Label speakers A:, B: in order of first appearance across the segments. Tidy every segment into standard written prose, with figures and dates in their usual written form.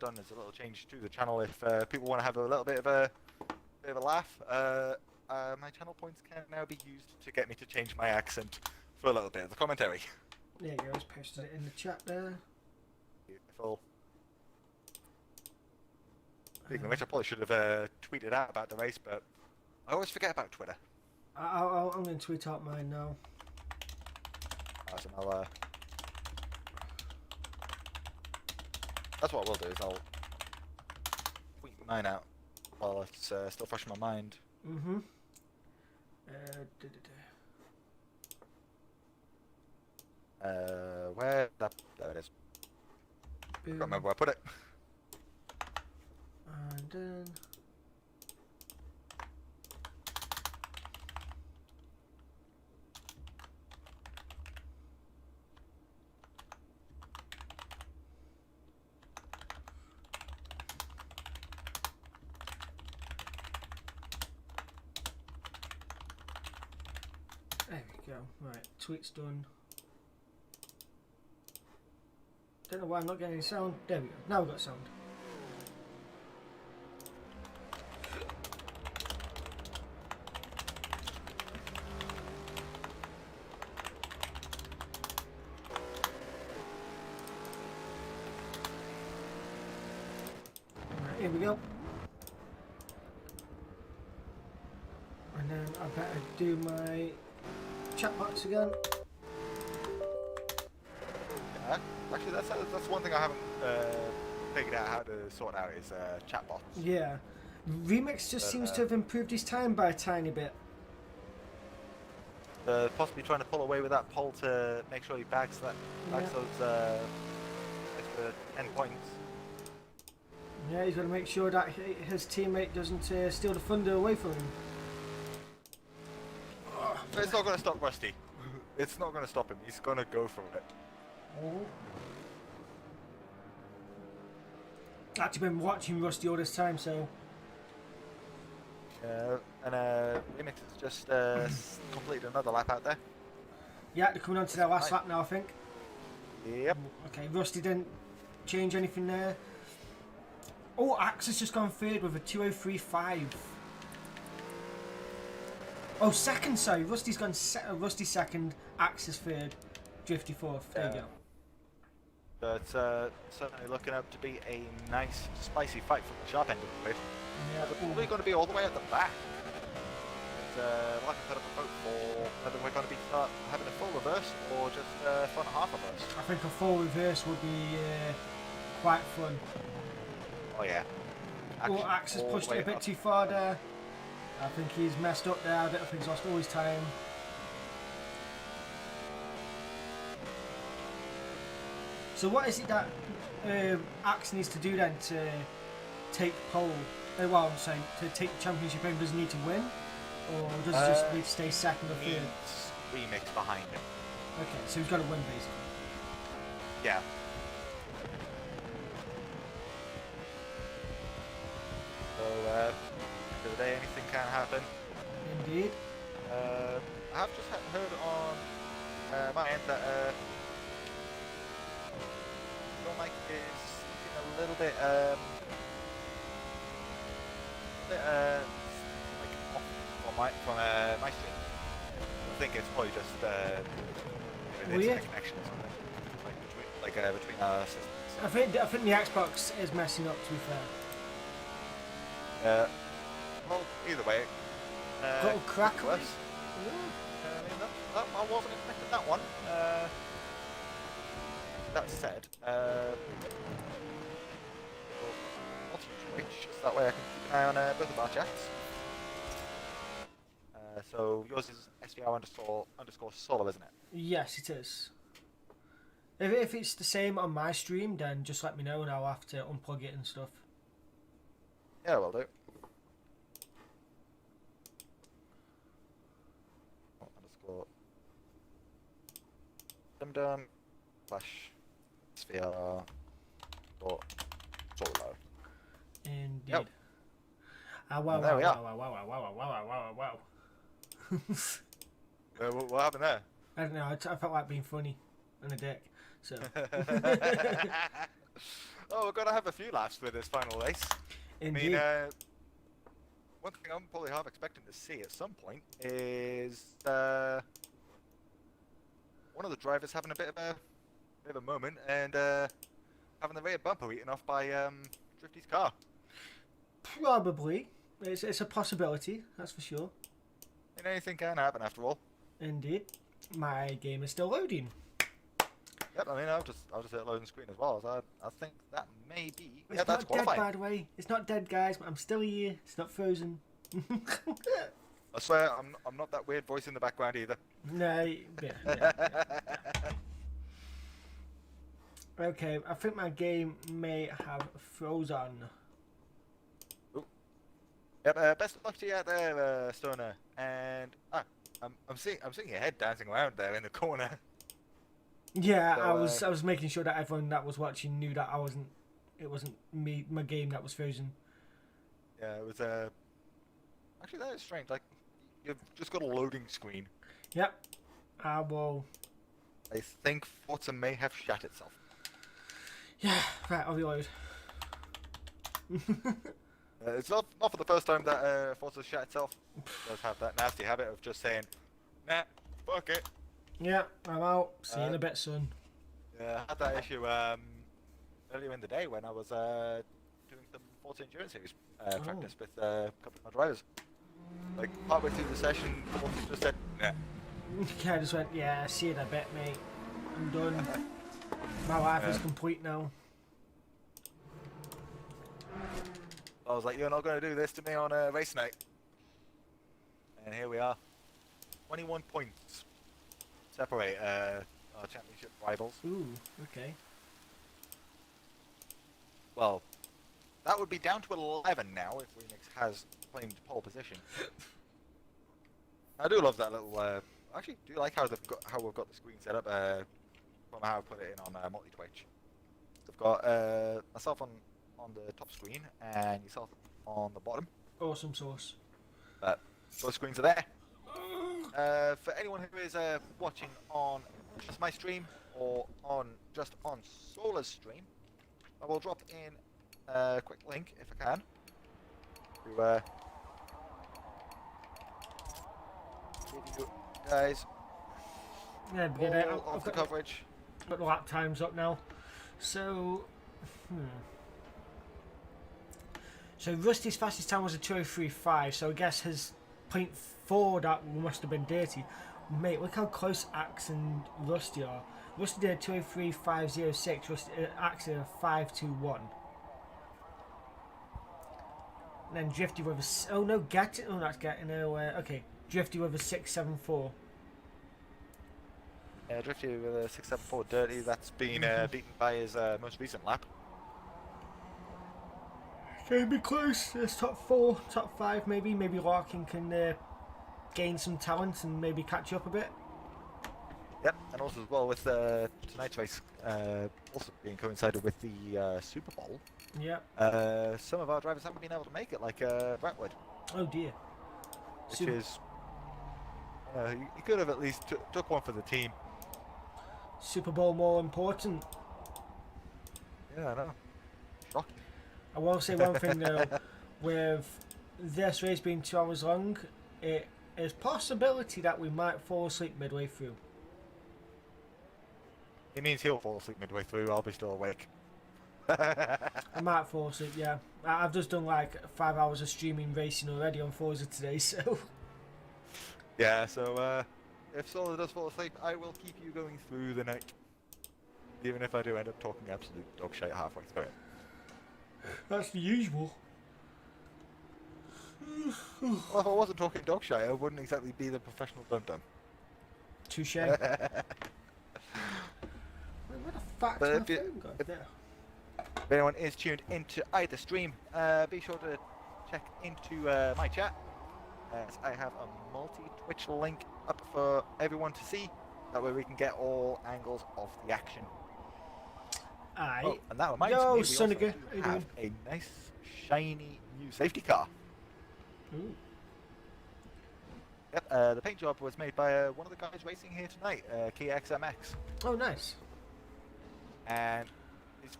A: done is a little change to the channel. If people want to have a little bit of a laugh, my channel points can now be used to get me to change my accent for a little bit of the commentary.
B: There you go, just posted it in the chat there.
A: Beautiful. Speaking of which, I probably should have tweeted out about the race, but I always forget about Twitter.
B: I'm going to tweet out mine now.
A: So I'll, that's what I will do, is I'll tweet mine out while it's still fresh in my mind.
B: Mm-hmm.
A: Where that? There it is.
B: Boom.
A: Can't remember where I put it.
B: And then... There we go. Right, tweet's done. Don't know why I'm not getting any sound. There we go. Now we've got sound. Right, here we go. And then I better do my chat box again.
A: Yeah, actually, that's one thing I haven't figured out how to sort out is chatbots.
B: Yeah. Remix just seems to have improved his time by a tiny bit.
A: Possibly trying to pull away with that pole to make sure he bags those extra 10 points.
B: Yeah, he's got to make sure that his teammate doesn't steal the thunder away from him.
A: But it's not going to stop Rusty. It's not going to stop him. He's going to go for it.
B: Actually been watching Rusty all this time, so...
A: And Remix has just completed another lap out there.
B: Yeah, they're coming on to their last lap now, I think.
A: Yep.
B: Okay, Rusty didn't change anything there. Oh, Axe has just gone third with a 2:03.5. Oh, second, sorry. Rusty's gone Rusty second, Axe is third, Drifty fourth. There you go.
A: So it's certainly looking up to be a nice, spicy fight from the sharp end of the grid.
B: Yeah,
A: We're probably going to be all the way at the back. We'll have to put up a vote for whether we're going to be having a full reverse or just front half reverse.
B: I think a full reverse would be quite fun.
A: Oh yeah.
B: Axe has pushed it a bit too far there. I think he's messed up there. I don't think he's lost all his time. So what is it that Axe needs to do then to take pole? Well, I'm saying to take the championship in. Does he need to win, or does he just need to stay second or third?
A: Remix behind him.
B: Okay, so he's got to win basically.
A: Yeah. So end of the day, anything can happen.
B: Indeed.
A: I have just heard on my end that your mic is looking a little bit like off from my stream. I think it's probably just internet connection or something, like between our systems.
B: I think the Xbox is messing up. To be fair.
A: Well, either way.
B: Little crack.
A: I mean, I wasn't expecting that one. That said, just that way I can keep an eye on both of our chats. So yours is SVR underscore solo, isn't it?
B: Yes, it is. If it's the same on my stream, then just let me know and I'll have to unplug it and stuff.
A: Yeah, will do. Underscore dum slash SVR solo.
B: Indeed.
A: Yep.
B: Wow,
A: there we are.
B: Wow.
A: What happened there?
B: I don't know, I felt like being funny and a dick, so...
A: Oh, we're gonna have a few laughs with this final race.
B: Indeed.
A: I mean, one thing I'm probably half expecting to see at some point is one of the drivers having a bit of a moment and having the rear bumper eaten off by Drifty's car.
B: Probably. It's a possibility, that's for sure.
A: And anything can happen after all.
B: Indeed. My game is still loading.
A: Yep, I mean, I'll just hit the loading screen as well. So I think that may be.
B: It's
A: Yeah, that's
B: not dead,
A: qualifying.
B: by the way. It's not dead, guys, but I'm still here. It's not frozen.
A: I swear, I'm not that weird voice in the background either.
B: No, yeah. Okay, I think my game may have frozen.
A: Yep, best of luck to you out there, Stoner. And I'm seeing your head dancing around there in the corner.
B: Yeah,
A: So,
B: I was making sure that everyone that was watching knew that it wasn't me, my game that was frozen.
A: Yeah, it was actually that is strange. Like you've just got a loading screen.
B: Yep. I will.
A: I think Forza may have shut itself.
B: Yeah, right, I'll reload.
A: It's not for the first time that Forza shut itself. It does have that nasty habit of just saying, nah, fuck it.
B: Yeah, I'm out. See you in a bit, son.
A: Yeah, I had that issue earlier in the day when I was doing some Forza Endurance Series practice with a couple of my drivers. Like, partway through the session, Forza just said, nah.
B: I just went, yeah, see you in a bit, mate. I'm done. My life is complete now.
A: I was like, you're not going to do this to me on race night. And here we are. 21 points separate our championship rivals.
B: Ooh, okay.
A: Well, that would be down to 11 now if Remix has claimed pole position. I do love that little. I actually do like how we've got the screen set up from how I put it in on multi-twitch. We've got myself on the top screen and yourself on the bottom.
B: Awesome sauce.
A: But both screens are there. For anyone who is watching on just my stream or just on Solar's stream, I will drop in a quick link if I can to give you guys
B: Yeah,
A: all of the coverage.
B: Got the lap times up now. So, So Rusty's fastest time was a 2:03.5. So I guess his .4 that must have been dirty. Mate, look how close Axe and Rusty are. Rusty did a 2:03.506. Rusty Axe did a 5:21. And then Drifty with a that's getting okay. Drifty with a 6:74.
A: Drifty with a 674 dirty. That's been beaten by his most recent lap.
B: Can be close. It's top 4, top 5 maybe. Maybe Larkin can gain some talent and maybe catch up a bit.
A: Yep, and also as well with tonight's race also being coincided with the Super Bowl.
B: Yeah.
A: Some of our drivers haven't been able to make it, like Brentwood.
B: Oh dear.
A: Which is, he could have at least took one for the team.
B: Super Bowl more important.
A: Yeah, I know. Shocking.
B: I will say one thing though, with this race being 2 hours long, it is possibility that we might fall asleep midway through.
A: It means he'll fall asleep midway through. I'll be still awake.
B: I might fall asleep, yeah. I've just done like 5 hours of streaming racing already on Forza today, so...
A: Yeah, so if Solar does fall asleep, I will keep you going through the night. Even if I do end up talking absolute dog shit halfway through it.
B: That's the usual.
A: Well, if I wasn't talking dog shit, I wouldn't exactly be the professional dum-dum.
B: Touche. Where the fuck's my phone gone? There.
A: If anyone is tuned into either stream, be sure to check into my chat, as I have a multi-Twitch link up for everyone to see. That way we can get all angles of the action.
B: Aye.
A: Oh, and that reminds me, we also do have a nice, shiny new safety car.
B: Ooh.
A: Yep, the paint job was made by one of the guys racing here tonight, Kia XMX.
B: Oh, nice.
A: And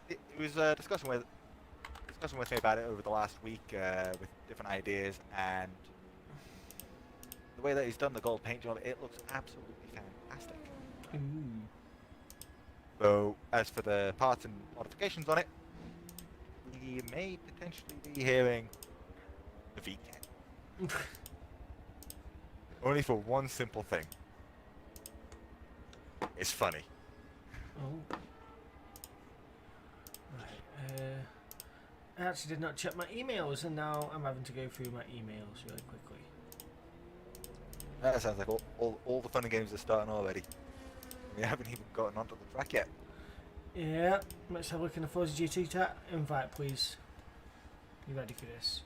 A: it was discussing with me about it over the last week with different ideas, and the way that he's done the gold paint job, it looks absolutely fantastic.
B: Ooh.
A: So as for the parts and modifications on it, we may potentially be hearing the V10. Only for one simple thing. It's funny.
B: Oh. Right. I actually did not check my emails, and now I'm having to go through my emails really quickly.
A: That sounds like all the fun and games are starting already. We haven't even gotten onto the track yet.
B: Yeah, let's have a look in the Forza GT chat. Invite, please. You ready for this?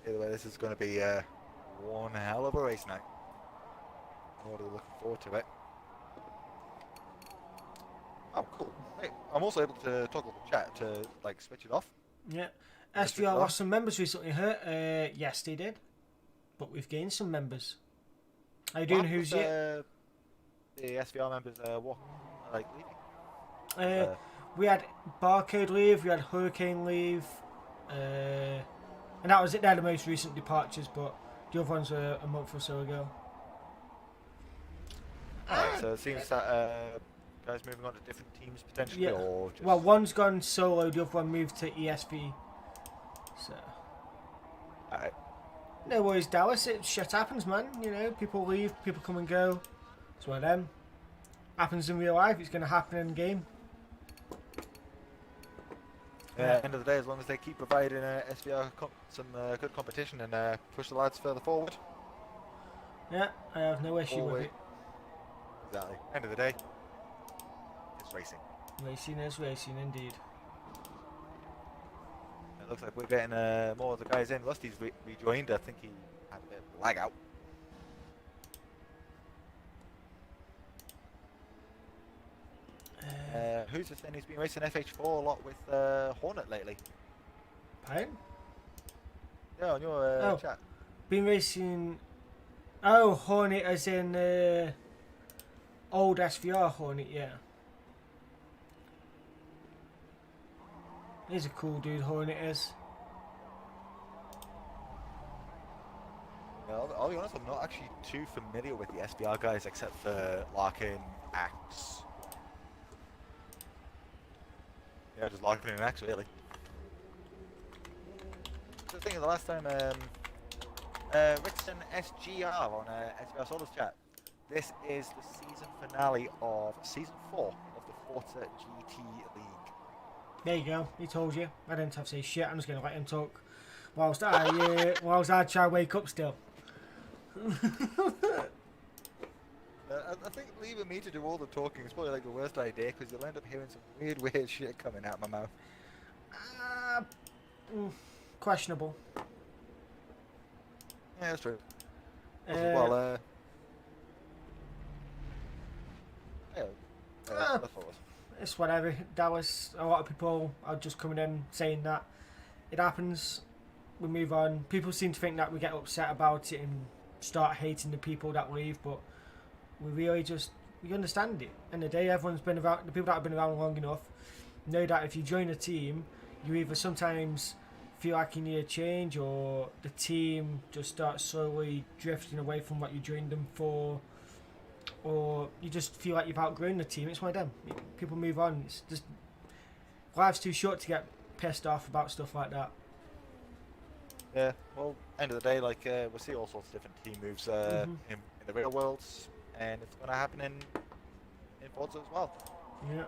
A: Either way, this is going to be one hell of a race night. I'm already looking forward to it. Oh, cool. Hey, I'm also able to toggle the chat to like switch it off.
B: Yeah. SVR lost some members recently, huh? Yes, they did. But we've gained some members. How you doing, who's it?
A: The SVR members what like leaving?
B: We had Barcode leave, we had Hurricane leave, and that was it. They're the most recent departures, but the other ones were a month or so ago.
A: Alright, so it seems that guys moving on to different teams potentially,
B: Yeah.
A: or just...
B: Well, one's gone solo, the other one moved to ESV. So.
A: Alright.
B: No worries, Dallas. It shit happens, man. You know, people leave, people come and go. It's one of them. Happens in real life. It's going to happen in game.
A: At the end of the day, as long as they keep providing SVR some good competition and push the lads further forward.
B: Yeah, I have no issue with it.
A: Exactly. End of the day, it's racing.
B: Racing is racing, indeed.
A: It looks like we're getting more of the guys in. Lusty's rejoined. I think he had a bit of lag out. Who's just saying he's been racing FH4 a lot with Hornet lately?
B: Pardon?
A: Yeah, on your chat.
B: Been racing... Oh, Hornet as in old SVR Hornet, yeah. He's a cool dude, Hornet is.
A: Yeah, I'll be honest, I'm not actually too familiar with the SBR guys except for Larkin, Axe. Yeah, just Larkin and Axe, really. So thinking the last time, Rickson SGR on SBR Solar's chat. This is the season finale of Season 4 of the Forza GT League.
B: There you go, he told you. I didn't have to say shit, I'm just going to let him talk. Whilst I try to wake up still.
A: I think leaving me to do all the talking is probably like the worst idea because you'll end up hearing some weird shit coming out of my mouth.
B: Questionable.
A: Yeah, that's true. That's what it was.
B: It's whatever. Dallas, a lot of people are just coming in saying that it happens, we move on. People seem to think that we get upset about it and start hating the people that leave, but we really just, we understand it. And the day everyone's been around, the people that have been around long enough know that if you join a team, you either sometimes feel like you need a change, or the team just starts slowly drifting away from what you joined them for, or you just feel like you've outgrown the team. It's one of them. People move on. It's just, life's too short to get pissed off about stuff like that.
A: Yeah, well, end of the day, like, we'll see all sorts of different team moves in the real world, and it's going to happen in Forza as well.
B: Yeah.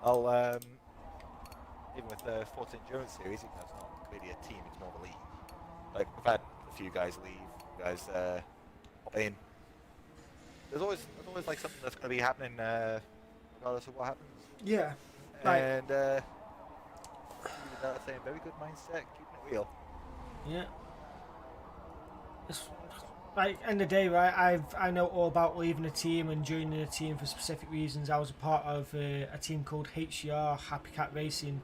A: I'll, even with the Forza Endurance Series, even though it's not really a team, it's more of a league. Like, we've had a few guys leave, guys hop in. There's always like something that's going to be happening regardless of what happens.
B: Yeah.
A: And that same very good mindset, keeping it real.
B: Yeah. It's like, end of the day, right? I know all about leaving a team and joining a team for specific reasons. I was a part of a team called HCR Happy Cat Racing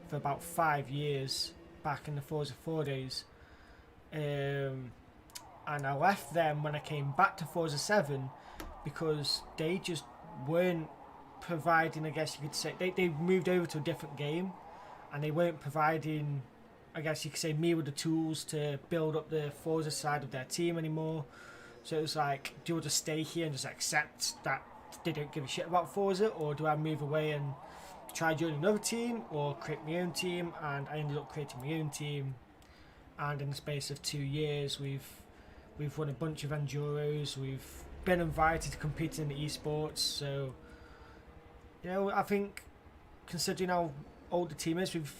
B: for about 5 years back in the Forza 4 days. And I left them when I came back to Forza 7 because they just weren't providing, I guess you could say, they moved over to a different game, and they weren't providing, I guess you could say, me with the tools to build up the Forza side of their team anymore. So it was like, do I just stay here and just accept that they don't give a shit about Forza, or do I move away and try joining another team, or create my own team? And I ended up creating my own team, and in the space of 2 years we've won a bunch of Enduros, we've been invited to compete in the esports. So, you know, I think considering how old the team is, we've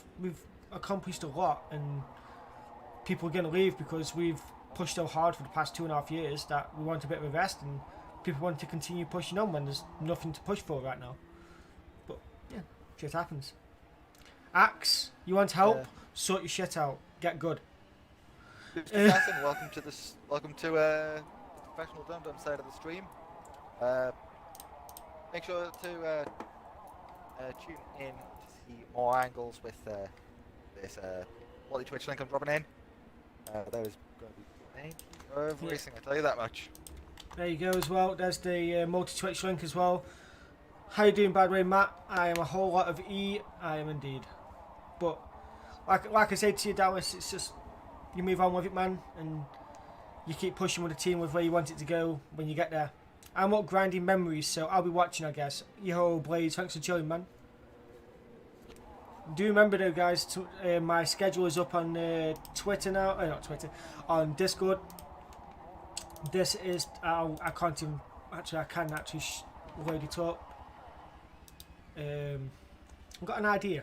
B: accomplished a lot, and people are going to leave because we've pushed so hard for the past 2.5 years that we want a bit of a rest, and people want to continue pushing on when there's nothing to push for right now. But yeah, shit happens. Axe, you want help? Sort your shit out. Get good.
A: Assassin, welcome to the professional Dum Dum side of the stream. Make sure to tune in to see more angles with this multi-Twitch link I'm dropping in. There is going to be plenty of racing, I tell you that much.
B: There you go as well. There's the multi-Twitch link as well. How you doing, by the way, Matt? I am a whole lot of E. I am indeed. But like I said to you, Dallas, it's just you move on with it, man, and you keep pushing with the team with where you want it to go when you get there. I'm up grinding memories, so I'll be watching, I guess. Yo, Blaze, thanks for chilling, man. Do remember though, guys, my schedule is up on Twitter now. Not Twitter, on Discord. This is I can't even actually. I can actually load it up. I've got an idea.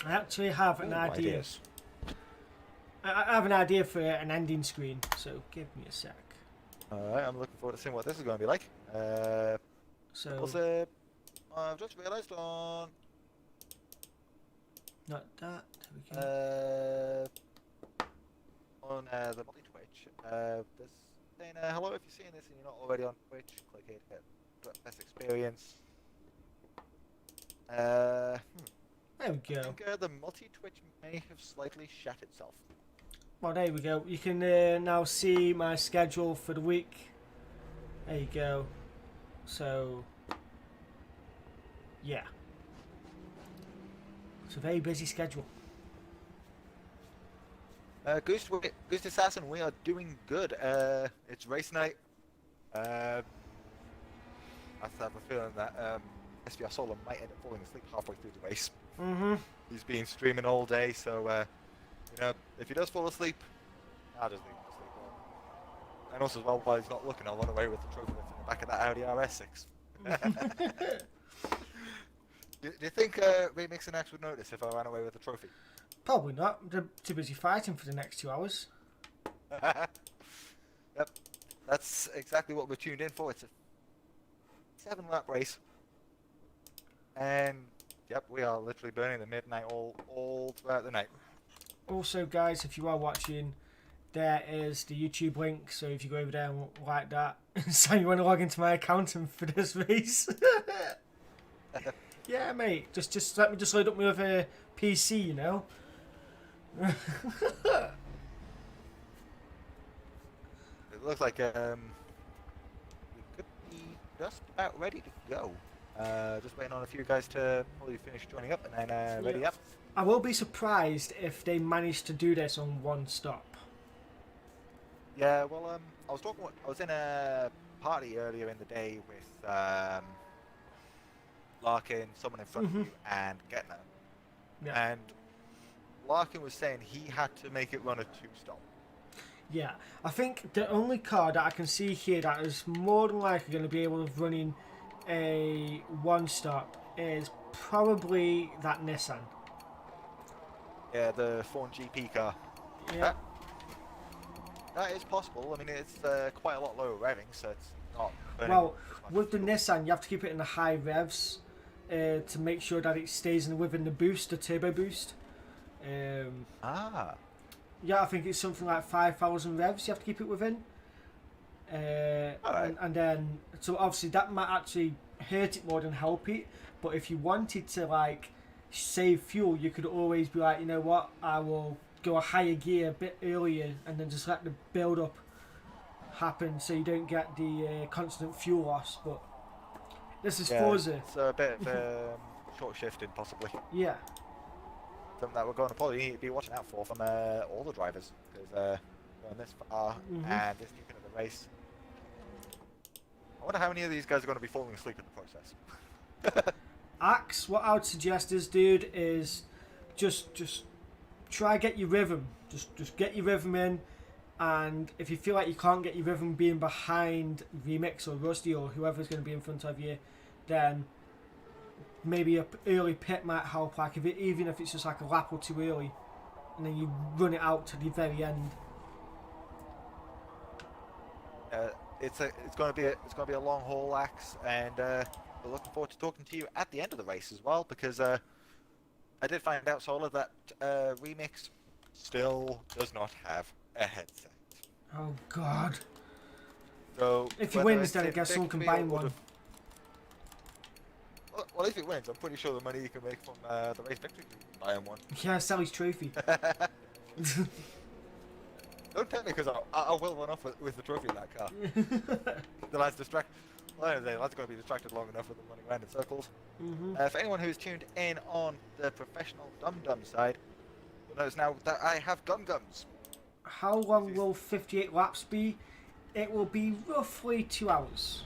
B: I actually have an idea.
A: Ideas.
B: I have an idea for an ending screen, so give me a sec.
A: Alright, I'm looking forward to seeing what this is going to be like.
B: So
A: Also, I've just realised on
B: not that. There we go.
A: On the multi-Twitch, there's saying hello if you're seeing this and you're not already on Twitch. Click here to get best experience.
B: There we
A: I
B: go.
A: think the multi-Twitch may have slightly shat itself.
B: Well, there we go. You can now see my schedule for the week. There you go. So, yeah. It's a very busy schedule.
A: Goose Assassin, we are doing good. It's race night. I have a feeling that SVR Solar might end up falling asleep halfway through the race. He's been streaming all day, so you know, if he does fall asleep, I'll just leave him asleep. And also, as well, while he's not looking, I'll run away with the trophy that's in the back of that Audi RS6. Do you think Remix and Axe would notice if I ran away with the trophy?
B: Probably not. They're too busy fighting for the next 2 hours.
A: Yep, that's exactly what we're tuned in for. It's a 7-lap race, and yep, we are literally burning the midnight all throughout the night.
B: Also, guys, if you are watching, there is the YouTube link. So if you go over there and like that, so you want to log into my account and for this race. Yeah, mate. Just let me just load up my other PC, you know.
A: It looks like we could be just about ready to go. Just waiting on a few guys to probably finish joining up and then ready up.
B: I will be surprised if they manage to do this on one stop.
A: Yeah, well, I was in a party earlier in the day with Larkin, someone in front of you, and Getner.
B: Yeah.
A: And Larkin was saying he had to make it run a 2-stop.
B: Yeah, I think the only car that I can see here that is more than likely going to be able to running a 1-stop is probably that Nissan.
A: Yeah, the Fawn GP car.
B: Yeah.
A: That is possible. I mean, it's quite a lot lower revving, so it's not.
B: Well, with the Nissan, you have to keep it in the high revs to make sure that it stays within the boost, the turbo boost. Yeah, I think it's something like 5,000 revs you have to keep it within.
A: Right.
B: And then, so obviously that might actually hurt it more than help it. But if you wanted to like save fuel, you could always be like, you know what, I will go a higher gear a bit earlier and then just let the build up happen so you don't get the constant fuel loss. But this is
A: Yeah,
B: Forza.
A: it's a bit of short shifting, possibly.
B: Yeah.
A: Something that we're going to probably need to be watching out for from all the drivers, because going this far and this deep into the race. I wonder how many of these guys are going to be falling asleep in the process.
B: Axe, what I would suggest is, dude, is just try get your rhythm. Just get your rhythm in, and if you feel like you can't get your rhythm being behind Remix or Rusty or whoever's going to be in front of you, then maybe a early pit might help. Like even if it's just like a lap or two early, and then you run it out to the very end.
A: It's going to be a long haul, Axe, and we're looking forward to talking to you at the end of the race as well, because I did find out, Solar, that Remix still does not have a headset.
B: Oh God!
A: So
B: if he wins, then I guess someone can buy him one.
A: Well, if it wins, I'm pretty sure the money you can make from the race victory, you can buy him one.
B: Yeah, sell his trophy.
A: Don't tell me, because I will run off with the trophy in that car. The lad's distracted. Well, the lad's going to be distracted long enough with them running around in circles. For anyone who's tuned in on the professional dum-dum side, you'll notice now that I have gum-gums.
B: How long will 58 laps be? It will be roughly 2 hours.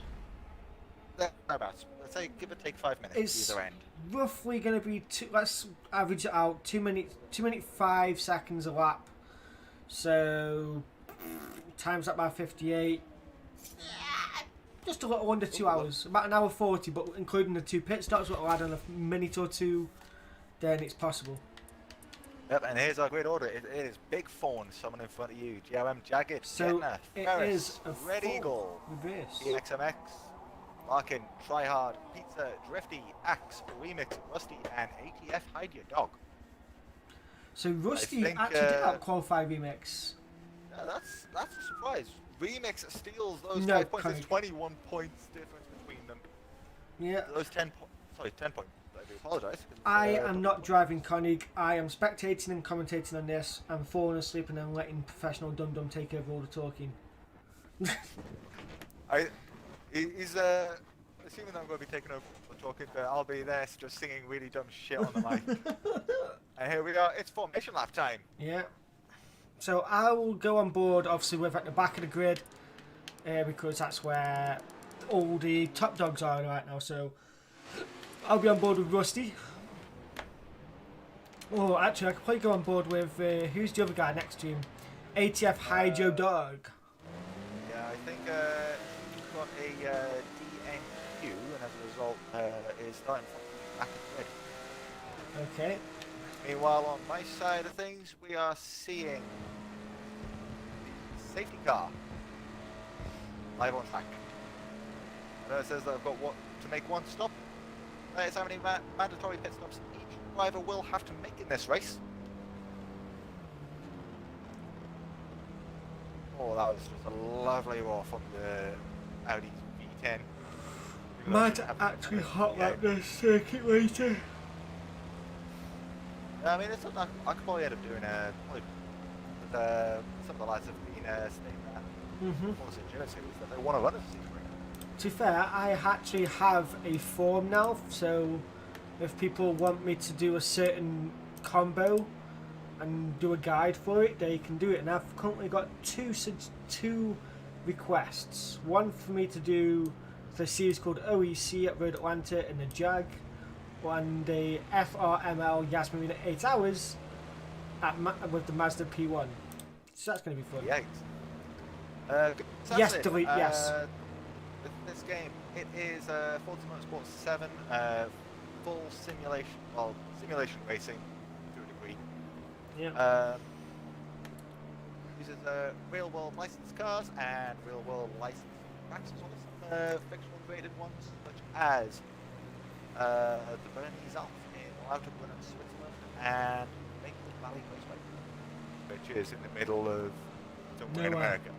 A: Thereabouts. Let's say give or take 5 minutes
B: It's
A: either end.
B: roughly going to be let's average it out. 2 minutes, 5 seconds a lap. So times that by 58. Just a little under 2 hours. About an hour 40, but including the 2 pit stops, what will add on a minute or two, then it's possible.
A: Yep, and here's our great order. It is Big Fawn, someone in front of you. GRM Jagged,
B: So
A: Jetna,
B: it
A: Ferris,
B: is a
A: Red
B: full
A: Eagle,
B: reverse.
A: EXMX, Larkin, Tryhard, Pizza, Drifty, Axe, Remix, Rusty, and ATF Hide Your Dog.
B: So Rusty
A: think,
B: actually did not qualify Remix.
A: Yeah, that's a surprise. Remix steals those
B: No,
A: 5 points. There's
B: Connie.
A: 21 points difference between them.
B: Yeah.
A: Those 10 points. Sorry, 10 points. I do apologise.
B: I am not driving Koenig. I am spectating and commentating on this. I'm falling asleep and then letting professional Dum Dum take over all the talking.
A: He's assuming that I'm going to be taking over the talking, but I'll be there just singing really dumb shit on the mic. And here we are. It's formation lap time.
B: Yeah. So I will go on board, obviously, with at the back of the grid, because that's where all the top dogs are right now. So I'll be on board with Rusty. Oh, actually, I could probably go on board with who's the other guy next to him? ATF Hide Your Dog.
A: Yeah, I think he's got a DNQ, and as a result, is starting from the back of the grid.
B: Okay.
A: Meanwhile, on my side of things, we are seeing the safety car live on track. I know it says that I've got to make one stop. It's how many mandatory pit stops each driver will have to make in this race. Oh, that was just a lovely roar from the Audi V10.
B: Might actually hot like this circuit later.
A: I mean, it's something I could probably end up doing. Probably with, some of the lads have been stating that Forza Endurance Series that they want to run a Sebring.
B: To be fair, I actually have a form now, so if people want me to do a certain combo and do a guide for it, they can do it. And I've currently got two requests. One for me to do the series called OEC at Road Atlanta in the Jag, and the FRML Yasmin at 8 hours with the Mazda P1. So that's going to be fun.
A: Yikes.
B: Yes, delete, yes.
A: With this game, it is Forza Motorsport 7, full simulation, well, simulation racing to a degree.
B: Yeah.
A: Uses real-world licensed cars and real-world licensed tracks, as well as some fictional created ones, such as the Bernese Alps in Lauterbrunnen, Switzerland, and Maple Valley Raceway, which is in the middle of somewhere in America.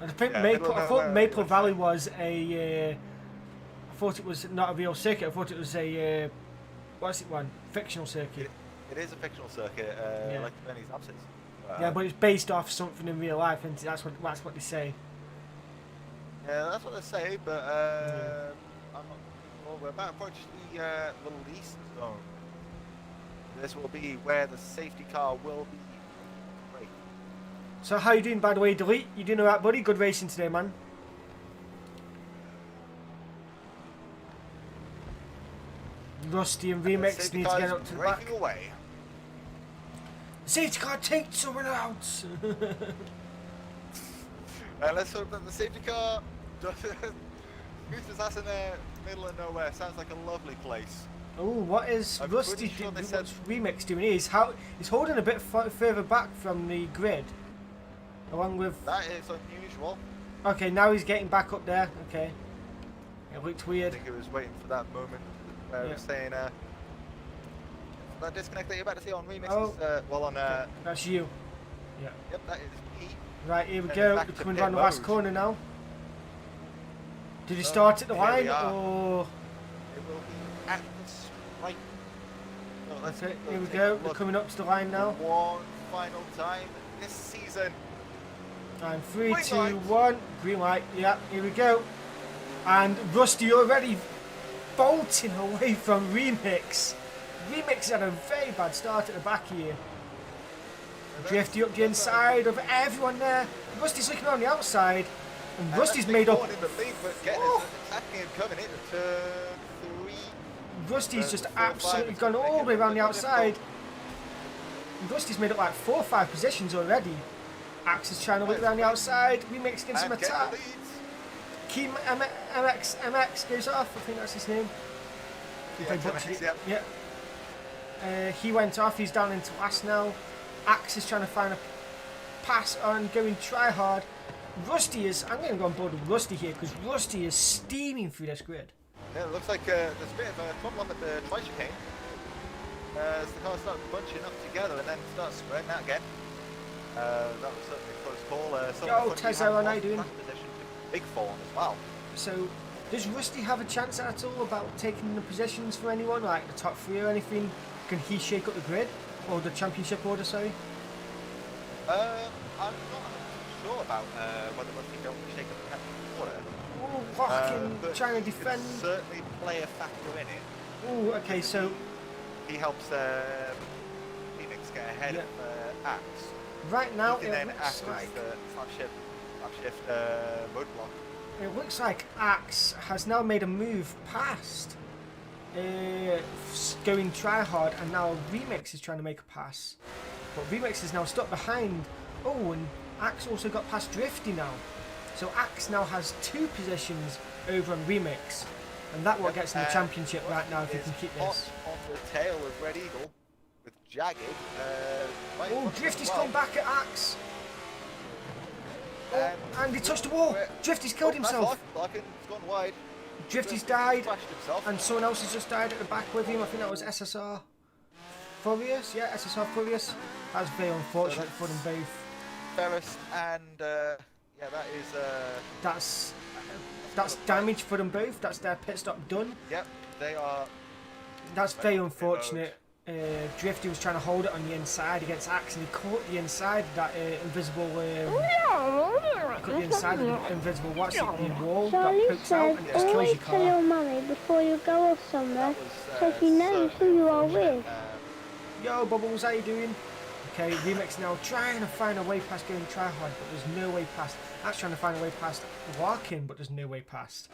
B: I think
A: Yeah,
B: I thought Maple Valley was a. I thought it was not a real circuit. I thought it was a. What's it one? Fictional circuit.
A: It is a fictional circuit, like the Bernese Alps is.
B: Yeah, but it's based off something in real life, and that's what they say.
A: Yeah, that's what they say, but I'm not sure. We're about to approach the release zone. This will be where the safety car will be. Great.
B: So how you doing, by the way, Delete? You doing alright, buddy? Good racing today, man. Rusty and Remix
A: Safety
B: need to
A: car
B: get
A: is
B: up to the back.
A: breaking away.
B: Safety car, take someone out!
A: Let's hope that the safety car shoots his ass in the middle of nowhere. Sounds like a lovely place.
B: Oh, what is
A: I'm
B: Rusty
A: pretty sure
B: doing?
A: they
B: What's Remix doing? He's holding a bit further back from the grid. Along with...
A: That is unusual.
B: Okay, now he's getting back up there. Okay. It looked
A: I
B: weird.
A: think it was waiting for that moment where it was saying that disconnect that you're about to see on Remix
B: Oh.
A: is, well on
B: That's you. Yeah.
A: yep, that is me.
B: Right, here we
A: And
B: go.
A: back
B: We're
A: to
B: coming
A: pit
B: down the last
A: mode.
B: corner now. Did he
A: So,
B: start at the
A: here we
B: line
A: are.
B: or...
A: It will be at the strike. So let's
B: Okay, here we
A: take a
B: go. We're
A: look
B: coming up to the line now.
A: one final time this season.
B: And 3,
A: Green
B: 2,
A: light.
B: 1. Green light. Yeah, here we go. And Rusty already bolting away from Remix. Remix had a very bad start at the back here. Drifty up the inside of everyone there. Rusty's looking on the outside. And Rusty's made up...
A: In the lead, but getting
B: Oh.
A: attacking and coming into turn 3.
B: Rusty's just
A: 4, 5,
B: absolutely
A: it's
B: gone
A: making
B: all the way
A: it
B: around the
A: look
B: outside. Rusty's made up like 4 or 5 positions already. Axe is trying to look around the outside. Remix getting some
A: And getting
B: attack.
A: the leads.
B: Key MX goes off. I think that's his name. If I
A: Yeah,
B: butchered it.
A: yep.
B: Yeah. He went off. He's down into last now. Axe is trying to find a pass on going try hard. Rusty is... I'm going to go on board with Rusty here because Rusty is steaming through this grid.
A: Yeah, it looks like there's a bit of a trouble up at the tri-chicane. As the cars start bunching up together and then start spreading out again. That was certainly a close call.
B: Yo, Tezo, how you doing?
A: Big form as well.
B: So, does Rusty have a chance at all about taking the positions for anyone, like the top 3 or anything? Can he shake up the grid? Or the championship order, sorry?
A: I'm not sure about whether Rusty can shake up the championship order.
B: Oh, Rockin'
A: But
B: trying to
A: he
B: defend.
A: can certainly play a factor in it.
B: Oh, okay, so
A: He helps Phoenix get ahead
B: Yeah.
A: of Axe.
B: right now
A: He can
B: it
A: then
B: looks
A: act
B: like...
A: as the slap shift roadblock.
B: It looks like Axe has now made a move past going try hard, and now Remix is trying to make a pass. But Remix is now stuck behind. Oh, and Axe also got past Drifty now. So Axe now has 2 positions over on Remix. And that what gets in the championship right now if he can keep this.
A: On the tail of Red Eagle with Jagged. Right in
B: Oh,
A: front of him
B: Drifty's
A: as well.
B: come back at Axe. Oh, and he touched the wall. Drifty's killed
A: That's
B: himself.
A: Larkin's gone wide.
B: Drifty's
A: Drifty's
B: died.
A: crashed himself.
B: And someone else has just died at the back with him. I think that was SSR Furious. Yeah, SSR Furious. That's very unfortunate for them both.
A: Ferris and yeah, that is
B: That's damage for them both. That's their pit stop done.
A: yep, they are.
B: That's very unfortunate. Drifty was trying to hold it on the inside against Axe, and he caught the inside of that invisible. Caught the inside of the invisible. What's it? The wall that
C: Charlie
B: pokes out
C: said,
B: and it just kills
C: always
B: your
C: tell
B: car.
C: your mummy before you go off somewhere,
A: That
C: so
A: was,
C: she knows who you are
A: unfortunate.
C: with.
B: Yo, Bubbles, how you doing? Okay, Remix now trying to find a way past going try hard, but there's no way past. That's trying to find a way past Larkin, but there's no way past.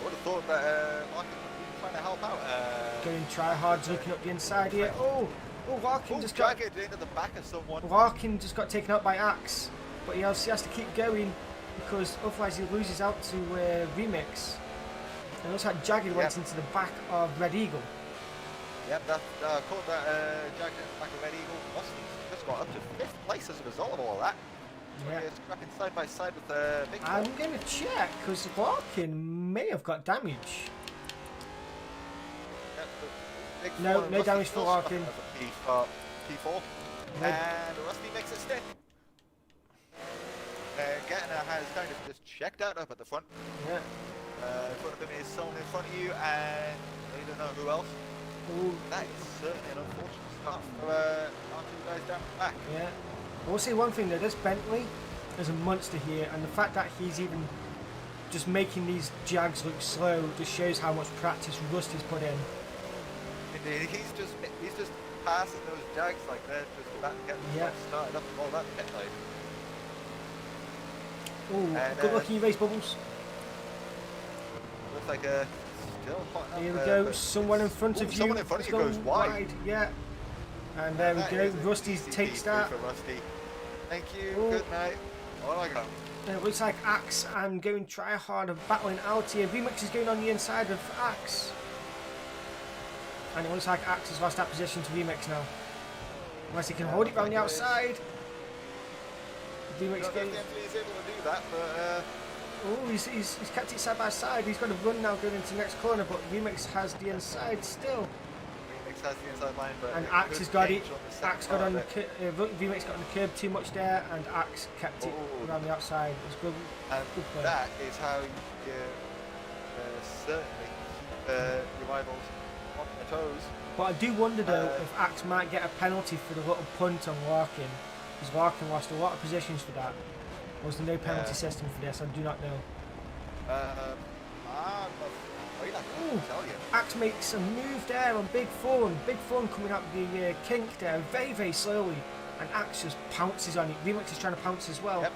A: I would have thought that Larkin would be trying to help out.
B: Going try hard's looking up the inside here. Oh, Larkin just got.
A: Jagged into the back of someone.
B: Larkin just got taken out by Axe, but he has to keep going because otherwise he loses out to Remix. And it looks like Jagged went into the back of Red Eagle.
A: Yep, that caught that Jagged at the back of Red Eagle. Mustangs just got up to 5th place as a result of all that.
B: Yeah.
A: It's scrapping side by side with Big
B: I'm
A: Paul.
B: going to check because Larkin may have got damage.
A: Yep, Big
B: No,
A: Paul and
B: no
A: Rusty
B: damage for
A: still
B: Larkin.
A: scrapping as a P4.
B: No.
A: And Rusty makes a stint. Gettner has kind of just checked out up at the front.
B: Yeah.
A: In front of him is someone in front of you, and you don't know who else.
B: Ooh,
A: That is certainly an unfortunate start for our 2 guys down the back.
B: yeah. I will say one thing though, this Bentley is a monster here, and the fact that he's even just making these Jags look slow just shows how much practice Rusty's put in.
A: Indeed, he's just passing those Jags like they're just about to get themselves started up and all that pit life.
B: Oh, good luck in your race, Bubbles.
A: Looks like still hot up.
B: Here we go, someone in front of you.
A: Someone in front of you goes wide.
B: Yeah. And there we go, Rusty's takes that.
A: For Rusty. Thank you,
B: Oh.
A: good night. Oh my god.
B: It looks like Axe and going try hard and battling out here. Remix is going on the inside of Axe. And it looks like Axe has lost that position to Remix now. Unless he can hold it round the outside. Remix goes.
A: He's able to do that, but
B: Oh, he's kept it side by side. He's got to run now going into the next corner, but Remix has the inside still.
A: Remix has the inside line, but
B: And
A: it
B: Axe
A: could
B: has got it.
A: change on the second
B: Axe got on the
A: part
B: Remix got on the curb too much there, and Axe kept it
A: Oh.
B: around the outside. It's good.
A: and
B: Good play.
A: that is how you certainly keep your rivals on their toes.
B: But I do wonder though if Axe might get a penalty for the little punt on Larkin, because Larkin lost a lot of positions for that. Was there no penalty system for this? I do not know.
A: I'm afraid I
B: Ooh.
A: can't tell you.
B: Axe makes a move there on Big Fawn. Big Fawn coming up the kink there very, very slowly. And Axe just pounces on it. Remix is trying to pounce as well.
A: Yep,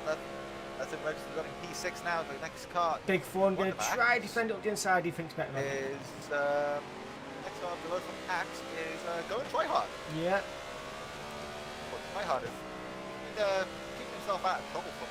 A: that's it. Registered got in P6 now. The next car
B: Big Fawn going to
A: Wonder
B: try
A: Axe
B: defend it up the inside. He thinks better of it.
A: is next car below from Axe is going try hard.
B: Yeah.
A: Well, try hard is keeping himself out of trouble from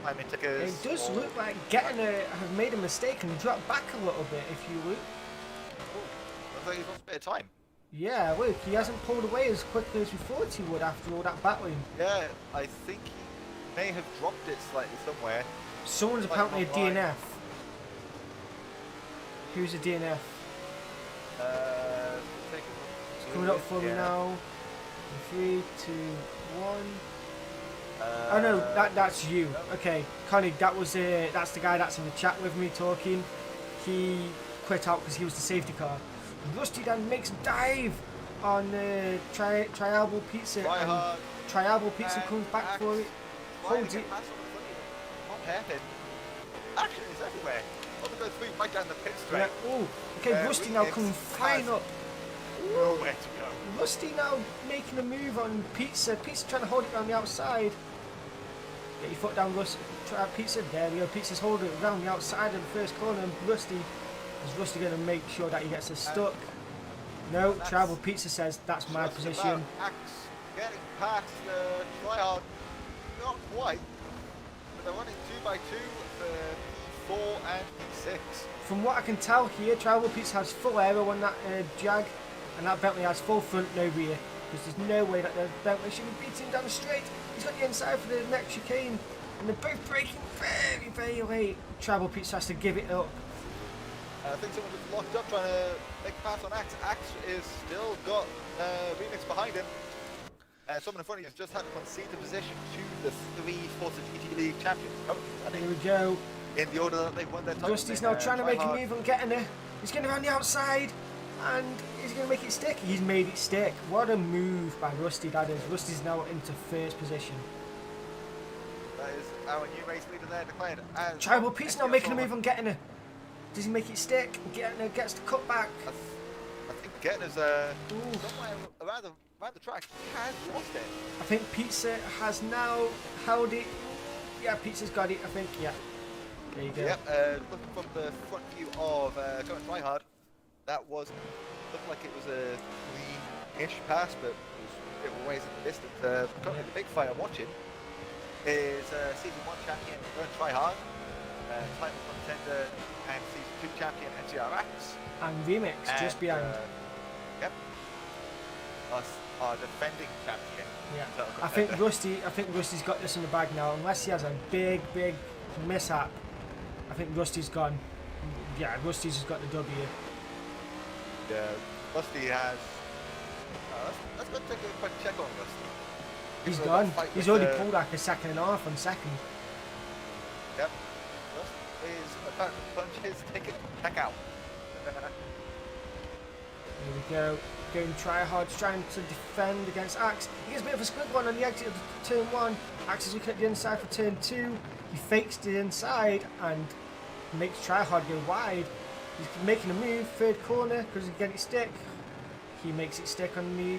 A: timing tickers.
B: It does
A: or-
B: look like getting have made a mistake and dropped back a little bit if you look.
A: Ooh, looks like he's lost a bit of time.
B: Yeah, look, he hasn't pulled away as quickly as we thought he would after all that battling.
A: Yeah, I think he may have dropped it slightly somewhere.
B: Someone's
A: Like
B: apparently a
A: online.
B: DNF. Who's a DNF?
A: Take a look.
B: It's coming up for me
A: Yeah.
B: now. 3, 2, 1. Oh no, that's you. Okay, Connie, that's the guy that's in the chat with me talking. He quit out because he was the safety car. Rusty then makes a dive on Triable Pizza.
A: Try
B: and
A: hard.
B: Triable Pizza
A: and
B: comes back
A: Axe
B: for it.
A: trying
B: Holds
A: to
B: it.
A: get past on the front. Not hairpin. Action is everywhere. Other goes through right down the pit straight.
B: Yeah. Oh, okay, Rusty now
A: Remix
B: coming flying
A: has
B: up.
A: Nowhere to go.
B: Rusty now making a move on Pizza. Pizza trying to hold it around the outside. Get your foot down, Rusty. Try Pizza. There we go. Pizza's holding it around the outside of the first corner. And Rusty is going to make sure that he gets us stuck. No,
A: that's
B: Tribal Pizza says that's my
A: Just
B: position.
A: about Axe getting past try hard. Not quite. But they're running 2x2 for P4 and P6.
B: From what I can tell here, Tribal Pizza has full aero on that Jag, and that Bentley has full front, no rear. Because there's no way that the Bentley should be beating down the straight. He's got the inside for the next chicane, and they're both braking very, very late. Tribal Pizza has to give it up.
A: I think someone just locked up trying to make a pass on Axe. Axe is still got Remix behind him. And someone in front of you has just had to concede the position to the 3 Forza GT League champions. Oh, I
B: Here
A: think
B: we go.
A: in the order that they've won their title.
B: Rusty's now trying to make a move on getting her. He's getting around the outside, and he's going to make it stick. He's made it stick. What a move by Rusty that is. Rusty's now into first position.
A: That is our new race leader there declared as
B: Tribal Pizza now
A: FGTL
B: making a
A: Sebring.
B: move on getting her. Does he make it stick? Getting her gets the cut back.
A: I think Getner's
B: Ooh.
A: somewhere around the track. He has lost it.
B: I think Pizza has now held it. Yeah, Pizza's got it, I think. Yeah. There you go.
A: Yep, looking from the front view of Going Try Hard, that looked like it was a clean-ish pass, but it was ways in the distance. Currently the big fight I'm watching is Season 1 champion Going Try Hard, title contender and Season 2 champion NCRX.
B: And Remix just
A: and,
B: behind.
A: Yep. Us, our defending champion.
B: Yeah.
A: title
B: I think
A: contender.
B: Rusty's got this in the bag now. Unless he has a big mishap, I think Rusty's gone. Yeah, Rusty's has got the W.
A: Yeah, Rusty has. Let's go take a quick check on Rusty.
B: He's
A: Give him a
B: gone.
A: fight
B: He's
A: with,
B: already pulled like a second and a half on second.
A: Yep. Rusty is about to punch his ticket back out.
B: Here we go. Going try hard, trying to defend against Axe. He gets a bit of a squid one on the exit of turn 1. Axe is looking at the inside for turn 2. He fakes the inside and makes Tryhard go wide. He's making a move, third corner, because he can get it stick. He makes it stick on the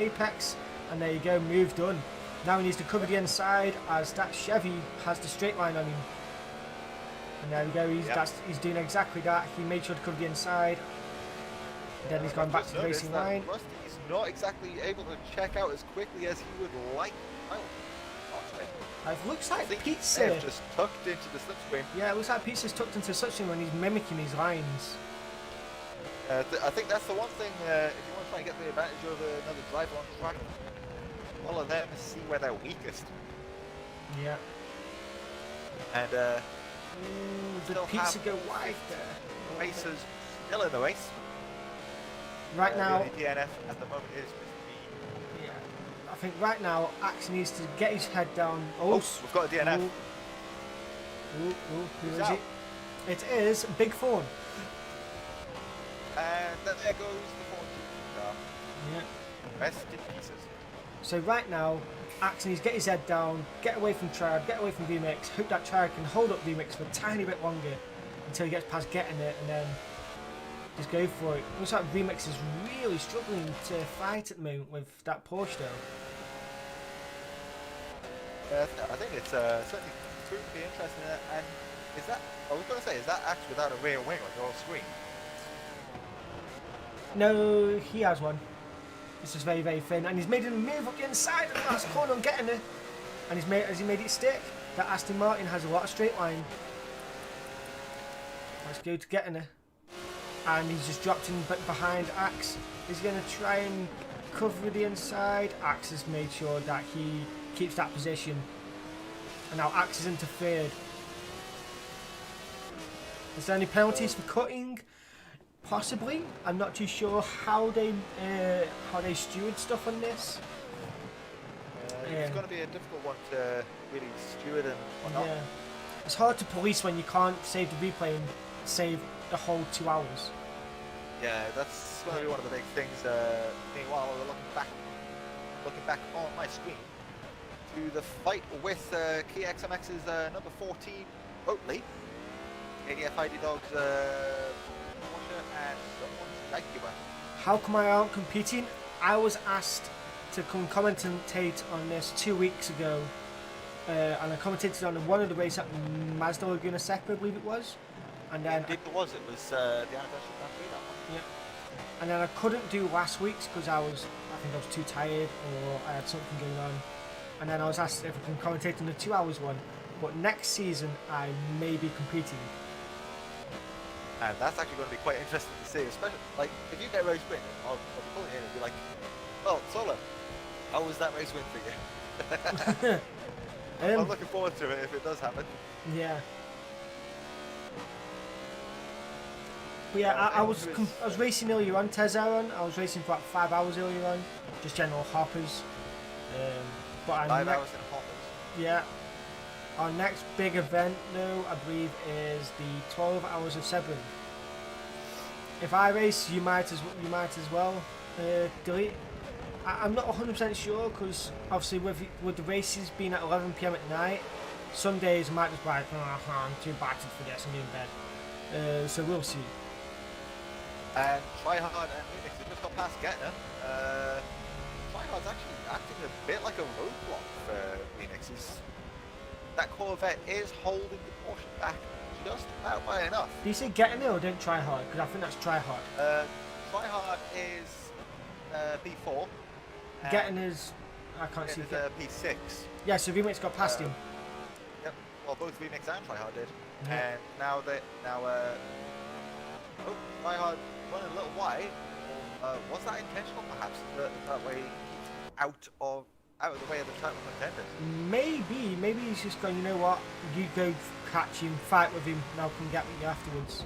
B: apex, and there you go, move done. Now he needs to cover the inside as that Chevy has the straight line on him. And there we go, he's doing exactly that. He made sure to cover the inside. Then he's gone back to the racing line.
A: Rusty's not exactly able to check out as quickly as he would like.
B: It looks like Pizza.
A: They've just tucked into the slipstream.
B: Yeah, it looks like Pizza's tucked into such when he's mimicking his lines.
A: I think that's the one thing, if you want to try and get the advantage of another driver on track, follow them and see where they're weakest.
B: Yeah.
A: And
B: did Pizza go wide there?
A: Racers still in the race.
B: Right now,
A: the DNF at the moment is with
B: yeah, I think right now Axe needs to get his head down. Oh,
A: we've got a DNF.
B: Who is it? It is Big Fawn.
A: And there goes the Fawn car.
B: Yeah.
A: Rest in pieces.
B: So right now, Axe needs to get his head down, get away from Triad, get away from VMix, hope that Triad can hold up VMix for a tiny bit longer until he gets past getting it, and then just go for it. Looks like VMix is really struggling to fight at the moment with that Porsche though.
A: I think it's certainly proved to be interesting. And is that, I was going to say, is that Axe without a rear wing on your screen?
B: No, he has one. It's just very, very thin, and he's made a move up the inside of the last corner and getting it. And has he made it stick? That Aston Martin has a lot of straight line. Let's go to getting it. And he's just dropped in behind Axe. He's going to try and cover the inside. Axe has made sure that he keeps that position. And now Axe is interfered. Is there any penalties for cutting? Possibly. I'm not too sure how they steward stuff on this.
A: It's going to be a difficult one to really steward and whatnot.
B: Yeah. It's hard to police when you can't save the replay and save the whole 2 hours.
A: Yeah, that's going to be one of the big things. Meanwhile, we're looking back on my screen to the fight with Kia XMX's number 14 Oatley, ADF ID Dogs Porsche, and someone's Jaguar.
B: How come I aren't competing? I was asked to come commentate on this 2 weeks ago, and I commentated on one of the races at Mazda Laguna Seca, I believe it was. And then
A: Indeed it was. It was the anniversary Grand Prix, that one.
B: yeah. And then I couldn't do last week's because I think I was too tired or I had something going on. And then I was asked if I can commentate on the 2 hours one. But next season I may be competing.
A: And that's actually going to be quite interesting to see, especially like if you get a race win, I'll be calling in and be like, well, Solo, how was that race win for you? I'm looking forward to it if it does happen.
B: Yeah. But yeah, I was racing earlier on, Tezaron. I was racing for about 5 hours earlier on, just general hoppers. But
A: 5 hours in hoppers.
B: Yeah. Our next big event, though, I believe, is the 12 Hours of Sebring. If I race, you might as well delete. I'm not 100% sure because obviously with the races being at 11 PM at night, some days I might just be like, oh, I'm too battered for this, I'm in bed. So we'll see.
A: And Tryhard and Phoenix have just got past Getner. Tryhard's actually acting a bit like a roadblock for Phoenix. That Corvette is holding the Porsche back just about by enough.
B: Do you say Getting it or don't try hard? Because I think that's try hard.
A: Tryhard is P4.
B: Getting is I can't see.
A: P6.
B: Yeah, so VMix got past him.
A: Yep. Well, both VMix and Tryhard did.
B: Mm-hmm.
A: And now Tryhard running a little wide. Was that intentional, perhaps? That way, out of the way of the title contenders.
B: Maybe he's just going, you know what, you go catch him, fight with him, and I'll come get you afterwards.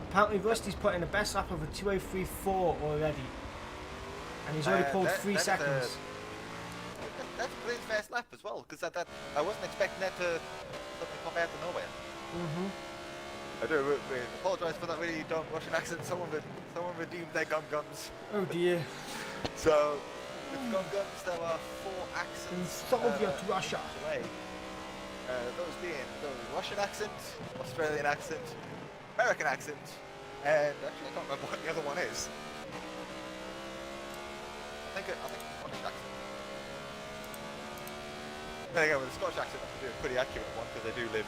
B: Apparently Rusty's put in a best lap of a 2:03.4 already. And he's already pulled 3 seconds.
A: That's a pretty fast lap as well, because I wasn't expecting that to suddenly come out of nowhere.
B: Mm-hmm.
A: I do apologise for that really dumb Russian accent. Someone redeemed their guns.
B: Oh dear.
A: So, with guns, there are 4 accents.
B: In Soviet Russia.
A: Those being the Russian accent, Australian accent, American accent, and actually I can't remember what the other one is. I think Scottish accent. Then again, with the Scottish accent, that's a pretty accurate one because they do live.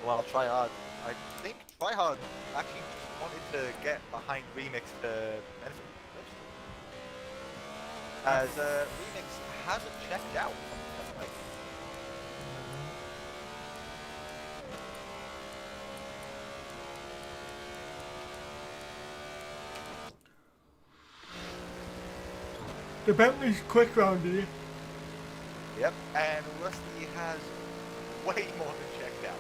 A: Well, Try Hard. I think Try Hard actually wanted to get behind Remix to benefit first. As Remix hasn't checked out.
B: The Bentley's quick round here.
A: Yep, and Rusty has way more than checked out.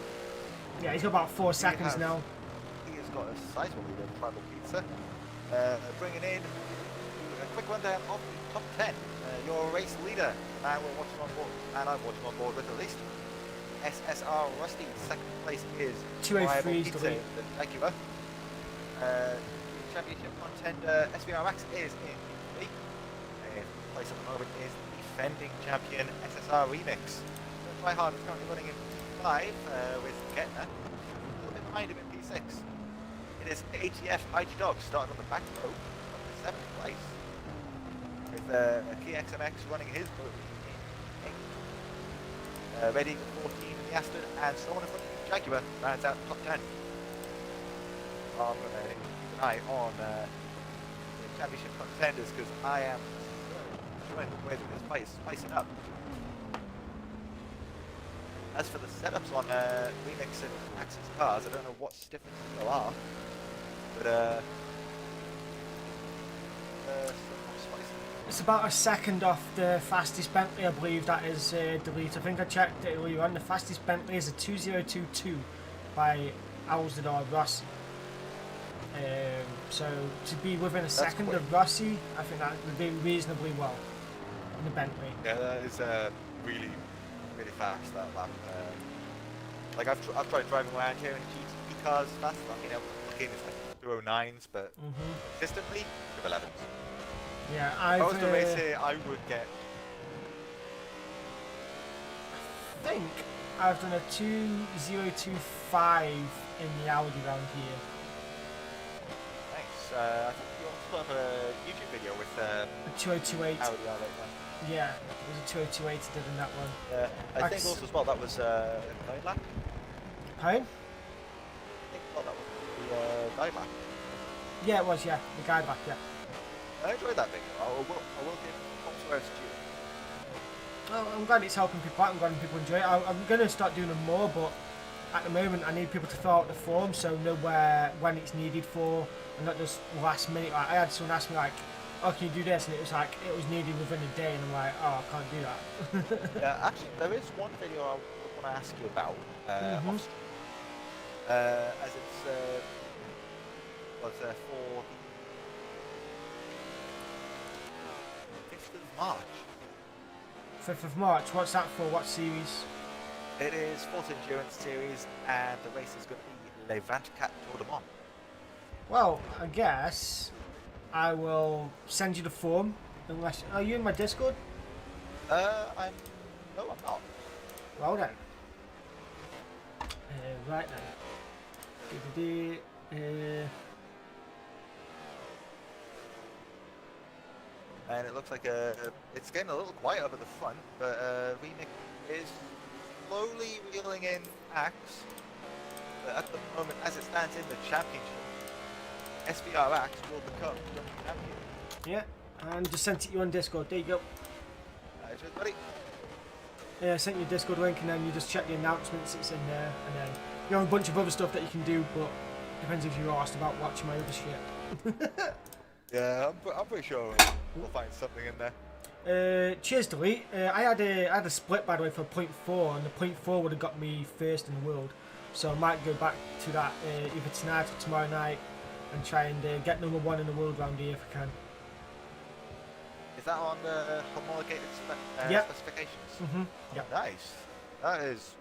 B: Yeah, he's got about 4 seconds now.
A: He has got a sizable lead in Tribal Pizza. Bringing in a quick rundown of the top 10. Your race leader, and we're watching on board, and I'm watching on board with at least. SSR Rusty, second place is
B: 203
A: Pizza, the Jaguar. Championship contender SVR Max is in P3. Place at the moment is defending champion SSR Remix. Try Hard is currently running in P5 with Getner, a little bit behind him in P6. It is ATF IG Dog starting on the back row of the 7th place, with KXMX running his boat in 8th. Ready 14 in the Aston, and someone in front of the Jaguar rounds out the top 10. I'm going to keep an eye on the championship contenders because I am trying to whether this fight is spicing up. As for the setups on Remix and Max's cars, I don't know what stiffness there are, but
B: It's about a second off the fastest Bentley, I believe that is delete. I think I checked it earlier on. The fastest Bentley is a 2022 by Alsdor Rossi. So to be within a second of Rossi, I think that would be reasonably well in the Bentley.
A: yeah, that is really, really fast. That lap. Like I've tried driving around here in GTP cars fast. I mean, looking it's like 209s, but consistently 211s.
B: Yeah,
A: If I was to race here, I would get.
B: I think I've done a 2025 in the Audi round here.
A: Nice. I think you also have a YouTube video with
B: A 2028.
A: Audi R8 one.
B: Yeah, it was a 2028 I did in that one.
A: Yeah, I think also as well that was guide lap.
B: Pardon?
A: I think that was the guide lap.
B: Yeah, it was, yeah. The guide back, yeah.
A: I enjoyed that video. I will give Comsware due.
B: Well, I'm glad it's helping people out. I'm glad people enjoy it. I'm going to start doing them more, but at the moment I need people to fill out the form so know when it's needed for, and not just last minute. Like, I had someone ask me like, "Oh, can you do this?" And it was like it was needed within a day, and I'm like, "Oh, I can't do that."
A: Yeah, actually, there is one video I want to ask you about off stream. As it's was for the 5th of March.
B: 5th of March. What's that for? What series?
A: It is Forza Endurance Series, and the race is going to be Le 24 Tour de Mont.
B: Well, I guess I will send you the form. Unless are you in my Discord?
A: No, I'm not.
B: Well then. Right then.
A: And it looks like it's getting a little quiet over the front, but Remix is slowly reeling in Axe. But at the moment, as it stands in the championship, SVR Axe will become the champion.
B: Yeah, and just sent it you on Discord. There you go.
A: Cheers, buddy.
B: Yeah, I sent you a Discord link, and then you just check the announcements. It's in there, and then you have a bunch of other stuff that you can do, but depends if you're asked about watching my other shit.
A: Yeah, I'm pretty sure we'll find something in there.
B: Cheers, Delete. I had a split, by the way, for 0.4, and the 0.4 would have got me first in the world. So I might go back to that either tonight or tomorrow night and try and get number 1 in the world round here if I can.
A: Is that on the homologated specifications?
B: Yep.
A: Nice. That is.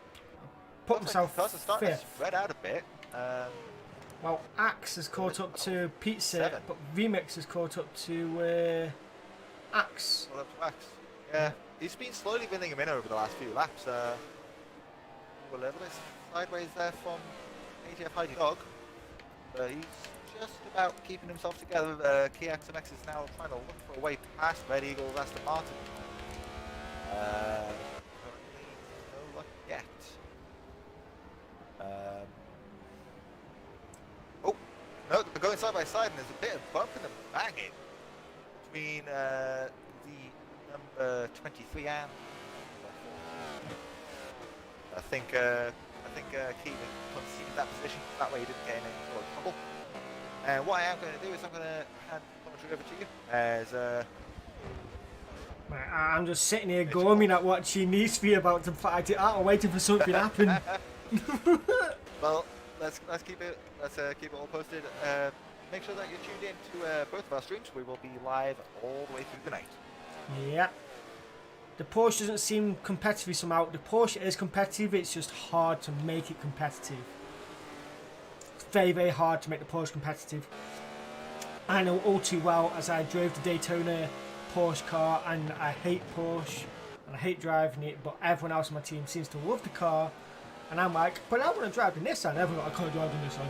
B: Put
A: looks
B: myself
A: like the cars are starting to
B: 5th.
A: spread out a bit.
B: Well, Axe has caught up to Pizza,
A: 7.
B: but Remix has caught up to Axe.
A: Well, up to Axe. Yeah, he's been slowly winning him in over the last few laps. A little bit sideways there from ATF Heidi Dog, but he's just about keeping himself together. Kia XMX is now trying to look for a way past Red Eagle's Aston Martin. Currently, no luck yet. Oh, no, they're going side by side, and there's a bit of bumping and banging between the number 23 and I think Keegan conceded that position. That way he didn't get in any sort of trouble. And what I am going to do is I'm going to hand the commentary over to you as
B: I'm just sitting here gloaming at watching these three about to fight it out and waiting for something to happen.
A: Well, let's keep it all posted. Make sure that you're tuned in to both of our streams. We will be live all the way through the night.
B: Yeah. The Porsche doesn't seem competitive somehow. The Porsche is competitive, it's just hard to make it competitive. It's very, very hard to make the Porsche competitive. I know all too well as I drove the Daytona Porsche car, and I hate Porsche and I hate driving it, but everyone else on my team seems to love the car, and I'm like, but I want to drive the Nissan. Everyone, I can't drive the Nissan.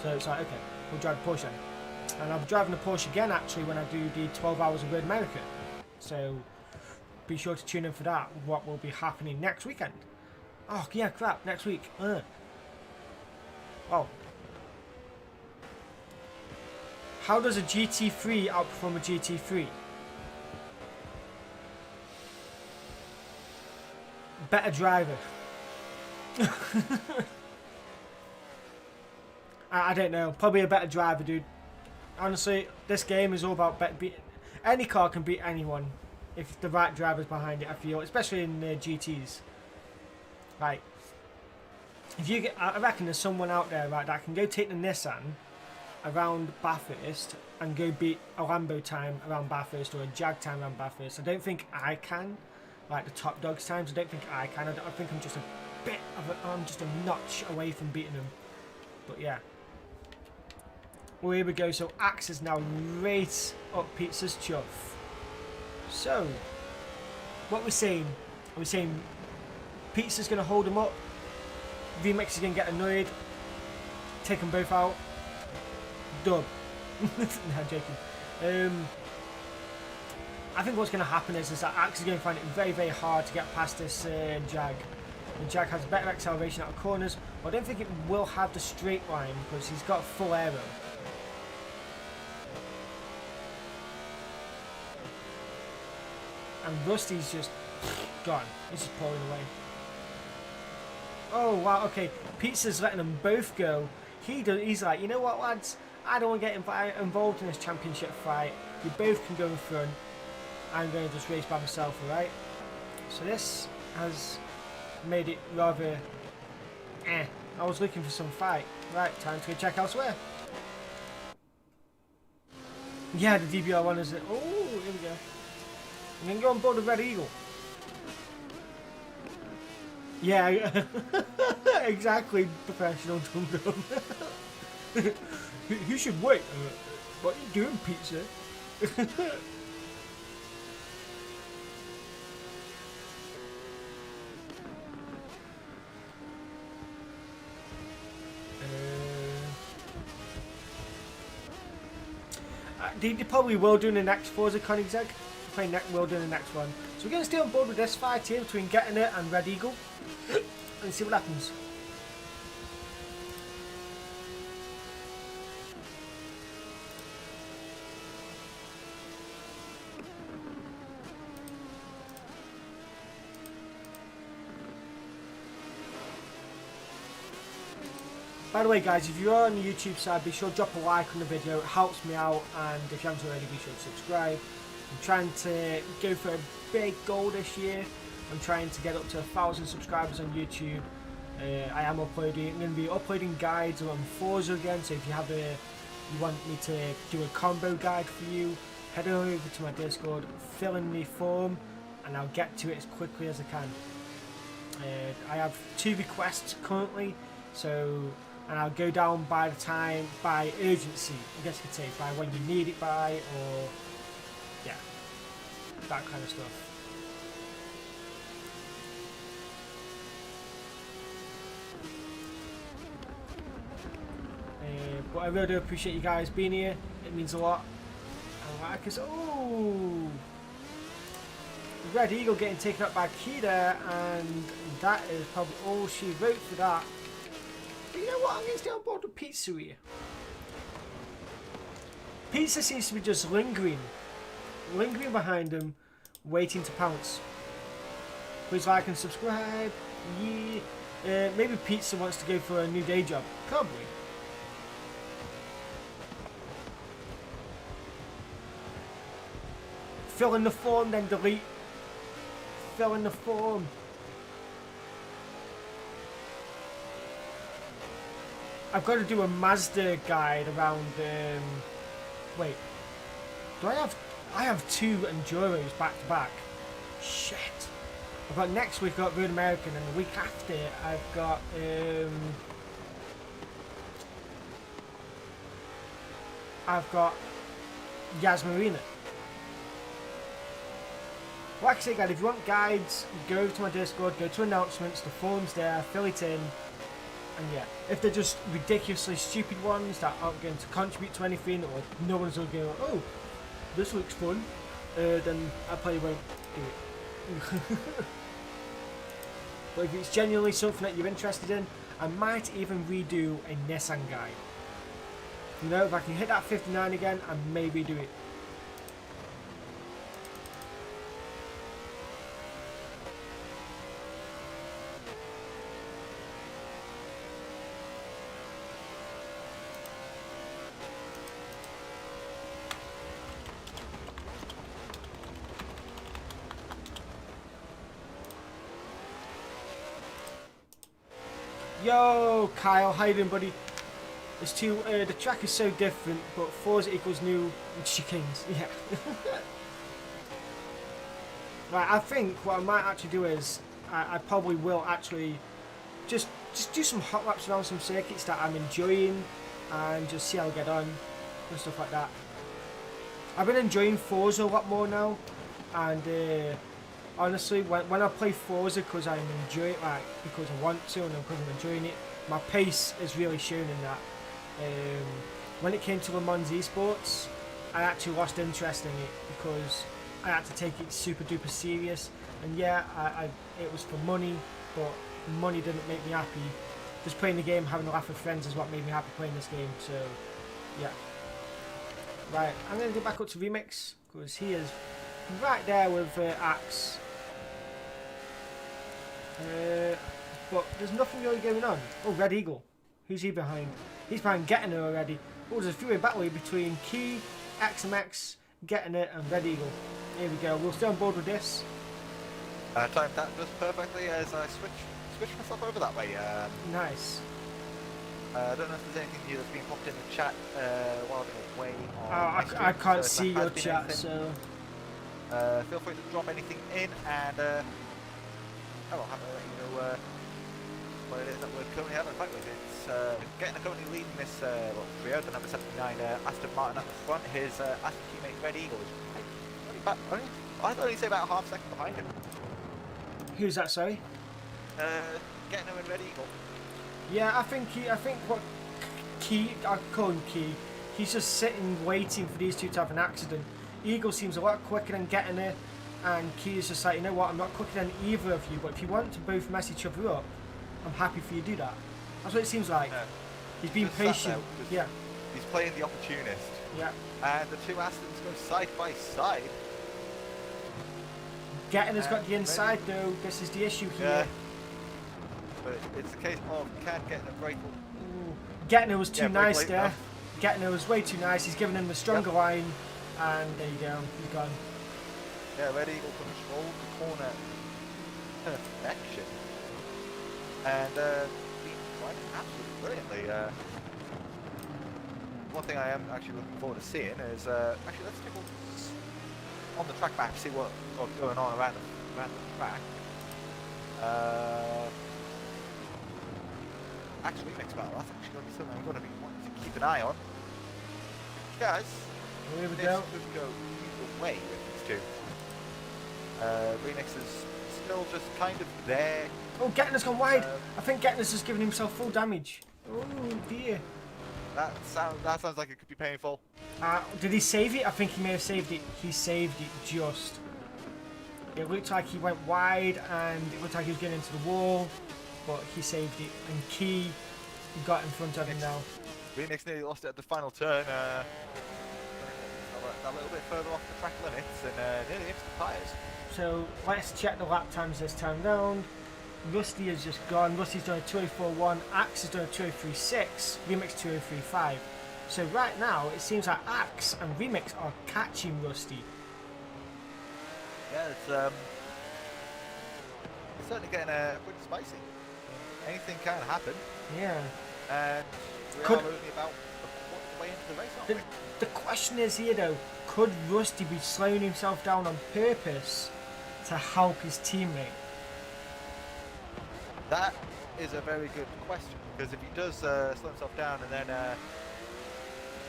B: So it's like, okay, we'll drive the Porsche then. And I'm driving the Porsche again actually when I do the 12 Hours of Road America. So be sure to tune in for that, what will be happening next weekend. Oh yeah, crap, next week. Oh. How does a GT3 outperform a GT3? Better driver. I don't know, probably a better driver, dude. Honestly, this game is all about beating. Any car can beat anyone if the right driver's behind it, I feel, especially in GTs. Like, if you get, I reckon there's someone out there, right, that can go take the Nissan around Bathurst and go beat a Lambo time around Bathurst or a Jag time around Bathurst. I don't think I can, like the top dogs times. I don't think I can. I think I'm just a bit of a, I'm just a notch away from beating them. But yeah. Well, here we go. So Axe is now right up Pizza's chuff. So, what we're saying? Are we saying Pizza's going to hold them up? VMAX is going to get annoyed, take them both out. Dub. No, I'm joking. I think what's going to happen is that Axe is going to find it very, very hard to get past this Jag. The Jag has better acceleration out of corners, but I don't think it will have the straight line because he's got full aero. And Rusty's just gone. He's just pulling away. Oh wow, okay. Pizza's letting them both go. He's like, you know what, lads? I don't want to get involved in this championship fight. You both can go in front. I'm going to just race by myself, alright? So this has made it rather I was looking for some fight. Right, time to go check elsewhere. Yeah, the DBR1 is it. Oh, here we go. I'm going to go on board the Red Eagle. Yeah, exactly, professional dum-dum. You should wait. What are you doing, Pizza? They probably will do in the next Forza Koenigsegg. We'll do in the next one. So we're going to stay on board with this fight here between Getting It and Red Eagle and see what happens. By the way guys, if you're on the YouTube side, be sure to drop a like on the video, it helps me out, and if you haven't already, be sure to subscribe. I'm trying to go for a big goal this year. I'm trying to get up to 1,000 subscribers on YouTube. I am uploading, I'm going to be uploading guides on Forza again, so if you have you want me to do a combo guide for you, head over to my Discord, fill in the form, and I'll get to it as quickly as I can. I have 2 requests currently, so, and I'll go down by urgency, I guess you could say, by when you need it by, or yeah, that kind of stuff. But I really do appreciate you guys being here. It means a lot. And like us, oh, Red Eagle getting taken up by Kida, and that is probably all she wrote for that. But you know what? I'm going to stay on board with Pizza here. Pizza seems to be just lingering behind him, waiting to pounce. Please like and subscribe. Yeah. Maybe Pizza wants to go for a new day job. Probably. Fill in the form, then delete. Fill in the form. I've got to do a Mazda guide around. Wait. Do I have? I have 2 Enduros back to back. Shit. I've got next week. I've got Road American, and the week after I've got. I've got Yas Marina. Like I say, guys, if you want guides, go to my Discord, go to announcements, the forum's there, fill it in, and yeah. If they're just ridiculously stupid ones that aren't going to contribute to anything, or no one's going to go, oh, this looks fun, then I probably won't do it. But if it's genuinely something that you're interested in, I might even redo a Nissan guide. You know, if I can hit that 59 again, I may redo it. Yo, Kyle, how you doing, buddy? There's two. The track is so different, but Forza equals new chickens. Yeah. Right. I think what I might actually do is I probably will actually just do some hot laps around some circuits that I'm enjoying, and just see how I get on and stuff like that. I've been enjoying Forza a lot more now, and honestly, when I play Forza because I enjoy it, like because I want to and because I'm enjoying it, my pace is really shown in that. When it came to Le Mans Esports, I actually lost interest in it because I had to take it super duper serious. And yeah, it was for money, but money didn't make me happy. Just playing the game, having a laugh with friends is what made me happy playing this game. So yeah. Right, I'm going to go back up to Remix because he is right there with Axe. But there's nothing really going on. Oh, Red Eagle. Who's he behind? He's behind Getting It already. Oh, there's a three-way battle here between Key, XMX, Getting It, and Red Eagle. Here we go. We'll stay on board with this.
A: Timed that just perfectly as I switch myself over that way.
B: Nice.
A: I don't know if there's anything new that's been popped in the chat while I've been away.
B: I can't see your chat, so...
A: feel free to drop anything in, and I will have to let you know what it is that we're currently having a fight with. It's Getting currently leading this trio, the number 79 Aston Martin at the front. His Aston teammate Red Eagle is I'd only say about a half second behind him.
B: Who's that, sorry?
A: Getting and Red Eagle.
B: Yeah, I think what Key, I call him Key, he's just sitting waiting for these two to have an accident. Eagle seems a lot quicker than Getting It, and Key is just like, you know what, I'm not quicker than either of you, but if you want to both mess each other up, I'm happy for you to do that. That's what it seems like. He's being patient. Yeah.
A: He's playing the opportunist.
B: Yeah.
A: And the two Astons go side by side.
B: Getting has got the inside though, this is the issue here. Yeah.
A: But it's a case of can Getting a break.
B: Getting it was too nice there. Getting it was way too nice. He's giving him the stronger line, and there you go, he's gone.
A: Yeah, Red Eagle controlled the corner perfection, and being quite absolutely brilliantly. One thing I am actually looking forward to seeing is actually let's take a look on the track back, see what's going on around the track. Actually, next battle, that's actually going to be something I'm going to be wanting to keep an eye on. Because
B: here we
A: this
B: go.
A: could go either way with these two. Remix is still just kind of there.
B: Oh, Getting has gone wide. I think Getting has just given himself full damage. Oh dear.
A: That sounds like it could be painful.
B: Did he save it? I think he may have saved it. He saved it just. It looked like he went wide and it looked like he was getting into the wall, but he saved it. And Key got in front of him now.
A: Remix nearly lost it at the final turn. A little bit further off the track limits and nearly into the tyres.
B: So let's check the lap times this time round. Rusty has just gone. Rusty's done a 2:04.1. Axe has done a 2:03.6. Remix 2:03.5. So right now it seems like Axe and Remix are catching Rusty.
A: Yeah, it's certainly getting pretty spicy. Anything can happen,
B: Yeah.
A: and we
B: Could-
A: are only about the way into the race, aren't
B: The,
A: we?
B: the question is here though, could Rusty be slowing himself down on purpose to help his teammate?
A: That is a very good question, because if he does slow himself down and then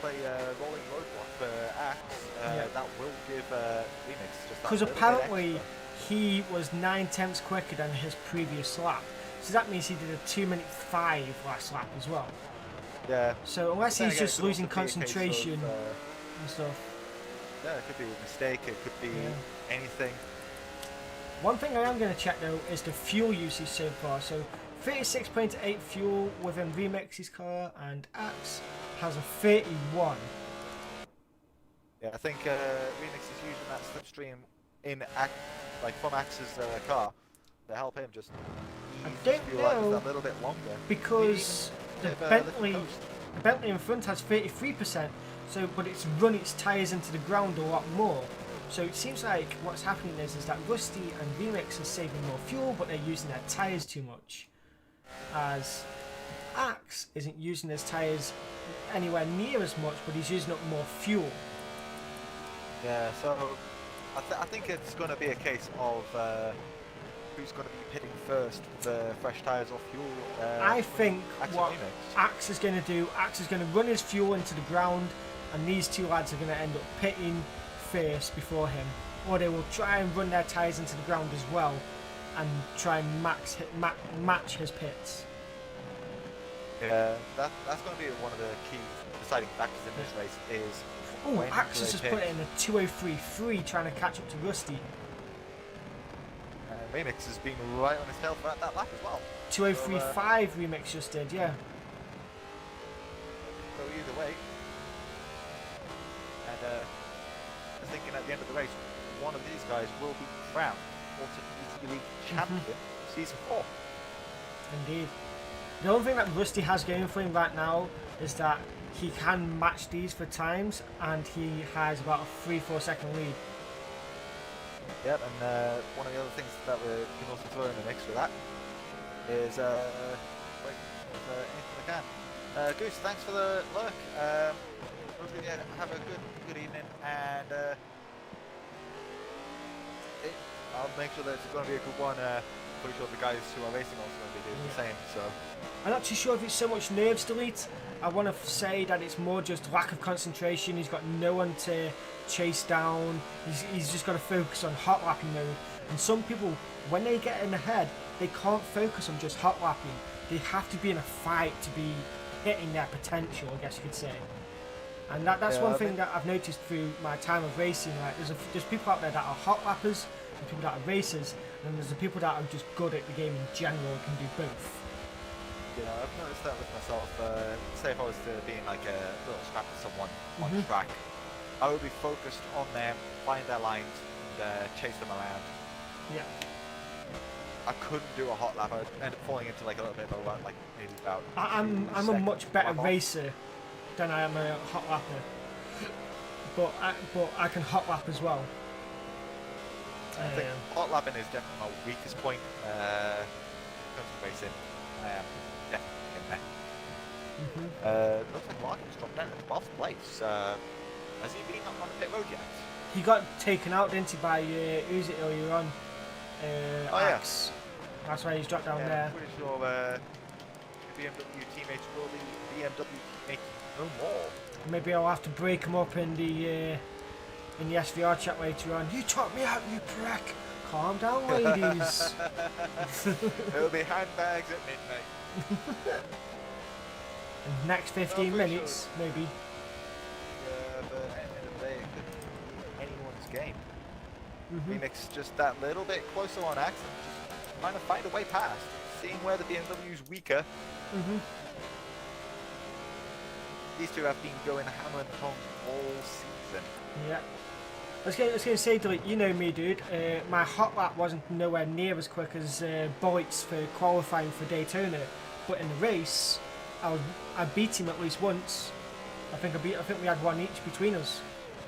A: play rolling roadblock for Axe, that will give Remix just that
B: Because
A: little bit
B: apparently
A: extra.
B: he was 9/10 quicker than his previous lap. So that means he did a 2:05 last lap as well.
A: Yeah.
B: So unless
A: Then
B: he's
A: again,
B: just
A: it could
B: losing
A: also be a case
B: concentration
A: of,
B: and stuff.
A: yeah, it could be a mistake, it could be
B: Yeah.
A: anything.
B: One thing I am going to check though is the fuel usage so far. So 36.8 fuel within Remix's car, and Axe has a 31.
A: Yeah, I think Remix is using that slipstream in from Axe's car to help him just
B: I
A: ease his
B: don't
A: fuel out just
B: know,
A: that little bit longer.
B: because the
A: Maybe even
B: Bentley,
A: lift coast.
B: the Bentley in front has 33%. So, but it's run its tyres into the ground a lot more. So it seems like what's happening is that Rusty and Remix are saving more fuel, but they're using their tyres too much. As Axe isn't using his tyres anywhere near as much, but he's using up more fuel.
A: Yeah, so I think it's going to be a case of who's going to be pitting first with the fresh tyres or fuel.
B: I think
A: Axe and
B: what
A: Remix.
B: Axe is going to do, Axe is going to run his fuel into the ground, and these two lads are going to end up pitting first before him, or they will try and run their tyres into the ground as well and try and match his pits.
A: Yeah, that's going to be one of the key deciding factors in this race is
B: Oh,
A: when
B: Axe
A: do
B: has
A: they
B: just
A: pit?
B: put it in a 2:03.3 trying to catch up to Rusty.
A: Remix has been right on his tail throughout that lap as well.
B: 2:03.5 Remix just did, yeah.
A: So either way, and I was thinking at the end of the race, one of these guys will be crowned Ultimate League champion season 4.
B: Indeed. The only thing that Rusty has going for him right now is that he can match these for times, and he has about a 3-4 second lead.
A: Yep, and one of the other things that we can also throw in the mix for that is anything we can. Goose, thanks for the lurk. Hopefully you have a good evening, and I'll make sure that it's going to be a good one. Pretty sure the guys who are racing also going to be doing the same. So
B: I'm not too sure if it's so much nerves delete. I want to say that it's more just lack of concentration. He's got no one to chase down. He's just got to focus on hot lapping mode. And some people, when they get in ahead, they can't focus on just hot lapping. They have to be in a fight to be hitting their potential, I guess you could say. And that's one thing that I've noticed through my time of racing. Like, there's people out there that are hot lappers, there's people that are racers, and there's the people that are just good at the game in general and can do both.
A: yeah, I've noticed that with myself. Say if I was to be in like a little scrap with someone on
B: Mhm.
A: track, I would be focused on them, find their lines, and chase them around.
B: Yeah.
A: I couldn't do a hot lap. I'd end up falling into like a little bit of a rut, like maybe about.
B: I'm a
A: 2 seconds
B: much better
A: lap off.
B: racer than I am a hot lapper, but I can hot lap as well.
A: I think hot lapping is definitely my weakest point in terms of racing. I am definitely in there. Looks like Larkin's dropped down to 12th place. Has he been on the pit road yet?
B: He got taken out, didn't he, by who's it earlier on? Axe. That's why he's dropped down
A: Yeah,
B: there.
A: I'm pretty sure BMW teammates will be BMW teammates no more.
B: Maybe I'll have to break him up in the SVR chat later on. You taught me out, you prick. Calm down, ladies.
A: There'll be handbags at midnight.
B: In the next 15
A: pretty
B: minutes, maybe.
A: Yeah, but at the end of the day, it could be anyone's game.
B: Mm-hmm.
A: Remix just that little bit closer on Axe and just trying to find a way past, seeing where the BMW's weaker.
B: Mm-hmm.
A: These two have been going hammer and tongs all season.
B: Yeah. I was going to say, Delete, you know me, dude. My hot lap wasn't nowhere near as quick as Boyd's for qualifying for Daytona, but in the race, I beat him at least once. I think we had one each between us,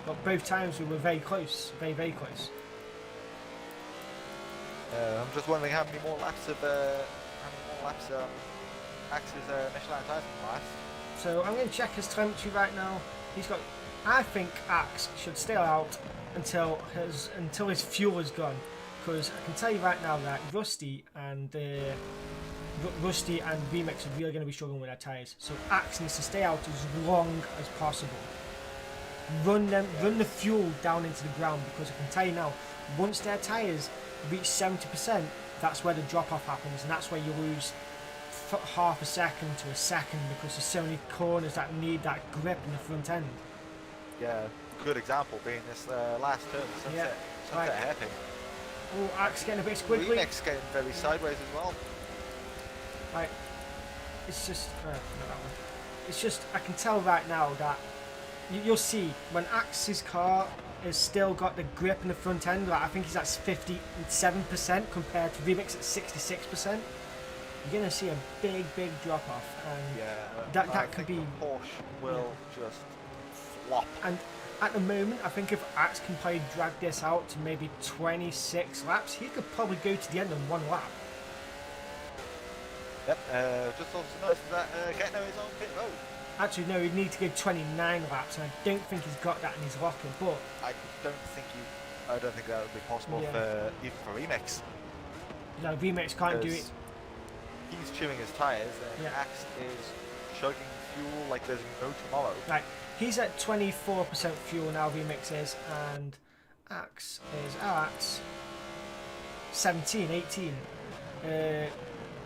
B: but both times we were very close, very very close.
A: I'm just wondering how many more laps Axe's Michelin tires can last.
B: So I'm going to check his telemetry right now. He's got. I think Axe should stay out until his fuel is gone, because I can tell you right now that Rusty and Remix are really going to be struggling with their tyres. So Axe needs to stay out as long as possible. Run the fuel down into the ground, because I can tell you now, once their tyres reach 70%, that's where the drop off happens, and that's where you lose half a second to a second, because there's so many corners that need that grip in the front end.
A: Yeah, good example being this last turn, sunset
B: right.
A: hairpin.
B: Oh, Axe getting a bit squiggly.
A: Remix getting very sideways as well.
B: Right, it's just not that one. It's just I can tell right now that you'll see when Axe's car has still got the grip in the front end. Like I think he's at 57% compared to Remix at 66%. You're gonna see a big drop off, and
A: Yeah,
B: that could be.
A: Porsche will just flop.
B: And at the moment, I think if Axe can probably drag this out to maybe 26 laps, he could probably go to the end in one lap.
A: Yep, just also noticed that Getno is on pit road.
B: Actually, no, he'd need to go 29 laps, and I don't think he's got that in his locker, but...
A: I don't think that would be possible for even for Remix.
B: No, Remix can't do it.
A: He's chewing his tyres, and Axe is chugging fuel like there's no tomorrow.
B: Right, he's at 24% fuel now, Remix is, and Axe is at 17, 18.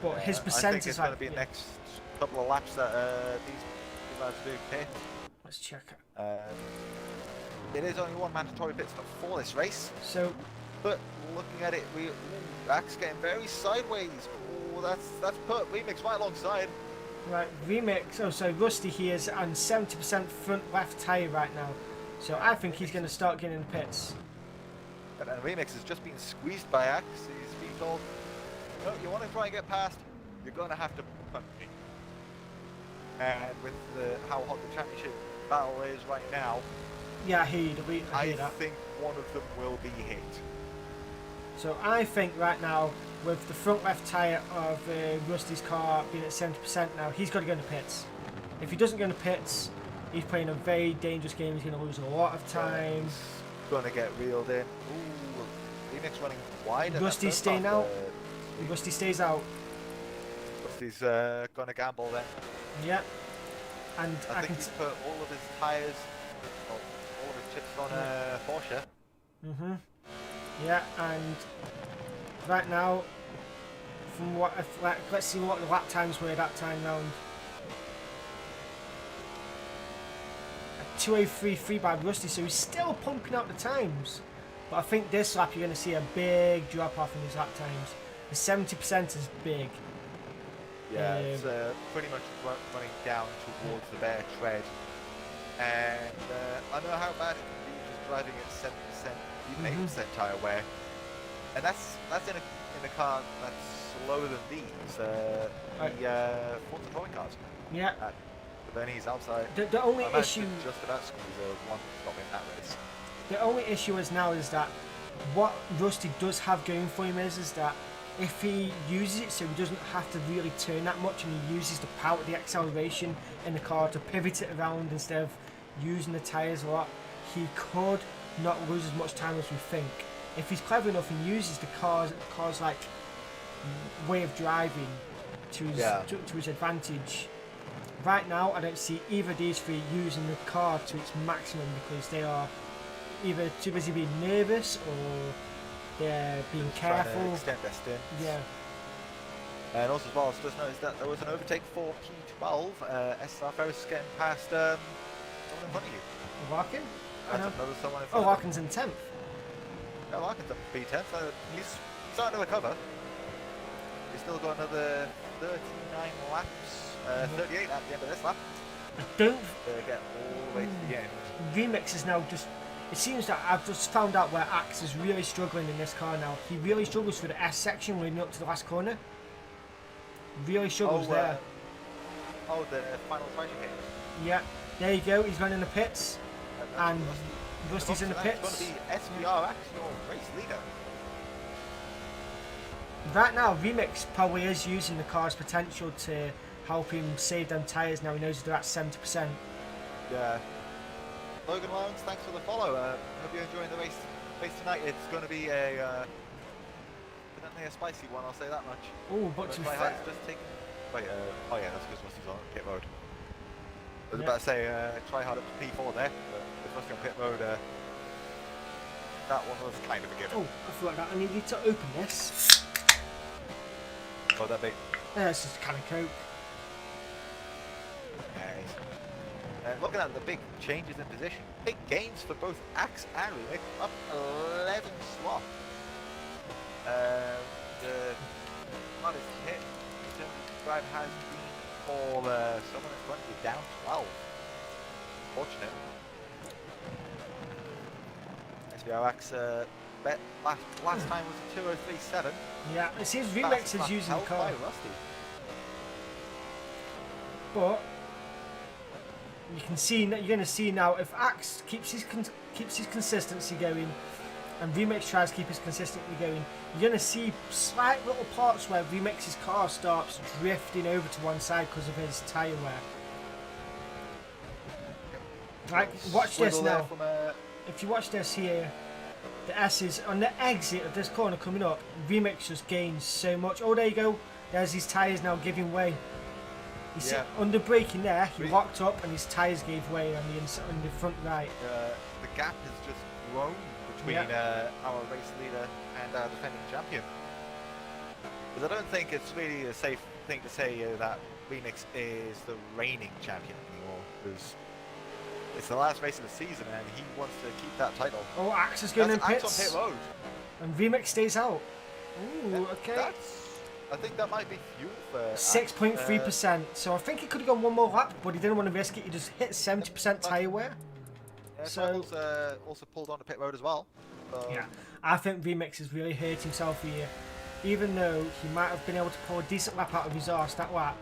B: But his percentage
A: I think it's going to be next couple of laps that these guys do pit.
B: Let's check it.
A: It is only one mandatory pit stop for this race.
B: So,
A: but looking at it, Axe getting very sideways. Oh, that's put Remix right alongside.
B: Right, Remix. Oh, so Rusty here is on 70% front left tyre right now. So I think he's going to start getting in the pits.
A: And Remix has just been squeezed by Axe. He's been told, no, you want to try and get past, you're going to have to punch me. And with how hot the championship battle is right now,
B: yeah, I hear that.
A: think one of them will be hit.
B: So I think right now, with the front left tyre of Rusty's car being at 70% now, he's got to go in the pits. If he doesn't go in the pits, he's playing a very dangerous game. He's going to lose a lot of time.
A: He's going to get reeled in. Ooh, Remix running wide.
B: Rusty's staying out. Rusty stays out.
A: Rusty's going to gamble then.
B: Yeah. And
A: I think he's put all of his tyres, all of his chips on Porsche.
B: Mhm. Yeah, and right now, from what let's see what the lap times were that time round. 2:03.3 by Rusty, so he's still pumping out the times. But I think this lap you're going to see a big drop off in his lap times. The 70% is big.
A: Yeah, it's pretty much running down towards the bare tread. And I know how bad it can be just driving at 70%, even 80% tyre wear. And that's in a car that's slower than these, the Forza Trolley cars.
B: Yeah.
A: But then he's outside.
B: The only issue...
A: just about squeeze one stop in that race.
B: The only issue is now is that what Rusty does have going for him is that if he uses it so he doesn't have to really turn that much, and he uses the power, the acceleration in the car to pivot it around instead of using the tyres a lot, he could not lose as much time as we think. If he's clever enough and uses the car's like way of driving to his advantage. Right now, I don't see either of these three using the car to its maximum, because they are either too busy being nervous or they're being careful.
A: Extend their stint.
B: Yeah.
A: And also as well, just noticed that there was an overtake for P12. SR Ferris getting past someone in front of you.
B: Larkin?
A: That's another someone in
B: Oh,
A: front of you.
B: Larkin's in 10th.
A: Yeah, Larkin's up to P10, so he's starting to recover. He's still got another 39 laps, 38 at the end of this lap.
B: I don't.
A: To get all the way to the end.
B: Remix is now just. It seems that I've just found out where Axe is really struggling in this car now. He really struggles for the S section leading up to the last corner. Really struggles there.
A: Oh, the final try chicane.
B: Yeah, there you go. He's running the pits, and Rusty's in the pits.
A: It's going to be SBR Axe, your race leader.
B: Right now, Remix probably is using the car's potential to help him save them tyres. Now he knows they're at 70%.
A: Yeah. Logan Lowndes, thanks for the follow. Hope you're enjoying the race tonight. It's going to be a definitely a spicy one. I'll say that much.
B: Oh, but to be
A: Try
B: fair,
A: Hard's just taken. Wait, oh yeah, that's because Rusty's on pit road. I was
B: Yeah.
A: about to say try hard up to P4 there, but with Rusty on pit road, that one was kind of a given.
B: oh, I forgot that. I needed to open this.
A: Oh, that big.
B: This is kind of coke.
A: Nice. Looking at the big changes in position, big gains for both Axe and Remix, up 11 slots. The hardest hit in terms of drive has been for someone in front of you, down 12. Fortunate. SBR Axe bet last time was a 2037.
B: Yeah, it seems Remix is using the
A: Held
B: car,
A: by Rusty.
B: but you can see you're going to see now if Axe keeps his consistency going, and Remix tries to keep his consistency going, you're going to see slight little parts where Remix's car starts drifting over to one side because of his tyre wear. Like, watch this
A: Squiggle
B: now.
A: there from,
B: If you watch this here, the S is on the exit of this corner coming up. Remix just gains so much. Oh, there you go. There's his tyres now giving way. You see, under braking there, he locked up and his tyres gave way on the front right.
A: the gap has just grown between our race leader and our defending champion. Because I don't think it's really a safe thing to say that Remix is the reigning champion anymore. Because it's the last race of the season and he wants to keep that title.
B: Oh, Axe is going in
A: Axe
B: pits.
A: on pit road.
B: And Remix stays out. Ooh, okay.
A: I think that might be fuel for
B: 6.3%. So I think he could have gone one more lap, but he didn't want to risk it. He just hit 70% tyre wear.
A: Yeah,
B: So
A: also pulled onto pit road as well. So,
B: yeah, I think Remix has really hurt himself here. Even though he might have been able to pull a decent lap out of his arse that lap,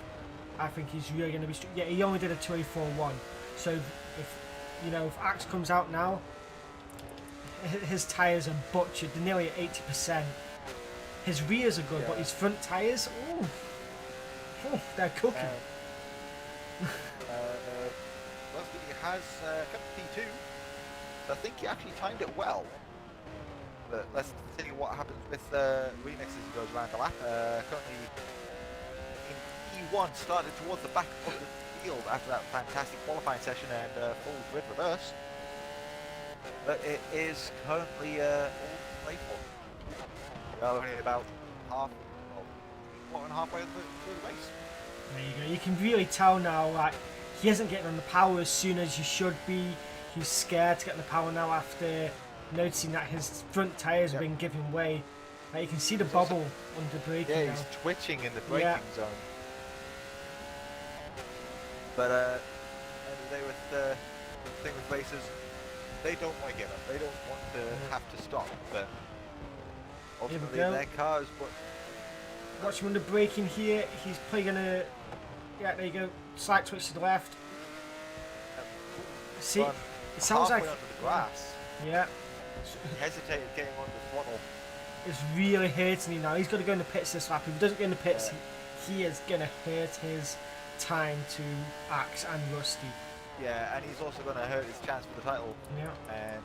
B: I think he's really going to be. Yeah, he only did a 24.1. So if Axe comes out now, his tyres are butchered. They're nearly at 80%. His rears are good, but his front tyres, they're cooking.
A: Rusty has come to P2, so I think he actually timed it well. But let's see what happens with Remix as he goes around the lap. Currently in P1, started towards the back of the field after that fantastic qualifying session and full grid reverse. But it is currently all playful. We're only about more than halfway through the race.
B: There you go. You can really tell now, like, he isn't getting on the power as soon as you should be. He's scared to get on the power now after noticing that his front tyres have been giving way. Like, you can see the bubble under braking now.
A: Yeah, he's twitching in the braking zone. But end of the day with the thing with racers, they don't want to give up. They don't want to have to stop. But ultimately, their cars.
B: Watch him under braking here. He's probably gonna. Yeah, there you go. Slight switch to the left. See, it sounds like.
A: Onto the grass.
B: Yeah.
A: He hesitated getting on the throttle.
B: It's really hurting him now. He's got to go in the pits this lap. If he doesn't go in the pits, he is gonna hurt his time to Axe and Rusty.
A: Yeah, and he's also going to hurt his chance for the title.
B: Yeah.
A: And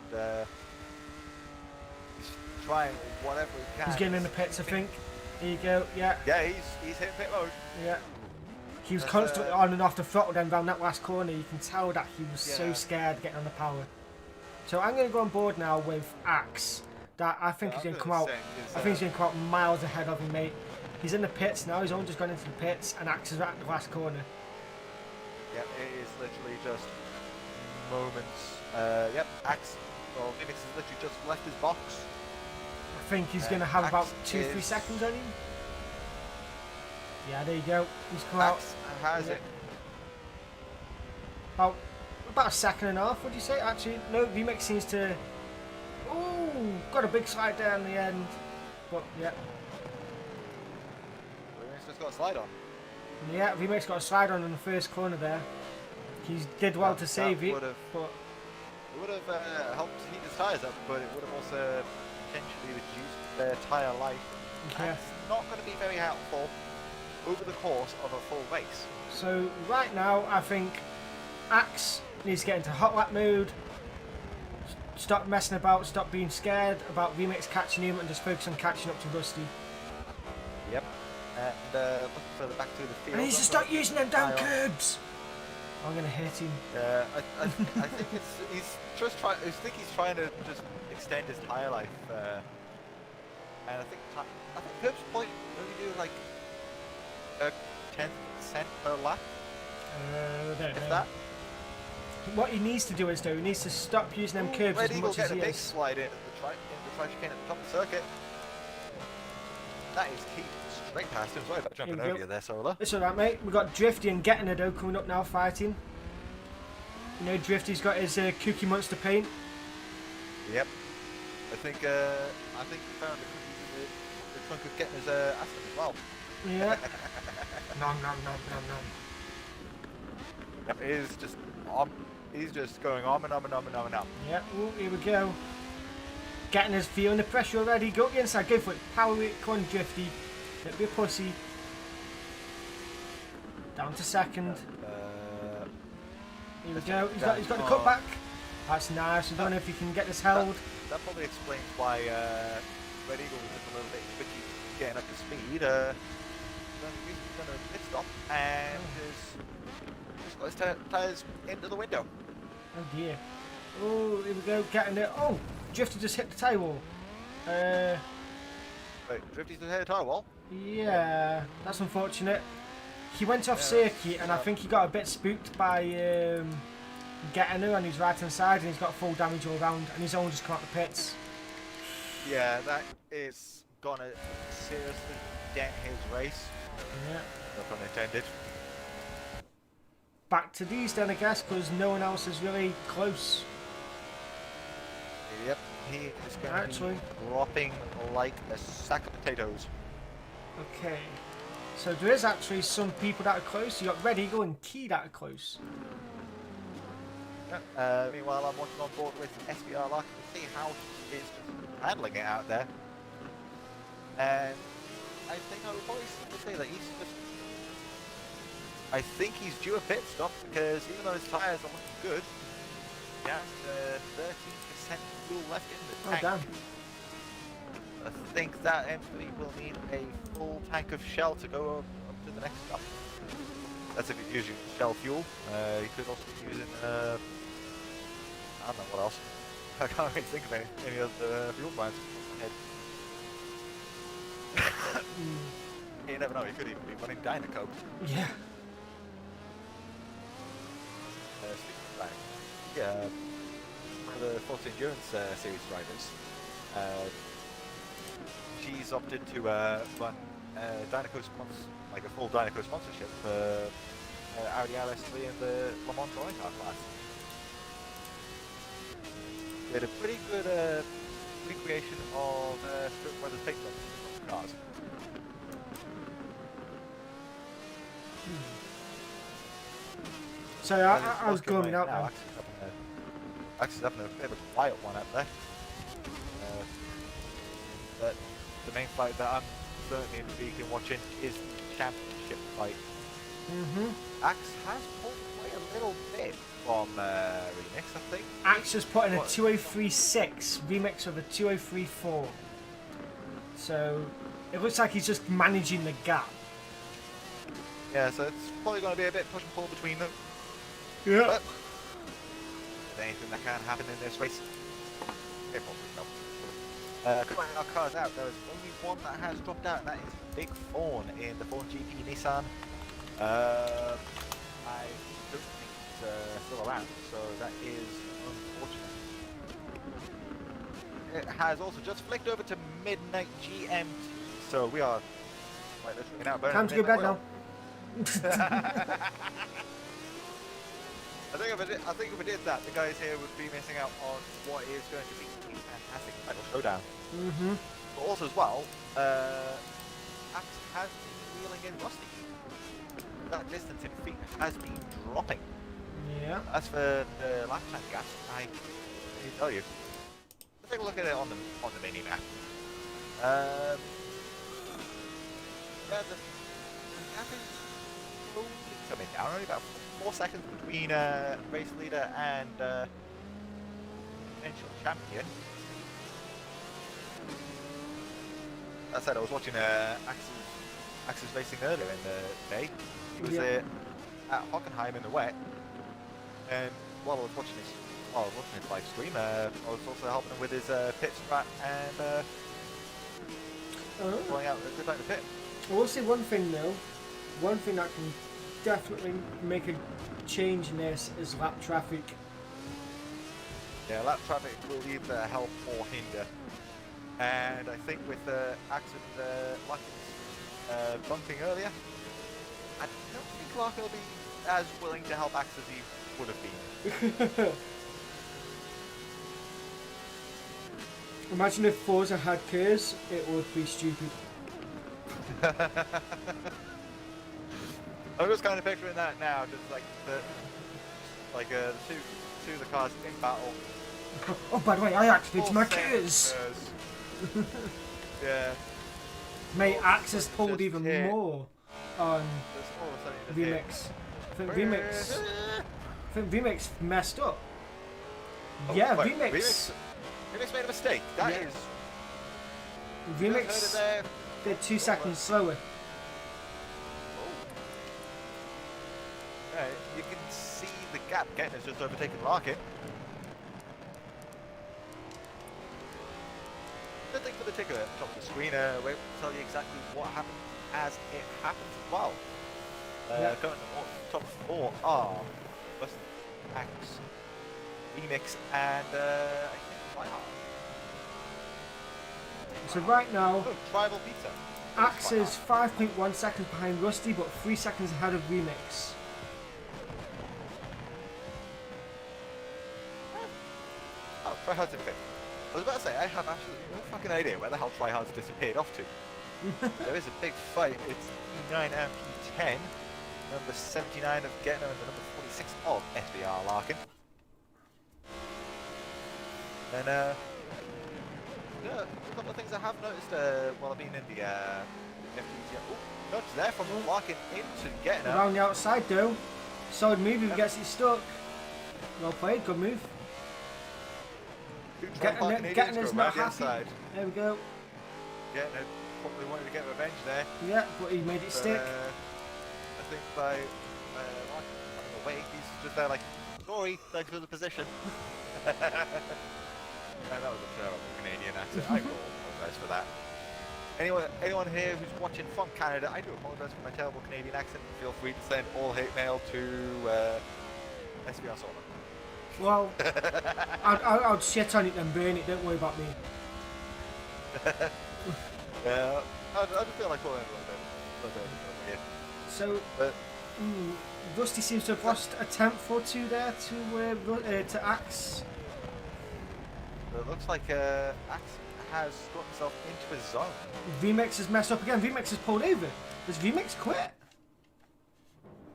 A: he's trying whatever he can.
B: He's getting in the pits, I think. Here you go. Yeah.
A: Yeah, he's hitting pit road.
B: Yeah. He was constantly on and off the throttle then around that last corner. You can tell that he was so scared getting on the power. So I'm going to go on board now with Axe. That I think he's going to come out. I think he's going to come out miles ahead of him, mate. He's in the pits now. He's only just gone into the pits, and Axe is at the last corner.
A: Yep, it is literally just moments. Yep, Axe. Well, Vivix has literally just left his box.
B: I think he's going to have about
A: Axe
B: 2-3
A: is-
B: seconds on him. Yeah, there you go. He's come out.
A: Axe has it.
B: About a second and a half, would you say? Actually, no, VMix seems to... Ooh, got a big slide there in the end. But, yeah.
A: Vivix just got a slide on.
B: Yeah, VMix got a slide on in the first corner there. He did well to save it,
A: would've-
B: but...
A: It would have helped heat his tyres up, but it would have also potentially reduced their tyre life.
B: Yeah.
A: That's not going to be very helpful over the course of a full race.
B: So, right now, I think Axe needs to get into hot lap mode. Stop messing about, stop being scared about VMix catching him, and just focus on catching up to Rusty.
A: Yep. And looking further back through the field.
B: And he needs to start using them damn curbs! I'm going to hit him.
A: I think he's just trying. I think he's trying to just extend his tyre life. And I think curbs point only do like 10% per lap.
B: I don't
A: If
B: know.
A: that.
B: What he needs to do is, though, he needs to stop using them curbs
A: Red
B: as
A: Eagle
B: much as
A: getting
B: he
A: a big
B: is.
A: slide in the tri chicane at the top of the circuit. That is key straight past him. Sorry about jumping
B: Here we
A: over
B: go.
A: you there, Solar.
B: It's alright, mate. We've got Drifty and Getting though coming up now fighting. You know, Drifty's got his Cookie Monster paint.
A: Yep. I think he found the trunk of getting his Aston as well.
B: Yeah. Nom nom nom nom nom.
A: Yep, he's just going on and on and on and on and on.
B: Yeah, ooh, here we go. Getting us feeling the pressure already. Go up the inside, go for it. Power it, come on, Drifty. Don't be a pussy. Down to second. Here we go. He's got the cutback. That's nice. I don't know if you can get this held.
A: That probably explains why Red Eagle was just a little bit twitchy getting up to speed. He's done a pit stop and just got his tyres into the window.
B: Oh dear. Oh, here we go. Getting it. Oh, Drifty just hit the tyre wall.
A: Wait, Drifty's the tyre wall?
B: Yeah, that's unfortunate. He went off circuit and I think he got a bit spooked by getting her on his right hand side and he's got full damage all round and he's only just come out the pits.
A: Yeah, that is gonna seriously dent his race.
B: Yeah.
A: No pun intended.
B: Back to these then I guess because no one else is really close.
A: Yep, he is going to be dropping like a sack of potatoes.
B: Okay. So there is actually some people that are close. You got Red Eagle and Key that are close.
A: Yep. Meanwhile, I'm watching on board with SBR Lock to see how he is handling it out there. And I think I would probably say that he's just... I think he's due a pit stop because even though his tyres are looking good, he has 13% fuel left in the tank.
B: Oh damn.
A: I think that M3 will need a full tank of Shell to go up to the next stop. That's if he's using Shell fuel. He could also be using, I don't know what else. I can't really think of any other fuel brands off the head. You never know, he could even be running Dynacoke.
B: Yeah.
A: Speaking of Dynacoke, yeah, one of the Forza Endurance series drivers. She's opted to run Dynaco like a full Dynaco sponsorship for Audi RS3 and the Le Mans Touring Car class. We had a pretty good recreation of Stuart Brothers paint runs cars.
B: So I was going out now.
A: Actually having a bit of a quiet one up there. But the main fight that I'm certainly intrigued in watching is the championship fight. Axe has pulled away a little bit from Remix, I think.
B: Axe has put in a 2036, Remix with a 2034. So it looks like he's just managing the gap.
A: Yeah, so it's probably going to be a bit push and pull between them.
B: Yeah.
A: But there's anything that can happen in this race. It probably will. Cutting our cars out, there is only one that has dropped out, and that is Big Fawn in the Fawn GP Nissan. I don't think it's still around, so that is unfortunate. It has also just flicked over to midnight GMT, so we are quite literally now burning.
B: Time to go bed now.
A: I think if we did that, the guys here would be missing out on what is going to be a fantastic title showdown.
B: Mm-hmm.
A: But also as well, Axe has been wheeling in Rusty. That distance in feet has been dropping.
B: Yeah.
A: As for the lap time gap, I can tell you. Let's take a look at it on the mini map. Yeah, the gap is slowly coming down. Only about 4 seconds between race leader and potential champion. That said, I was watching Axe's racing earlier in the day. He was at Hockenheim in the wet, and while I was watching his live stream, I was also helping him with his pit strat and going out the pit.
B: I will say one thing though. One thing that can definitely make a change in this is lap traffic.
A: Yeah, lap traffic will either help or hinder. And I think with Axe and Larkin's bumping earlier, I don't think Larkin will be as willing to help Axe as he would have been.
B: Imagine if Forza had curves, it would be stupid.
A: I'm just kind of picturing that now, just like the two of the cars in battle.
B: Oh, by the way, I activated my curves!
A: Yeah.
B: Mate, Axe has pulled even
A: hit.
B: more on
A: Just all of a sudden you just
B: VMix. I think VMix messed up.
A: Oh,
B: Yeah,
A: wait,
B: VMix.
A: VMix made a mistake. That
B: Yeah.
A: is.
B: VMix they're 2 seconds slower.
A: Right, you can see the gap. Getting has just overtaken Larkin. Good thing for the ticker at the top of the screen. We'll tell you exactly what happened as it happens as well. Going to the top 4 are Axe, Remix, and I think Whiteheart.
B: So right now,
A: Oh, Tribal Pizza.
B: Axe is 5.1 seconds behind Rusty, but 3 seconds ahead of Remix.
A: Oh, Tryhard's in fifth. I was about to say, I have absolutely no fucking idea where the hell Tryhard's disappeared off to. There is a big fight. It's E9 and P10. Number 79 of Getno and the number 46 of SBR Larkin. And yeah, a couple of things I have noticed while I've been in the FGTL. Oh, notice there from Larkin into Getno.
B: Around the outside though. Solid move if he gets it stuck. Well played, good move. Getting is not happy. There we go.
A: Getno probably wanted to get revenge there.
B: Yeah, but he made it stick.
A: I think by Larkin running away, he's just there like, sorry, thanks for the position. And that was a terrible Canadian accent. I will apologise for that. Anyone here who's watching from Canada, I do apologise for my terrible Canadian accent. Feel free to send all hate mail to SBR Solar.
B: Well, I'll shit on it and burn it, don't worry about me.
A: Yeah, I just feel like calling it a little bit weird.
B: So,
A: But
B: Rusty seems to have lost a tenth or two there to Axe.
A: it looks like Axe has got himself into his zone.
B: VMix has messed up again. VMix has pulled over. Does VMix quit?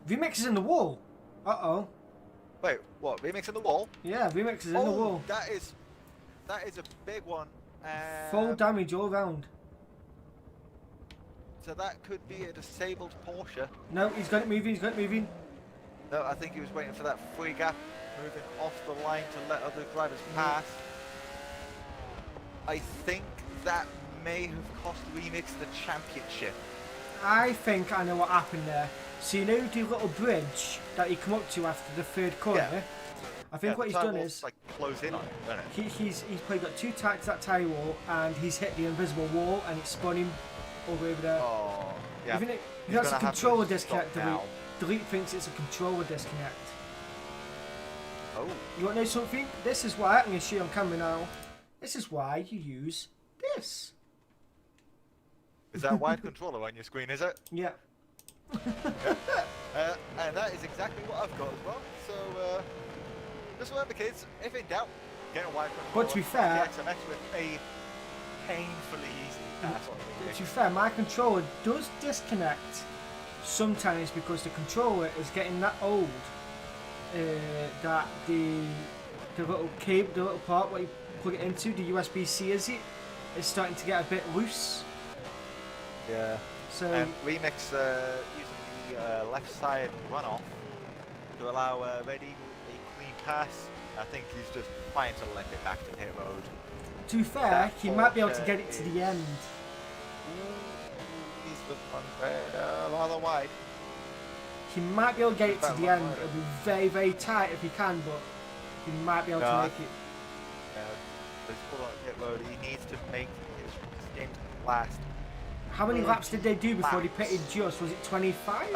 B: VMix is in the wall. Uh-oh.
A: Wait, what? Remix in the wall?
B: Yeah, VMix is in the wall.
A: That is a big one.
B: Full damage all round.
A: So that could be a disabled Porsche.
B: No, he's got it moving, he's got it moving.
A: No, I think he was waiting for that free gap, moving off the line to let other drivers pass. I think that may have cost Remix the championship.
B: I think I know what happened there. So you know the little bridge that you come up to after the third corner?
A: Yeah.
B: I think what he's done is
A: like close in on it, doesn't it?
B: he's probably got 2 tags to that tyre wall, and he's hit the invisible wall, and it's spun him over there.
A: Oh, yeah.
B: Even if
A: He's
B: that's a
A: gonna have to
B: controller
A: stop
B: disconnect,
A: now.
B: Delete thinks it's a controller disconnect.
A: Oh,
B: You want to know something? This is why, I'm going to show you on camera now, this is why you use this.
A: is that a wide controller on your screen, is it?
B: Yeah.
A: And that is exactly what I've got as well. So, just remember, kids, if in doubt, get a wide controller.
B: But to be fair-
A: the XMX with a painfully easy pass on the
B: To be fair, my controller does disconnect sometimes because the controller is getting that old that the little cable, the little part what you plug it into, the USB-C is starting to get a bit loose.
A: Yeah.
B: So
A: And Remix using the left side runoff to allow Red Eagle a clean pass. I think he's just trying to limp it back to hit road.
B: to be fair,
A: that
B: he might be able to
A: Porsche
B: get it to the end.
A: He's the front rather wide.
B: He might be able to get it to
A: About
B: the
A: one
B: end.
A: wide.
B: It'll be very, very tight if he can, but he might be able to
A: No.
B: make it.
A: There's full on hit road. He needs to make his stint last.
B: How many laps did they do before they
A: Laps.
B: pitted just? Was it 25?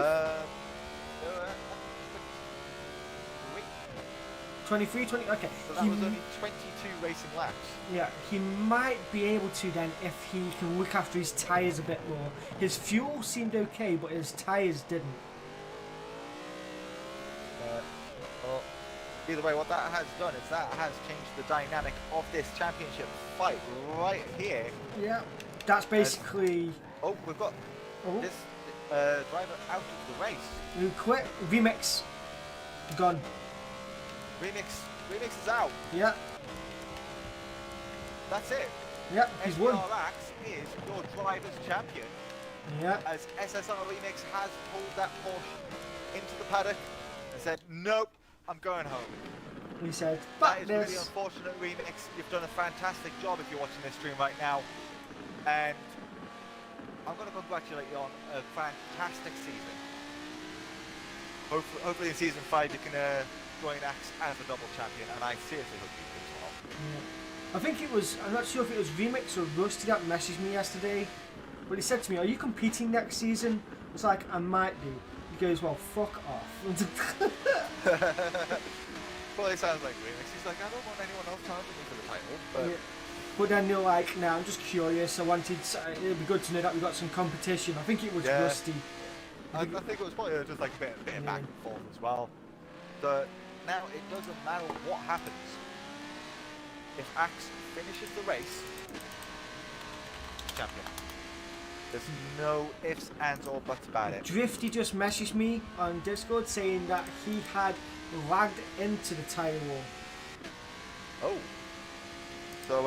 B: 23, 20? Okay.
A: So that
B: He
A: was only 22 racing laps.
B: Yeah, he might be able to then if he can look after his tyres a bit more. His fuel seemed okay, but his tyres didn't.
A: Well, either way, what that has done is that has changed the dynamic of this championship fight right here.
B: Yeah. That's basically...
A: Oh, we've got
B: Oh,
A: this driver out of the race.
B: who quit? Remix. Gone.
A: Remix is out.
B: Yeah,
A: That's it.
B: yeah, he's won.
A: SBRX is your driver's champion,
B: Yeah.
A: as SSR Remix has pulled that Porsche into the paddock and said, nope, I'm going home.
B: He said,
A: That
B: fuck
A: is really
B: this.
A: unfortunate, Remix. You've done a fantastic job if you're watching this stream right now. And I'm going to congratulate you on a fantastic season. Hopefully in Season 5 you can join Axe as a double champion, and I seriously hope you do as well.
B: Yeah. I think it was, I'm not sure if it was Remix or Rusty that messaged me yesterday, but he said to me, are you competing next season? I was like, I might do. He goes, well, fuck off.
A: Well, it sounds like Remix. He's like, I don't want anyone else challenging me for the title, but...
B: Yeah. But then you're like, nah, I'm just curious. I wanted, it'd be good to know that we got some competition. I think it was
A: Yeah.
B: Rusty.
A: I think it was probably just like a bit of back and forth as well. So now it doesn't matter what happens. If Axe finishes the race, champion. There's no ifs, ands, or buts about it.
B: Drifty just messaged me on Discord saying that he had lagged into the tyre wall.
A: Oh. So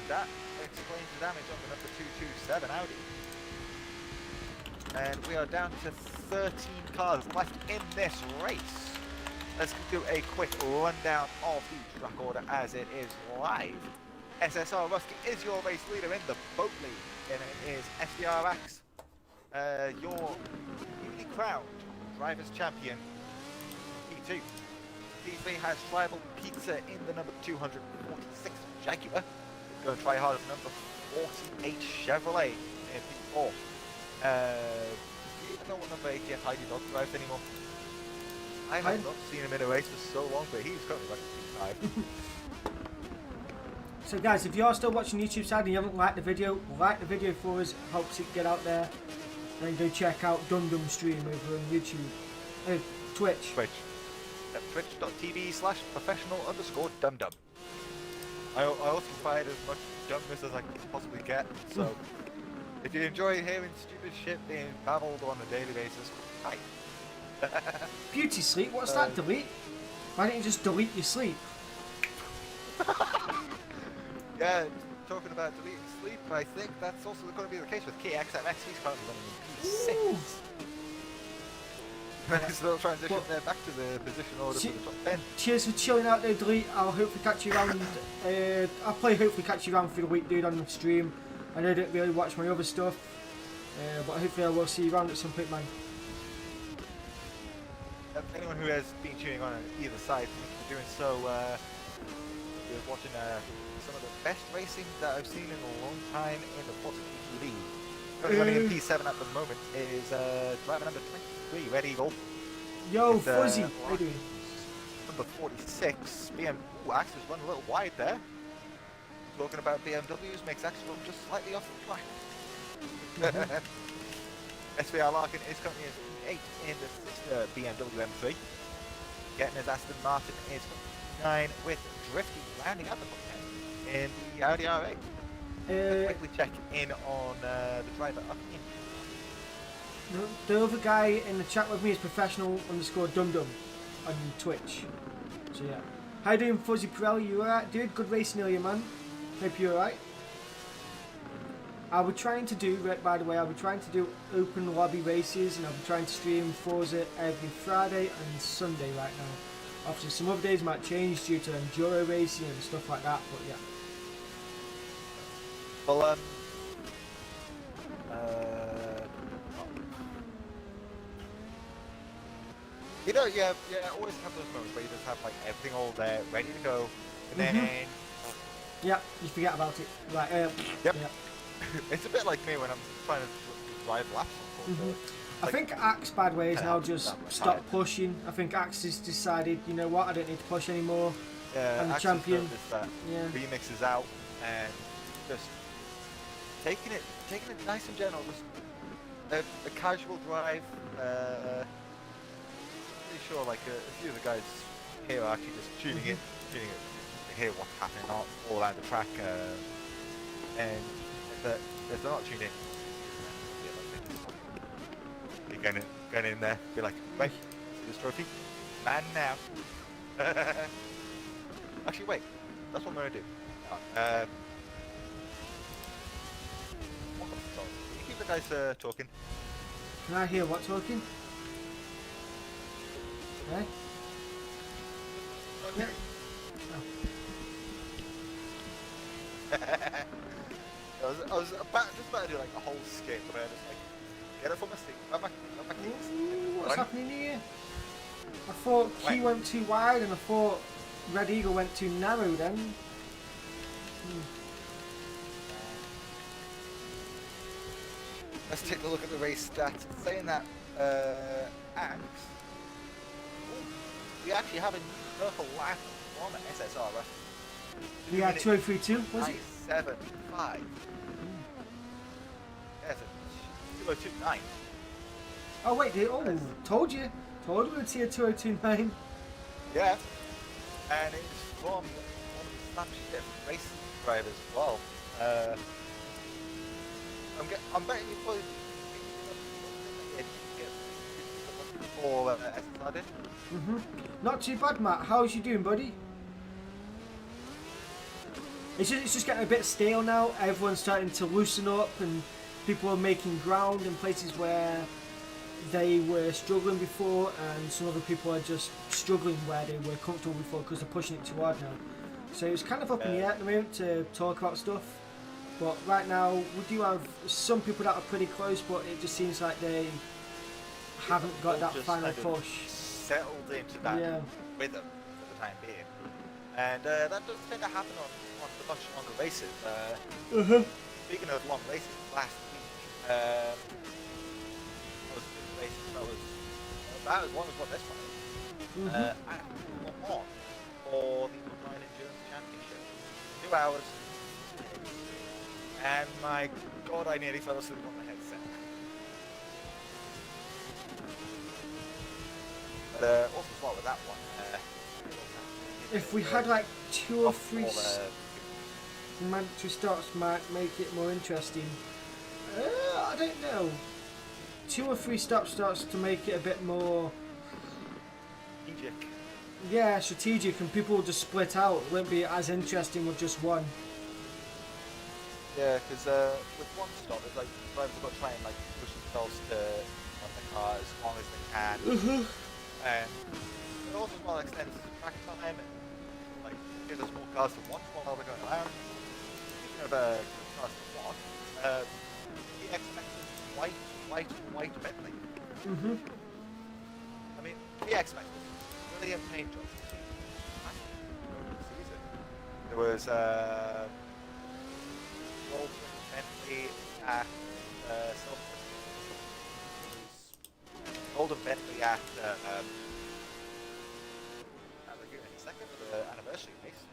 A: that explains the damage on the number 227 Audi. And we are down to 13 cars left in this race. Let's do a quick rundown of the track order as it is live. SSR Rusky is your race leader in the boat lead, and it is SDRX, your newly crowned drivers champion, P2. P3 has Tribal Pizza in the number 246 Jaguar. Going to try hard at number 48 Chevrolet in P4. Do you even know what number ATF Heidi Dog drives anymore? I have not seen him in a race for so long, but he's currently running P5.
B: So guys, if you're still watching YouTube side and you haven't liked the video, like the video for us, helps it get out there. Then go check out Dum Dum Stream over on YouTube. Twitch.
A: Twitch. Twitch.tv/professional_dumdum. I also provide as much dumbness as I can possibly get, so if you enjoy hearing stupid shit being babbled on a daily basis, hi.
B: Beauty sleep, what's that delete? Why don't you just delete your sleep?
A: Yeah, talking about deleting sleep, I think that's also going to be the case with KXMX. He's currently running in P6. Nice little transition there back to the position order for the top 10.
B: Cheers for chilling out there, Delete. I'll hopefully catch you around. I'll probably hopefully catch you around for the week, dude, on the stream. I know I don't really watch my other stuff, but hopefully I will see you around at some point, man.
A: anyone who has been tuning on either side, you're doing so. You're watching some of the best racing that I've seen in a long time in the Forza GT League. Currently running in P7 at the moment is driver number 23, Red Eagle.
B: Yo,
A: It's,
B: Fuzzy, how you doing?
A: Number 46, Ooh, Axe has run a little wide there. Talking about BMWs makes Axe run just slightly off the track. SVR Larkin is currently in 8 in the BMW M3. Getting his Aston Martin is 9 with Drifty rounding out the top 10 in the Audi R8. Let's quickly check in on the driver up in.
B: The other guy in the chat with me is professional_dumdum on Twitch. So yeah. How you doing, Fuzzy Pirelli? You alright, dude? Good racing earlier, man. Hope you're alright. I'll be trying to do, by the way, I'll be trying to do open lobby races, and I'll be trying to stream Forza every Friday and Sunday right now. Obviously, some other days might change due to enduro racing and stuff like that, but yeah.
A: Well, you know, yeah, always have those moments where you just have like everything all there, ready to go, and then
B: Yeah, you forget about it. Right,
A: Yep.
B: Yeah.
A: It's a bit like me when I'm trying to drive laps.
B: I think Axe, by the way, is now just stopped pushing. I think Axe has decided, you know what, I don't need to push anymore.
A: Yeah,
B: I'm the
A: Axe
B: champion.
A: That
B: Yeah.
A: remixes out and just taking it nice and gentle, just a casual drive. Pretty sure like a few of the guys here are actually just tuning it to hear what's happening all around the track, and if they're not tuned in, you're going in there, be like, wait, see this trophy? Man now. Actually, wait, that's what I'm going to do. Sorry. Can you keep the guys talking?
B: Can I hear what talking? Okay. Yeah.
A: I was about to do like a whole skit where I just like get it from my seat, grab my keys.
B: Ooh, what's
A: Right.
B: happening here? I thought Key
A: Wait.
B: went too wide, and I thought Red Eagle went too narrow then.
A: Let's take a look at the race stats. It's saying that Axe, we actually have a purple lap on SSR.
B: Yeah, 2032, was it?
A: 975. Yeah, it's a 2029.
B: Oh wait, told you we'd see a 2029.
A: Yeah, and it's from one of the flagship race drivers as well. I'm betting you probably for SSR did.
B: Not too bad, Matt. How's you doing, buddy? It's just getting a bit stale now. Everyone's starting to loosen up, and people are making ground in places where they were struggling before, and some other people are just struggling where they were comfortable before because they're pushing it too hard now. So it's kind of up in the air at the moment to talk about stuff. But right now, we do have some people that are pretty close, but it just seems like they haven't got that
A: Just
B: final
A: kind of
B: push.
A: settled into that rhythm for the time being, and that does tend to happen on the much longer races. Speaking of long races, last week was a race that was about as long as what this one is. At Le Mans for the Online Endurance Championship, 2 hours, and my God, I nearly fell asleep on the headset. But also as well with that one,
B: If we had like 2 or 3
A: all,
B: mandatory stops, might make it more interesting. I don't know. 2 or 3 stop starts to make it a bit more,
A: strategic.
B: yeah, strategic, and people will just split out. It won't be as interesting with just one.
A: Yeah, because with one stop, it's like drivers have got to try and like push themselves to run the car as long as they can, and it also well extends track time and like gives us more cars to watch while we're going around. Speaking of cars to watch, the X-Max's white Bentley. I mean, be expected. Brilliant paint jobs. Season. There was Golden Bentley at Silver. Golden Bentley at second for the anniversary race,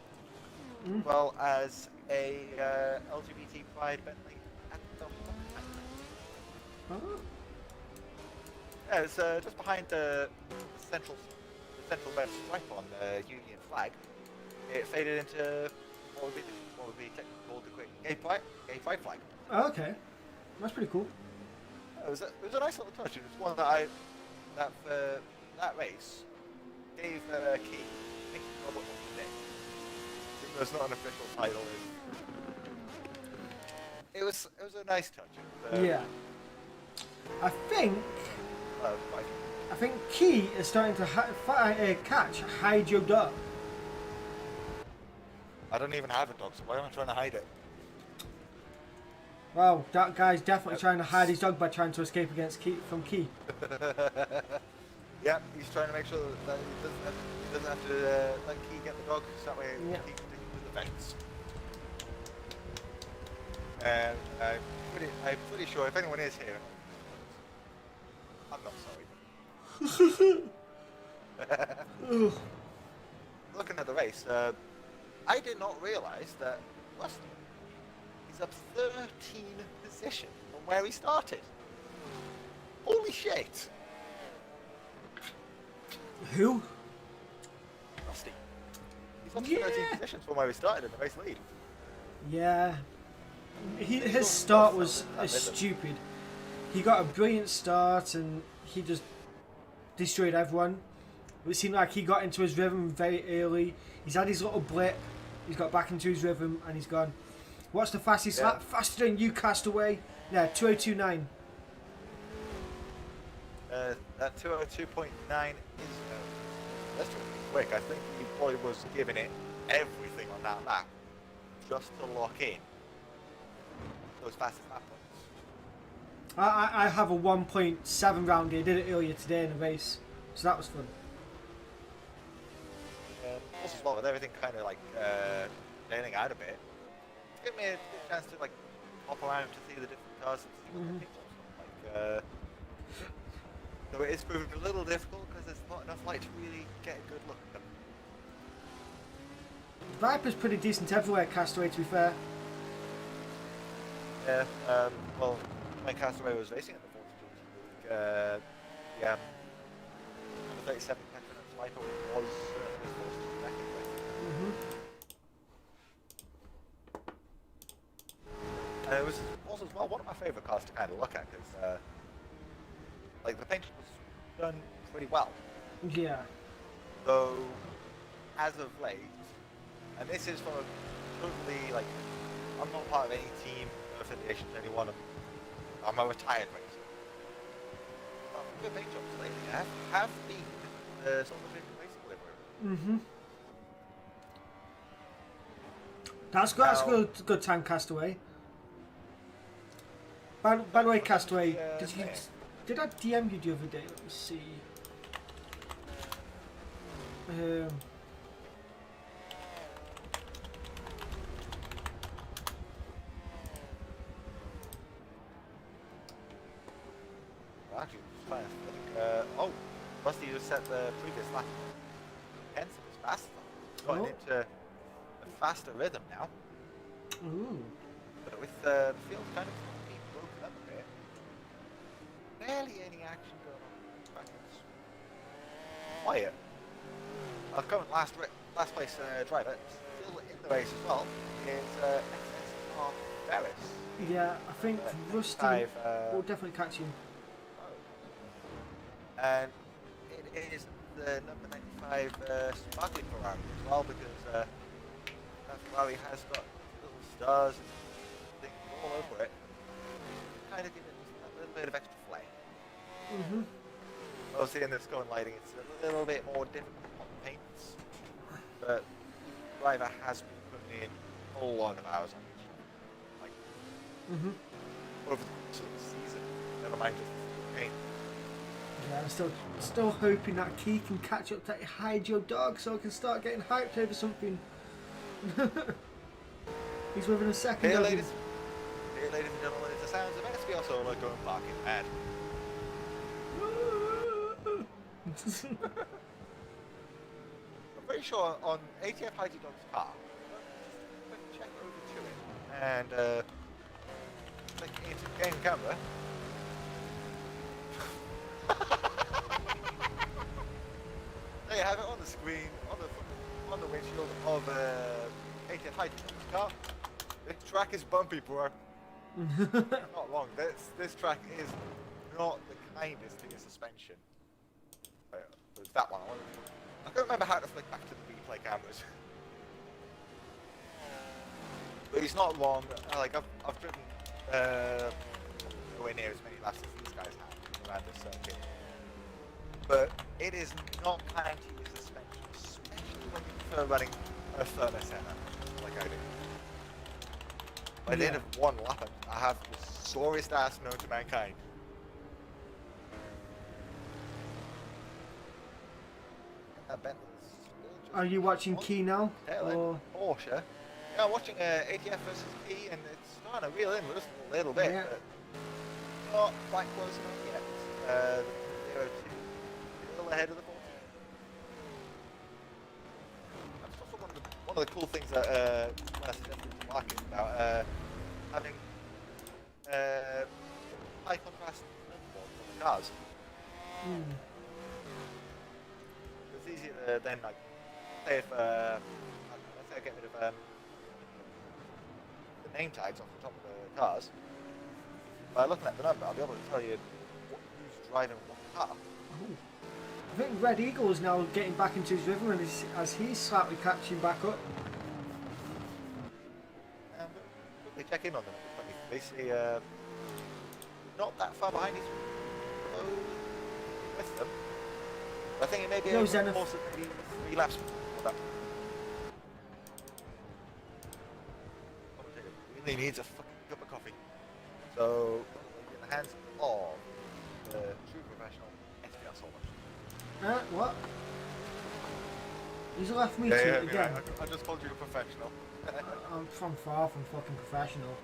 A: as well as a LGBT Pride Bentley at the
B: Oh.
A: Yeah, it's just behind the central red stripe on the Union flag. It faded into what would be technically called the gay pride flag.
B: Oh, okay, that's pretty cool.
A: It was a nice little touch. It was one that for that race gave Key. I think Robert won the day. Even though it's not an official title. It was a nice touch.
B: Yeah. I think Key is starting to catch hide your dog.
A: I don't even have a dog, so why am I trying to hide it?
B: Wow, that guy's definitely trying to hide his dog by trying to escape from Key.
A: Yeah, he's trying to make sure that he doesn't have to let Key get the dog, so that way
B: Yeah.
A: Key can take him to the fence. And I'm pretty sure if anyone is here, I'm not sorry. Looking at the race, I did not realise that Rusty is up 13 position from where he started. Holy shit!
B: Who?
A: Rusty. He's up 13 positions from where he started in the race lead.
B: Yeah. His start was stupid. He got a brilliant start and he just destroyed everyone. It seemed like he got into his rhythm very early. He's had his little blip. He's got back into his rhythm and he's gone. What's the fastest lap? Faster than you, Castaway. Yeah, 2029.
A: That 202.9 is that's really quick. I think he probably was giving it everything on that lap just to lock in those fastest lap points.
B: I have a 1.7 round here. Did it earlier today in the race, so that was fun.
A: Also, as well, with everything kind of like learning out a bit, it's given me a good chance to like hop around to see the different cars and see what the pictures look like. Though it is proving a little difficult because there's not enough light to really get a good look at them.
B: Viper's pretty decent everywhere, Castaway, to be fair.
A: Yeah, well, when Castaway was racing at the Fortitude League, yeah, the 37 Petronas Viper was his Fortitude back in it was also as well one of my favourite cars to kind of look at because like the paint was done pretty well.
B: Yeah.
A: Though, as of late, and this is from a totally like, I'm not part of any team affiliation to anyone. I'm a retired racer. Good paint jobs lately have been the sort of racing livery.
B: That's good. That's good time, Castaway. By the way, Castaway, did I DM you the other day? Let me see.
A: Actually, just trying to think. Oh, Rusty just set the previous lap. Hence, it was faster. It's gotten into a faster rhythm now.
B: Ooh.
A: But with the field kind of being broken up a bit, barely any action going on. In fact, it's quiet. Our current last place driver, still in the race as well, is XS Ferris.
B: Yeah, I think Rusty will definitely catch him.
A: And it is the number 95 Sparkling Ferrari as well, because that Ferrari has got little stars and things all over it. Kind of give it a little bit of extra flair. Obviously in the score and lighting it's a little bit more difficult on paints, but the driver has been putting in a lot of hours on it. Like, over the season, never mind just the paint.
B: Yeah, I'm still hoping that Key can catch up to hide your dog so I can start getting hyped over something. He's within a second
A: Here,
B: of
A: ladies and gentlemen, it's the sounds of SBR Solar going barking mad.
B: him.
A: I'm pretty sure on ATF Heidi Dog's car, just check over to it and click into game camera. There you have it on the screen, on the windshield of ATF Heidi Dog's car. This track is bumpy, bro. Not wrong. This track is not the kindest to your suspension. It was that one. I can't remember how to flick back to the replay cameras. But he's not wrong. Like I've driven nowhere near as many laps as these guys have around this circuit. But it is not kind to your suspension, especially when you prefer running a firmer setup like I do. By the end of one lap, I have the sorest ass known to mankind.
B: Are you watching Key now? Or...
A: Porsche. Yeah, I'm watching ATF versus Key, and it's starting to reel in just a little bit,
B: Yeah.
A: but not quite close enough yet. The 0-2, a little ahead of the 14. That's also one of the cool things that I suggested to market about having high contrast boards on the cars. It's easier to then, like, say if let's say I get rid of the name tags off the top of the cars. By looking at the number, I'll be able to tell you who's driving what car.
B: Ooh. I think Red Eagle is now getting back into his rhythm and as he's slightly catching back up.
A: Quickly check in on them. Basically, not that far behind each with them. I think it may be
B: No,
A: a
B: Zenith.
A: course of maybe 3 laps before that. Really needs a fucking cup of coffee. So, in the hands of the true professional SBR Solar.
B: What? He's left me
A: Yeah,
B: to
A: yeah,
B: it again.
A: I just called you a professional.
B: I'm from far from fucking professional.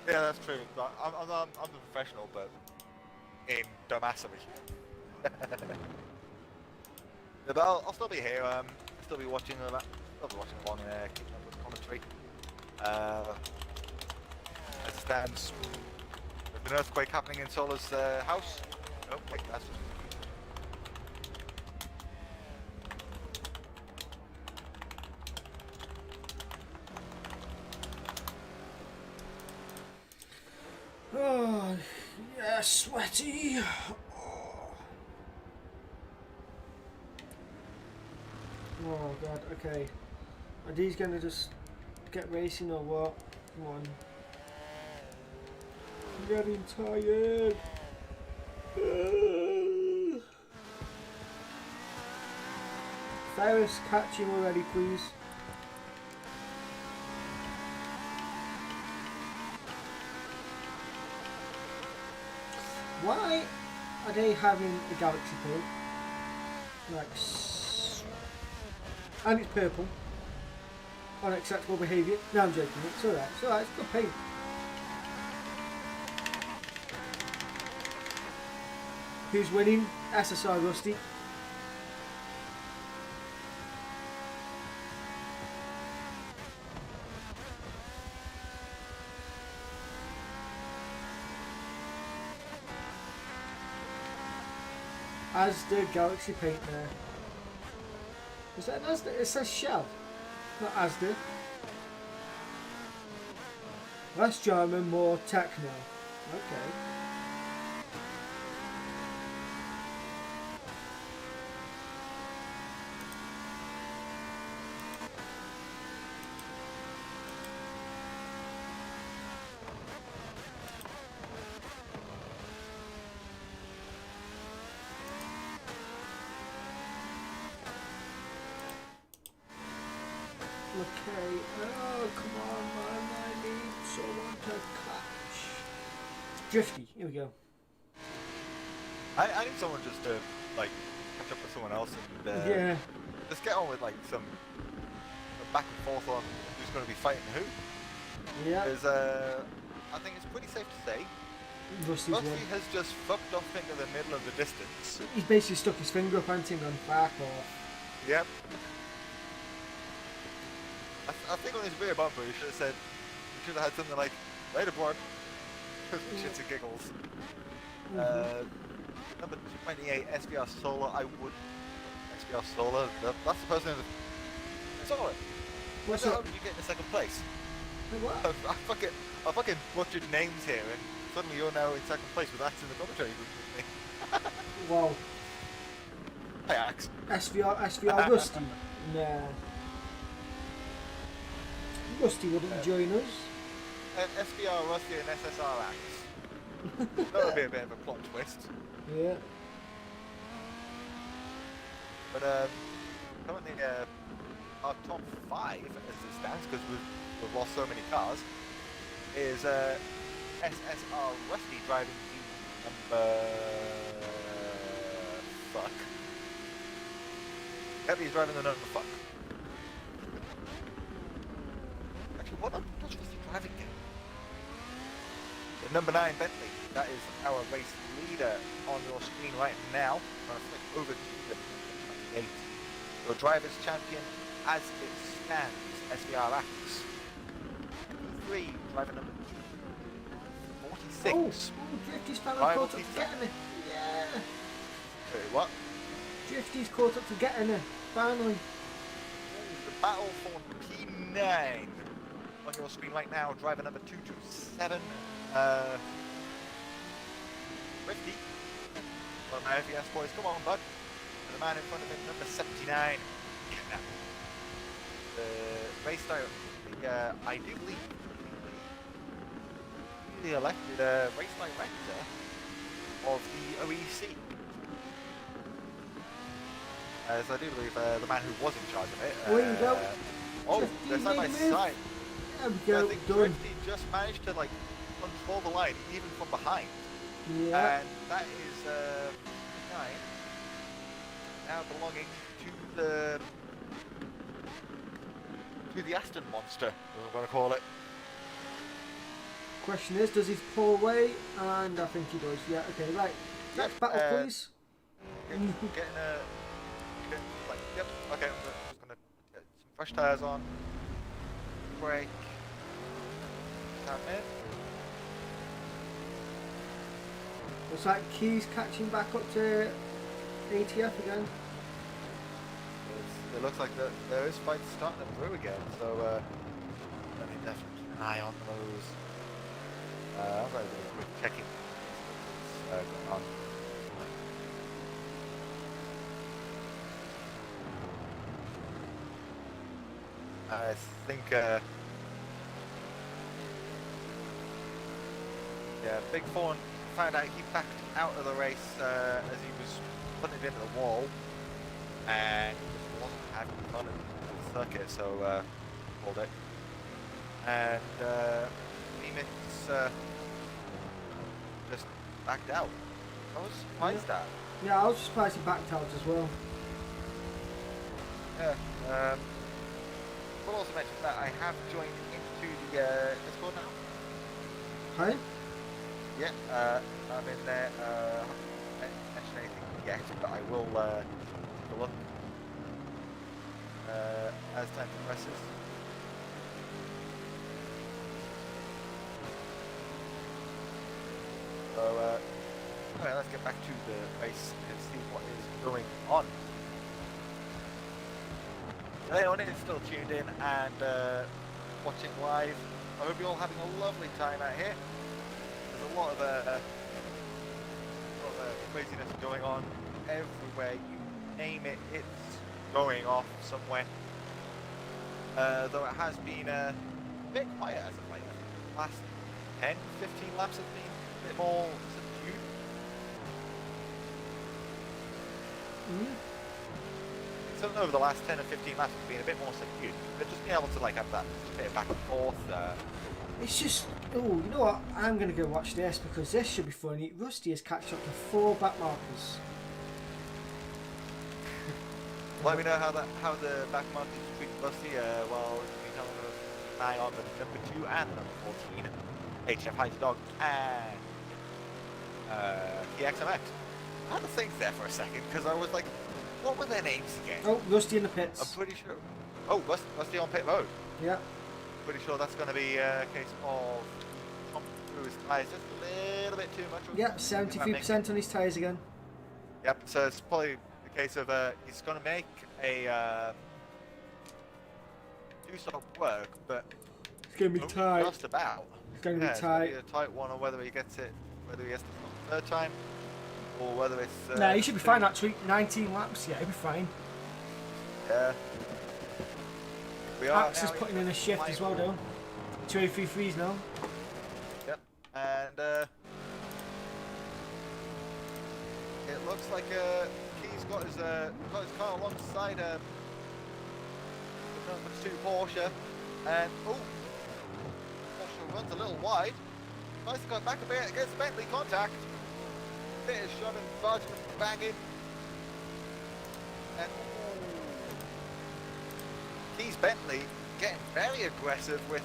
A: Yeah, that's true. I'm the professional, but in dumbassery. Yeah, but I'll still be here. Still be watching along, keeping up with the commentary. As it stands, there's an earthquake happening in Solar's house. Oh, wait, that's just...
B: Oh, yeah, sweaty. Oh god, okay. Are these gonna just get racing or what? Come on. I'm getting tired. Ferris, catch him already, please. Why are they having a galaxy paint? Like, and it's purple. Unacceptable behaviour. No, I'm joking. It's alright. It's alright. It's good paint. Who's winning? SSI Rusty. Asda Galaxy Paint there. Is that an Asda? It says Shell, not Asda. Less German, more techno. Okay. Okay, oh come on man, I need someone to catch. Drifty, here we go.
A: I need someone just to like catch up with someone else and
B: Yeah.
A: just get on with like some back and forth on who's going to be fighting who.
B: Yeah.
A: Because I think it's pretty safe to say
B: Rusty's
A: Rusty
B: won.
A: has just fucked off into the middle of the distance.
B: He's basically stuck his finger up and gone back off.
A: Yep. I think on his rear bumper he should have said, he should have had something like, later board, just for shits and giggles. Number 28, SVR Solar, I would... SVR Solar, that's the person who's... Solar!
B: What's
A: How
B: up?
A: did you get in second place?
B: What?
A: I fucking butchered names here and suddenly you're now in second place with Axe in the commentary group with me.
B: Wow.
A: Hi Axe.
B: SVR Rusty? Nah. Rusty wouldn't join us.
A: SVR Rusty and SSR Axe. That would be a bit of a plot twist.
B: Yeah.
A: But currently our top 5 as it stands, because we've lost so many cars, is SSR Rusty driving the number... fuck. Yep, he's driving the number fuck. Actually, what number does Rusty driving again? The number 9 Bentley. That is our race leader on your screen right now. I'm going to flick over to the 28. Your driver's champion as it stands, SVR Axe. 3, driver number 46.
B: Oh, Drifty's finally
A: Rival
B: caught up
A: team
B: to getting it. Yeah.
A: Wait, what?
B: Drifty's caught up to getting it. Finally.
A: The battle for P9 on your screen right now. Driver number 227. Rifty. Well, my FES boys, come on, bud. And the man in front of him, number 79. Get that. The race style, I do believe, the elected race director of the OEC. As I do believe the man who was in charge of it.
B: There you go.
A: Oh,
B: Drifty
A: they're side by
B: made a move.
A: side.
B: There we
A: I
B: go.
A: think
B: Done.
A: Drifty just managed to like control the line even from behind.
B: Yeah.
A: And that is 9 now belonging to the Aston Monster, as I'm going to call it.
B: Question is, does he pull away? And I think he does. Yeah. Okay. Right. Next battle, please.
A: Getting like, yep. Okay, I'm just going to get some fresh tyres on. Brake. Tap in.
B: Looks like Key's catching back up to ATF again.
A: It looks like there is fights starting to brew again, so let me definitely keep an eye on those. I'm going to do a quick checking going on. I think, yeah, Big Fawn found out he backed out of the race as he was putting it into the wall, and he just wasn't having fun at the circuit, so called it. And Phoenix just backed out. I was surprised at.
B: Yeah, I was surprised he backed out as well.
A: Yeah. We'll also mention that I have joined into the Discord now.
B: Hi.
A: Yeah, I'm in there. I haven't mentioned anything yet, but I will take a look as time progresses. So, anyway, let's get back to the race and see what is going on. If anyone is still tuned in and watching live, I hope you're all having a lovely time out here. There's a lot of craziness going on everywhere. You name it, it's going off somewhere. Though it has been a bit quiet as of late. The last 10, 15 laps have been a bit more subdued. something over the last 10 or 15 laps has been a bit more subdued. But just being able to like have that bit of back and forth.
B: It's just, oh, you know what? I'm going to go watch this because this should be funny. Rusty has catched up to 4 back markers.
A: Let me know how the back market is treating Rusty. Well, we've been having an eye on the number 2 and number 14, HF Heights Dog and KXMX. I had to think there for a second because I was like, what were their names again?
B: Oh, Rusty in the
A: I'm
B: pits.
A: pretty sure. Oh, Rusty on pit road.
B: Yeah.
A: Pretty sure that's going to be a case of Tom through his tyres just a little bit too much.
B: Yep, 73% on his tyres again.
A: Yep, so it's probably the case of he's going to make a two-stop work, but
B: It's going to be
A: only
B: tight.
A: just about.
B: It's going to be
A: It's
B: tight.
A: gonna be a tight one on whether he gets it, whether he has to stop the 3rd time, or whether it's...
B: Nah, he should be fine actually. 19 laps, yeah, he'll be fine.
A: Yeah. We are
B: Axe is
A: now
B: putting in a shift as well, though. 283s now.
A: Yep, and it looks like he's got his car alongside the number 2 Porsche, and Porsche runs a little wide. Tries to go back a bit against Bentley contact. Bit of shoving, barging, and banging, and Keys Bentley getting very aggressive with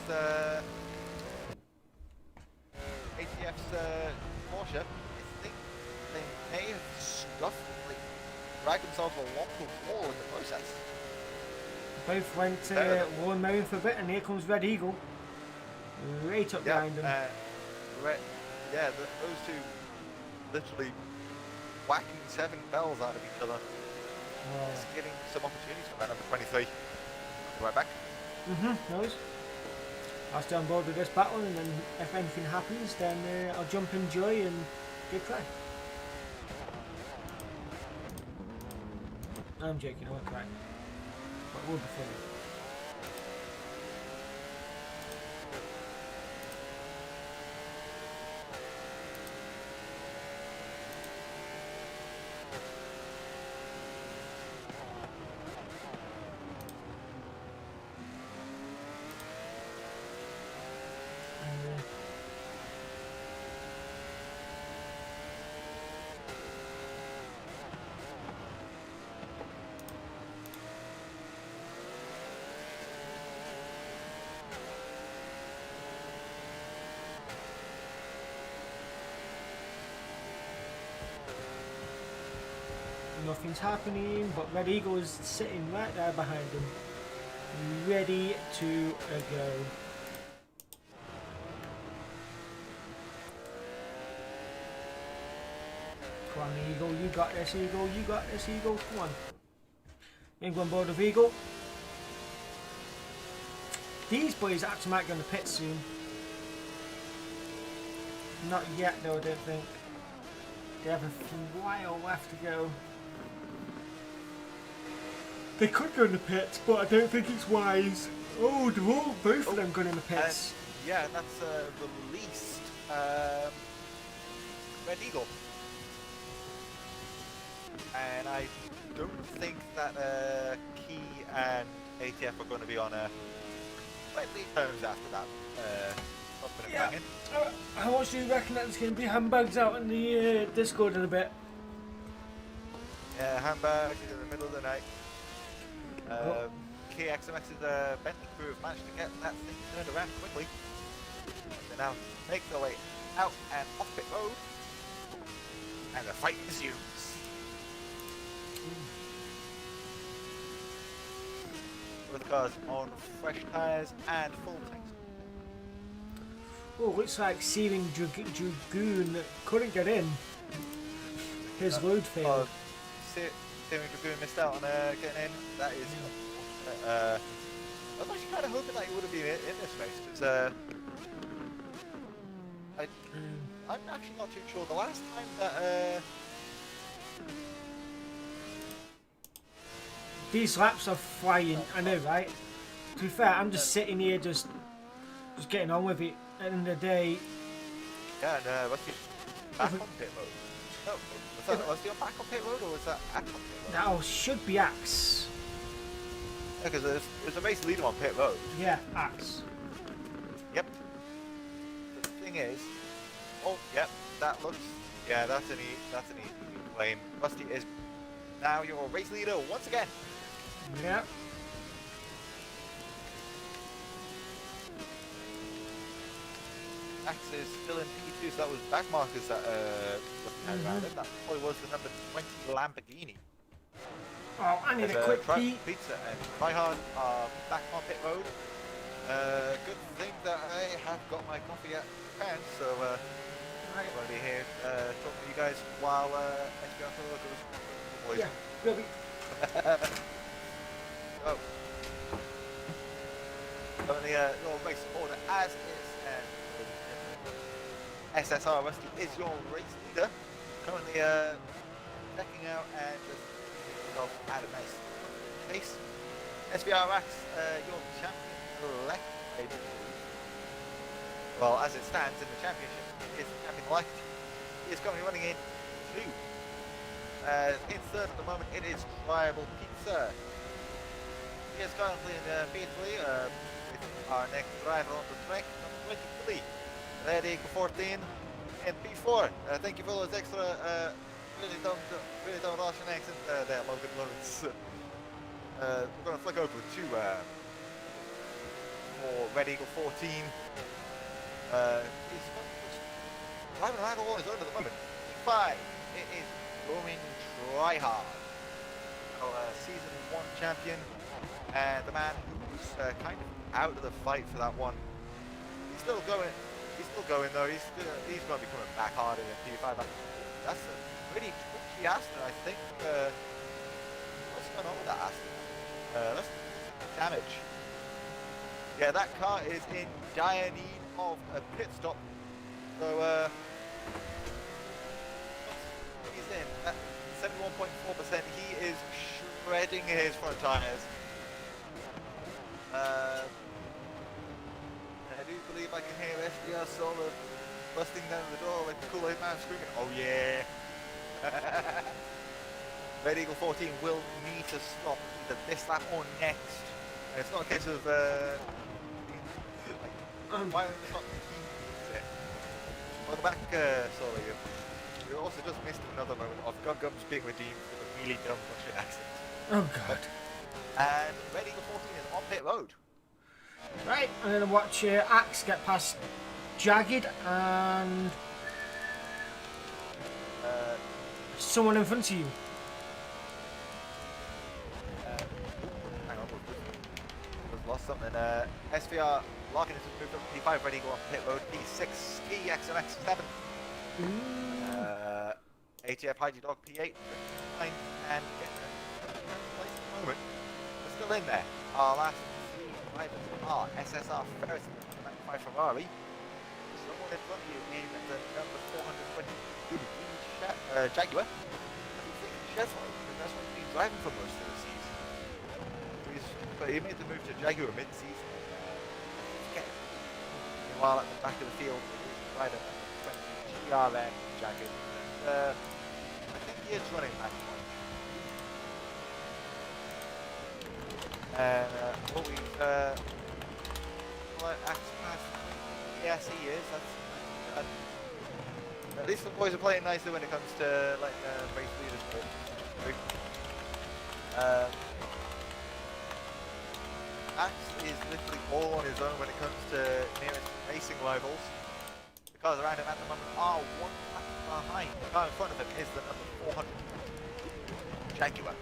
A: ATF's Porsche. I think they may have scuffed, like, dragged themselves along the wall in the process.
B: Both went Warren Merriam for a bit, and here comes Red Eagle. Right up behind them.
A: Those two literally whacking 7 bells out of each other. Just getting some opportunities for that number 23. Right back.
B: No worries. I'll stay on board with this battle, and then if anything happens, then I'll jump in joy and give cry. I'm joking, I won't cry. But it will be funny. Nothing's happening, but Red Eagle is sitting right there behind him, ready to go. Come on, Eagle, you got this, Eagle, you got this, Eagle, come on. England board of Eagle. These boys actually might go in the pit soon. Not yet though, I don't think. They have a while left to go. They could go in the pits, but I don't think it's wise. Oh, they're all, both of them going in the pits.
A: And that's released Red Eagle. And I don't think that Key and ATF are going to be on friendly terms after that.
B: Yeah. How much do you reckon that's going to be handbags out in the Discord in a bit?
A: Yeah, handbags in the middle of the night. KXMX's Bentley crew have managed to get that thing turned around quickly. They now make their way out and off pit road, and the fight resumes. Both cars on fresh tyres and full tanks.
B: Oh, looks like Searing Dragoon couldn't get in. His load failed.
A: Searing Dragoon missed out on getting in. That is. I was actually kind of hoping that he would have been in this race because I'm actually not too sure. The last time that
B: these laps are flying. I know, right? To be fair, I'm just sitting here, just getting on with it. At the end of the day.
A: Yeah, and was he back on pit road? No, was he on back on pit road or was that Axe on pit road?
B: That should be Axe.
A: Because there's a race leader on pit road.
B: Yeah, Axe.
A: Yep. The thing is, oh, yep, that looks, yeah, that's an easy claim. Rusty is now your race leader once again.
B: Yeah.
A: Axe is still in P2, so that was back markers that around it. That probably was the number 20 Lamborghini.
B: Oh, I need a quick pee.
A: Pizza and Tryhard are back on pit road. Good thing that I have got my coffee at hand, so I'm going to be here talking to you guys while SBR goes. Boys.
B: Yeah, Ruby.
A: Oh. Currently, your race order as is, and SSR Rusty is your race leader. Currently, checking out and just at a nice pace. SBRX, your champion-elect. Well, as it stands in the championship, is the champion-elect. He is currently running in 2. In third at the moment, it is Tribal Pizza. He is currently in P3, with our next driver on the track, number 23. Ready for 14 in P4. Thank you for those extra. Really don't rush an accent there, Logan Lawrence. We're going to flick over to for Red Eagle 14. He's driving around all on his own at the moment. 5. It is going Tryhard. Season 1 champion. And the man who's kind of out of the fight for that one. He's still going though. He's going to be coming back harder in P5. That's a pretty twitchy Aston, I think. What's going on with that Aston? That's damage. Yeah, that car is in dire need of a pit stop. So, he's in at 71.4%. He is shredding his front tires. I do believe I can hear SDR Solar busting down the door like the Kool-Aid man screaming, oh yeah! Red Eagle 14 will need to stop either this lap or next. And it's not a case of why it's not welcome back, Solar. You also just missed another moment of Gum being redeemed with a really dumb Russian accent.
B: Oh god.
A: And Red Eagle 14 is on pit road.
B: Right, I'm going to watch Axe get past Jagged and someone in front of you.
A: Hang on, we've lost something. SVR Larkin has moved up to P5, Red Eagle on pit road, P6, Ski XMX7. ATF Hygie Dog P8, 9, and place at the moment. We're still in there. Our last drivers are SSR Ferris, 95 Ferrari. Someone in front of you in the number 420 Jaguar. I think Chevrolet, because that's what he's been driving for most of the season. But he made the move to Jaguar mid-season. While at the back of the field, he's riding a 20 GRM Jaguar. I think he is running that one. What we've yes, he is. That's at least the boys are playing nicely when it comes to like race leaders. Axe is literally all on his own when it comes to nearest racing rivals. The cars around him at the moment are one lap behind. The car in front of him is the number 400 Jaguar.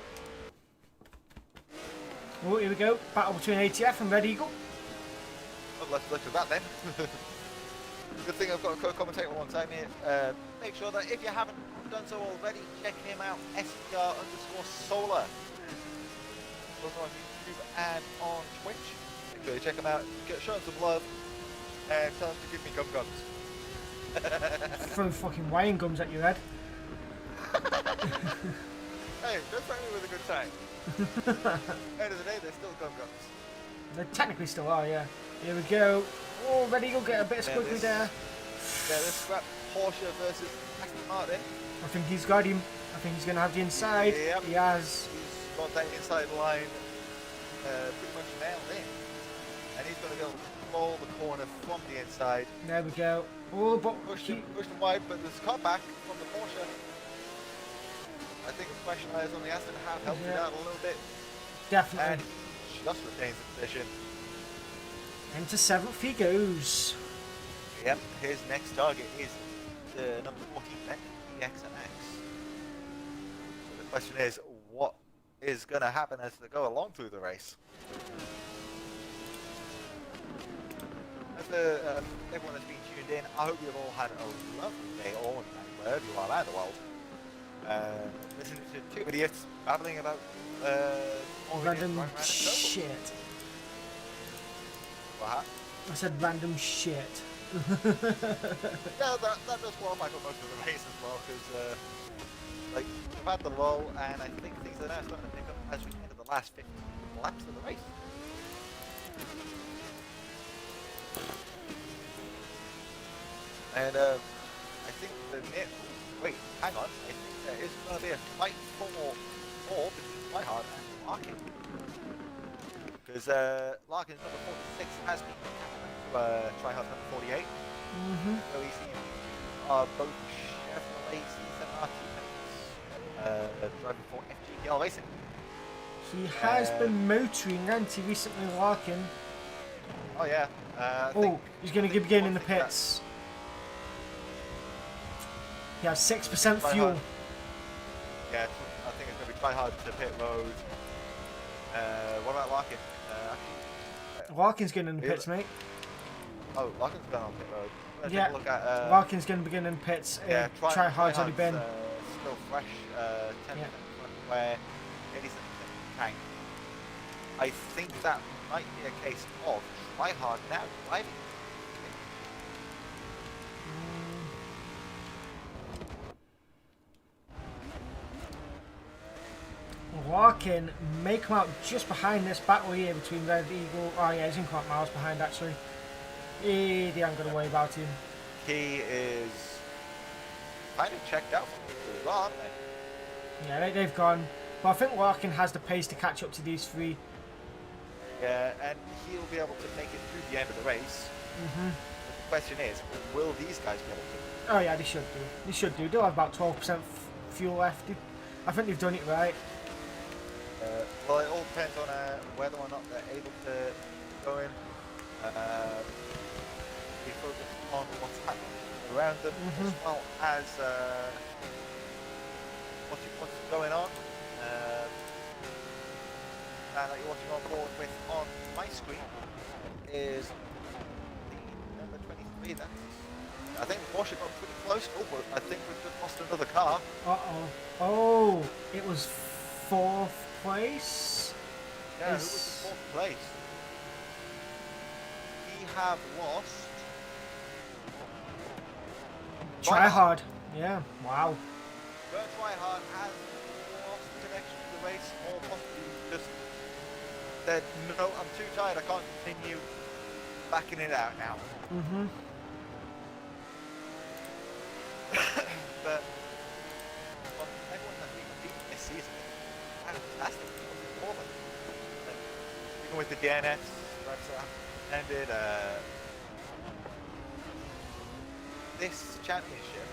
B: Oh, here we go. Battle between ATF and Red Eagle.
A: Well, let's look at that then. Good thing I've got a co-commentator alongside me. Make sure that if you haven't done so already, check him out, SDR_Solar. Also on YouTube and on Twitch. Make sure you check him out, show him some love, and tell him to give me gum guns.
B: Throw fucking wine gums at your head.
A: Hey, don't threaten me with a good time. End of the day, they're still gum guns.
B: They technically still are, yeah. Here we go. Oh, Red Eagle get a bit of squiggly there.
A: Yeah, this scrap Porsche versus Aston Martin.
B: I think he's got him. I think he's going to have the inside.
A: Yep.
B: He has.
A: He's got that inside line. pretty much nailed in. And he's going to be able to roll the corner from the inside.
B: There we go. Oh, but
A: Pushed him wide, but there's a cutback from the Porsche. I think the question is on the Aston have helped it out a little bit.
B: Definitely.
A: And he just retains the position.
B: Into 7th he goes.
A: Yep, his next target is the number 14, EXNX. So the question is, what is going to happen as they go along through the race? As everyone has been tuned in, I hope you've all had a lovely day or night wherever you are around the world. Listening to two idiots babbling about
B: Random shit.
A: What?
B: I said random shit.
A: Yeah, that does qualify for most of the race as well, because like we've had the lull, and I think things are now starting to pick up as we enter the last 50 laps of the race. And I think wait, hang on. I think there is going to be a fight for more between Tryhard and Larkin. Because Larkin's number 46 has been captured to Tryhard's number 48. So we see both Chevrolet C7RT driving for FGTL Racing.
B: He has been motoring, hasn't he, recently, Larkin?
A: Oh yeah.
B: He's going to begin in the pits. He has 6% fuel.
A: Yeah, I think it's going to be Tryhard to pit road. What about Larkin?
B: Larkin's going in the pits, mate.
A: Oh, Larkin's going on pit road.
B: Yeah,
A: look at,
B: Larkin's going to begin in pits.
A: Yeah,
B: Tryhard's already been.
A: Still fresh, 10% where 87% tank. I think that might be a case of Tryhard now driving.
B: Larkin may come out just behind this battle here between Red Eagle. Oh yeah, he's in quite miles behind actually. They aren't going to worry about him.
A: He is kind of checked out as well, aren't they?
B: Yeah, they've gone. But I think Larkin has the pace to catch up to these three.
A: Yeah, and he'll be able to make it through the end of the race. The question is, will these guys be able to?
B: Oh yeah, they should do. They should do. They'll have about 12% fuel left. I think they've done it right.
A: Well, it all depends on whether or not they're able to go in. Be focused on what's happening around them, as well as what's going on. And that you're watching on board with on my screen is the number 23. That's, I think Porsche got pretty close. Oh, but I think we've just lost another car.
B: Oh, it was 4th place.
A: Yeah, who was in 4th place? We have lost.
B: Tryhard. Yeah. Wow.
A: Tryhard has lost connection to the race, or possibly just said, no, I'm too tired, I can't continue backing it out now. But everyone has been beaten this season. Fantastic. For them. Even with the DNS, ended this championship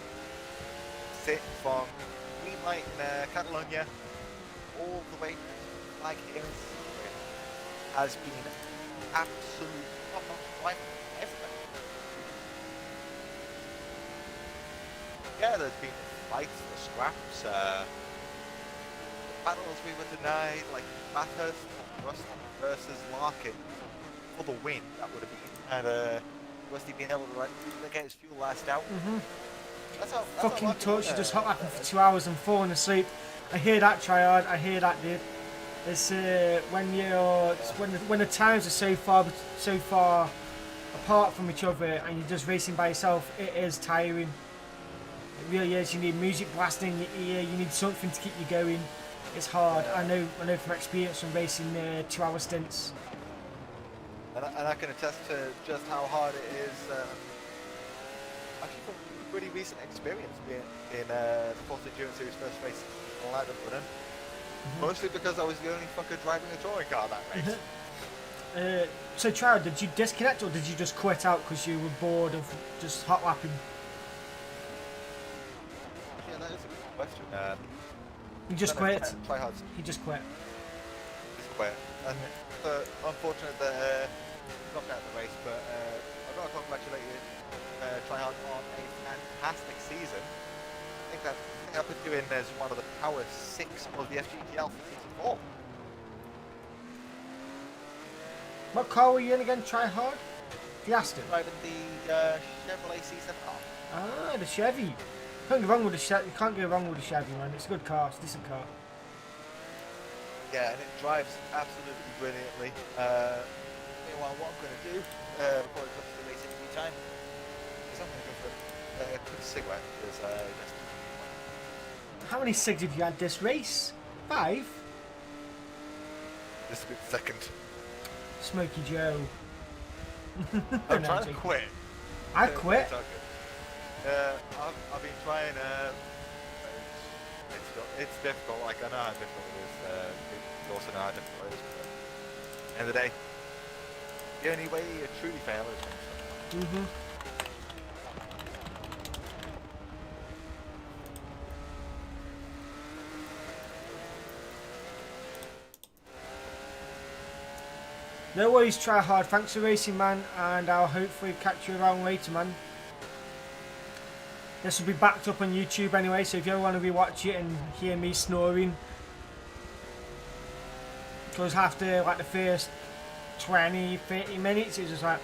A: sit from green light in Catalonia all the way to flag here in Sebring has been absolute top-notch life for everybody. Yeah, there's been fights for scraps, battles we were denied, like Bathurst versus Larkin for the win. That would have been, and Rusty being able to get his fuel last out. That's how
B: Fucking touch, you just hot lapping for 2 hours and falling asleep. I hear that, Tryhard. I hear that, dude. It's when the times are so far apart from each other, and you're just racing by yourself. It is tiring. It really is. You need music blasting in your ear. You need something to keep you going. It's hard. I know from experience from racing 2-hour stints.
A: And I can attest to just how hard it is. Actually, from pretty recent experience being in the Force Endurance Series first race in London. Mostly because I was the only fucker driving a touring car that race.
B: So, Tryhard, did you disconnect or did you just quit out because you were bored of just hot lapping?
A: Yeah, that is a good question.
B: You just quit?
A: Try hard.
B: He just quit.
A: Just quit. And unfortunate that dropped out of the race, but I've got to congratulate you, Try hard, on a fantastic season. I think I put you in as one of the Power 6 of the FGTL for season 4.
B: What car were you in again, Tryhard? The Aston?
A: Driving the Chevrolet C7R.
B: Ah, the Chevy. Can't go wrong with the Chevy. You can't go wrong with the Chevy, man. It's a good car. It's a decent car.
A: Yeah, and it drives absolutely brilliantly. Meanwhile, what I'm going to do before it comes to the race interview time is I'm going to go for a quick cigarette because just
B: How many cigs have you had this race? 5?
A: this will be the second.
B: Smoky Joe.
A: I'm
B: No,
A: trying to
B: joking.
A: quit.
B: I quit.
A: I've been trying. It's difficult. Like I know how difficult it is. You also know how difficult it is. But at the end of the day, the only way you truly fail is when you stop.
B: No worries, Tryhard. Thanks for racing, man, and I'll hopefully catch you around later, man. This will be backed up on YouTube anyway, so if you ever want to rewatch it and hear me snoring, because after like the first 20-30 minutes, it's just like.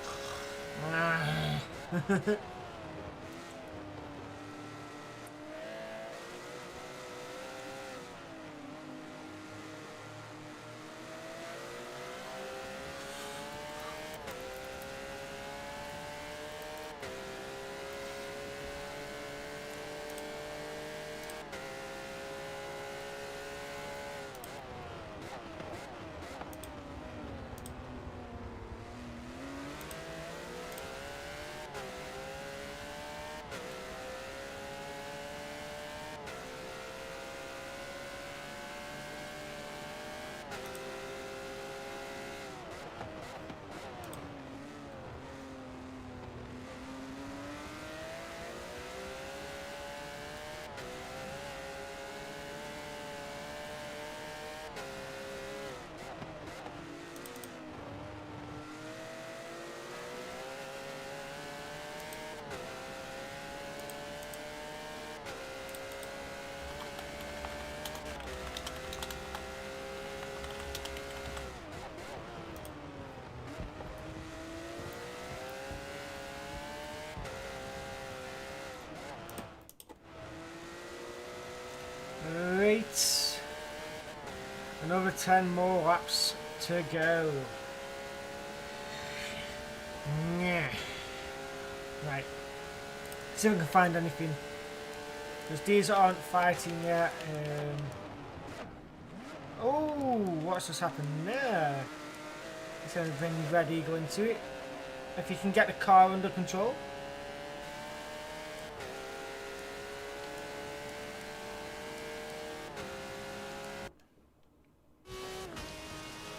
B: Right. Another 10 more laps to go. Yeah. Right. See if I can find anything. Because these aren't fighting yet. Oh, what's just happened there? It's going to bring Red Eagle into it. If you can get the car under control.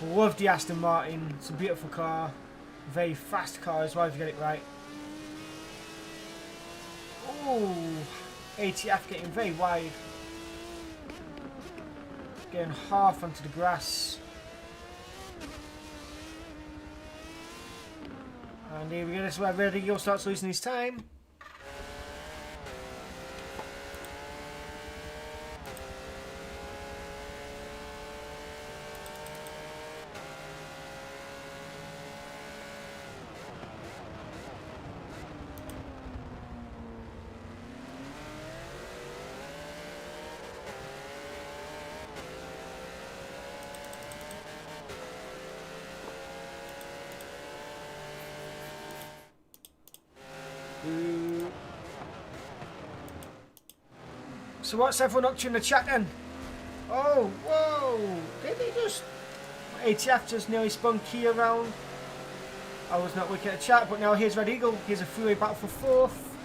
B: Love the Aston Martin. It's a beautiful car. Very fast car as well if you get it right. Oh, ATF getting very wide. Getting half onto the grass. And here we go. This is where Red Eagle starts losing his time. So what's everyone up to in the chat then? Oh, whoa! Did they just... ATF just nearly spun Key around. I was not looking at the chat, but now here's Red Eagle. Here's a freeway battle for fourth.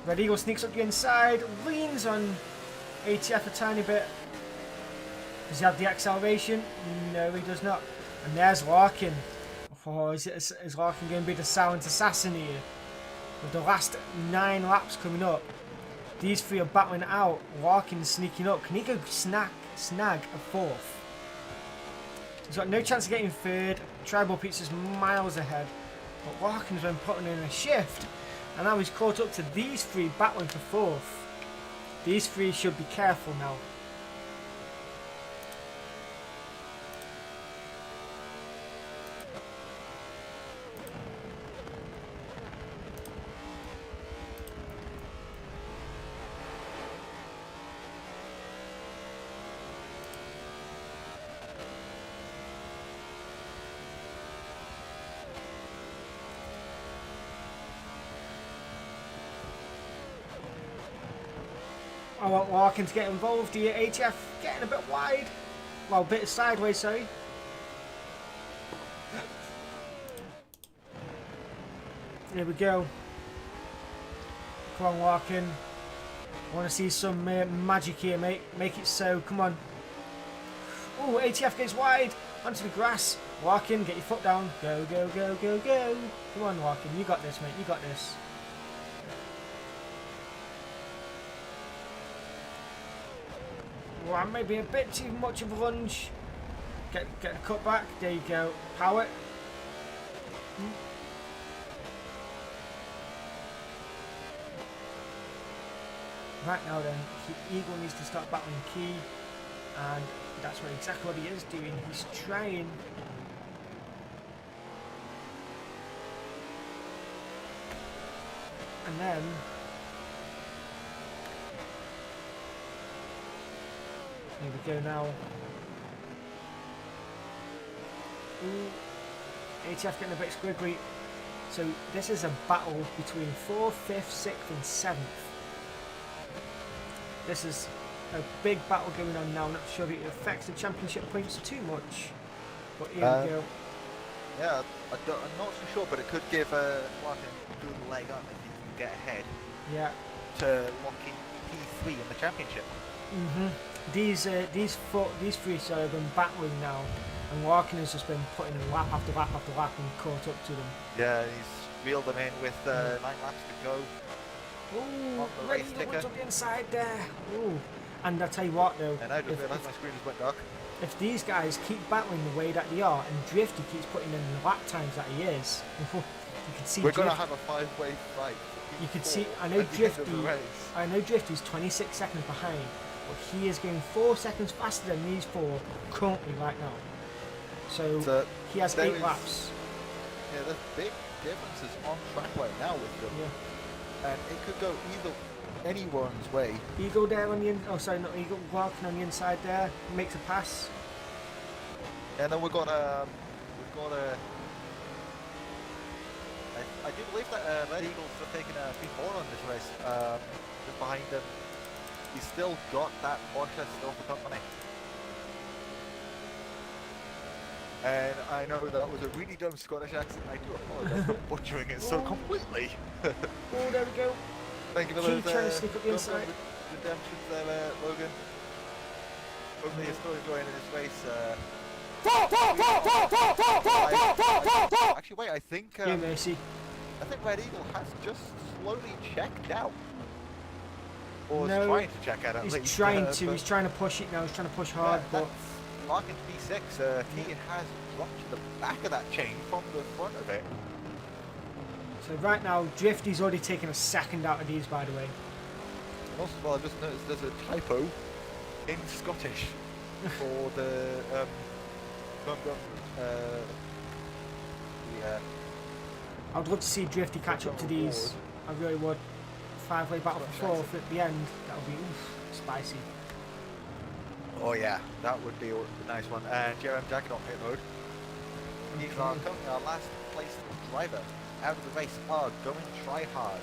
B: Red Eagle sneaks up the inside, leans on ATF a tiny bit. Does he have the acceleration? No, he does not. And there's Larkin. Oh, is Larkin going to be the silent assassin here? With the last 9 laps coming up, these 3 are battling it out. Larkin's sneaking up. Can he go snag a 4th? He's got no chance of getting 3rd. Tribal Pizza's miles ahead. But Larkin's been putting in a shift. And now he's caught up to these 3 battling for 4th. These 3 should be careful now. I want Larkin to get involved here. ATF getting a bit wide. Well, a bit sideways, sorry. Here we go. Come on, Larkin. I want to see some magic here, mate. Make it so. Come on. Oh, ATF gets wide. Onto the grass. Larkin, get your foot down. Go, go, go, go, go. Come on, Larkin. You got this, mate. You got this. Well, maybe a bit too much of a lunge. Get a cut back. There you go. Power. Right now then, Eagle needs to start battling Key, and that's exactly what he is doing. He's trying. And then here we go now. Ooh. ATF getting a bit squiggly. So this is a battle between 4th, 5th, 6th and 7th. This is a big battle going on now. Not sure if it affects the championship points too much. But here we go.
A: Yeah, I'm not so sure, but it could give Martin a good leg up if he can get ahead.
B: Yeah.
A: To lock in P3 in the championship.
B: These 3 have been battling now, and Larkin has just been putting in lap after lap after lap and caught up to them.
A: Yeah, he's reeled them in with 9 laps to go.
B: Ooh,
A: On the
B: ready
A: race
B: to
A: ticker.
B: up the inside there. Ooh, and I tell you what though,
A: And I just realised my screen just went dark.
B: if these guys keep battling the way that they are, and Drifty keeps putting in the lap times that he is, you can see.
A: We're going to have a 5-way fight.
B: You can see. I know Drifty's 26 seconds behind, but he is going 4 seconds faster than these 4 currently right now. So he has 8 laps.
A: Yeah, there's big differences on track right now with them.
B: Yeah.
A: And it could go anyone's way.
B: Eagle there on the not Eagle, Larkin on the inside there, makes a pass.
A: And then we've got I do believe that Red Eagle's still taking a P4 on this race. Just behind him, he's still got that Porsche still for company. And I know that was a really dumb Scottish accent. I do apologise for butchering it so completely.
B: Oh, there we go.
A: Thank you for
B: Keep
A: those
B: trying to sneak up the inside.
A: redemptions there, Logan. Hopefully you're still enjoying this race. Actually, wait, I think
B: Mercy.
A: I think Red Eagle has just slowly checked out. Or
B: No,
A: is trying to check out at least.
B: He's trying to push it now, he's trying to push hard, but
A: Larkin P6, he has dropped to the back of that chain from the front of it.
B: so right now Drifty's already taken a second out of these, by the way.
A: Also, well, I just noticed there's a typo in Scottish for the
B: I'd love to see Drifty catch up to these. I really would. 5-way battle for 4th at the end. That would be spicy.
A: Oh yeah, that would be a nice one. And Jeremy Jacket on pit road. He's currently our last place driver out of the race are Going Try Hard,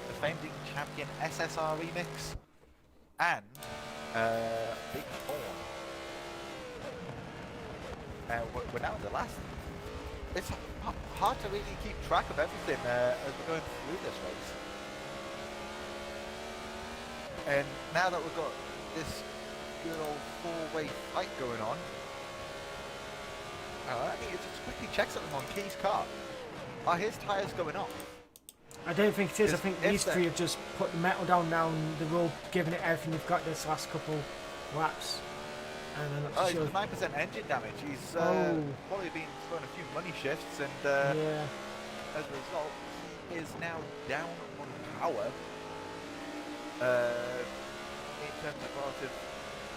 A: defending champion SSR Remix, and Big Horn. And we're now in the last. It's hard to really keep track of everything as we're going through this race. And now that we've got this good old four-way fight going on. I need to just quickly check something on Key's car. Are his tyres going off?
B: I don't think it is. I
A: If-
B: think
A: if
B: these
A: they-
B: three have just put the metal down now and they're all giving it everything they've got this last couple laps. And I'm not
A: Oh,
B: too
A: he's
B: sure.
A: got 9% engine damage. He's
B: Oh.
A: probably been throwing a few money shifts, and
B: Yeah.
A: as a result, he is now down on power. In terms of relative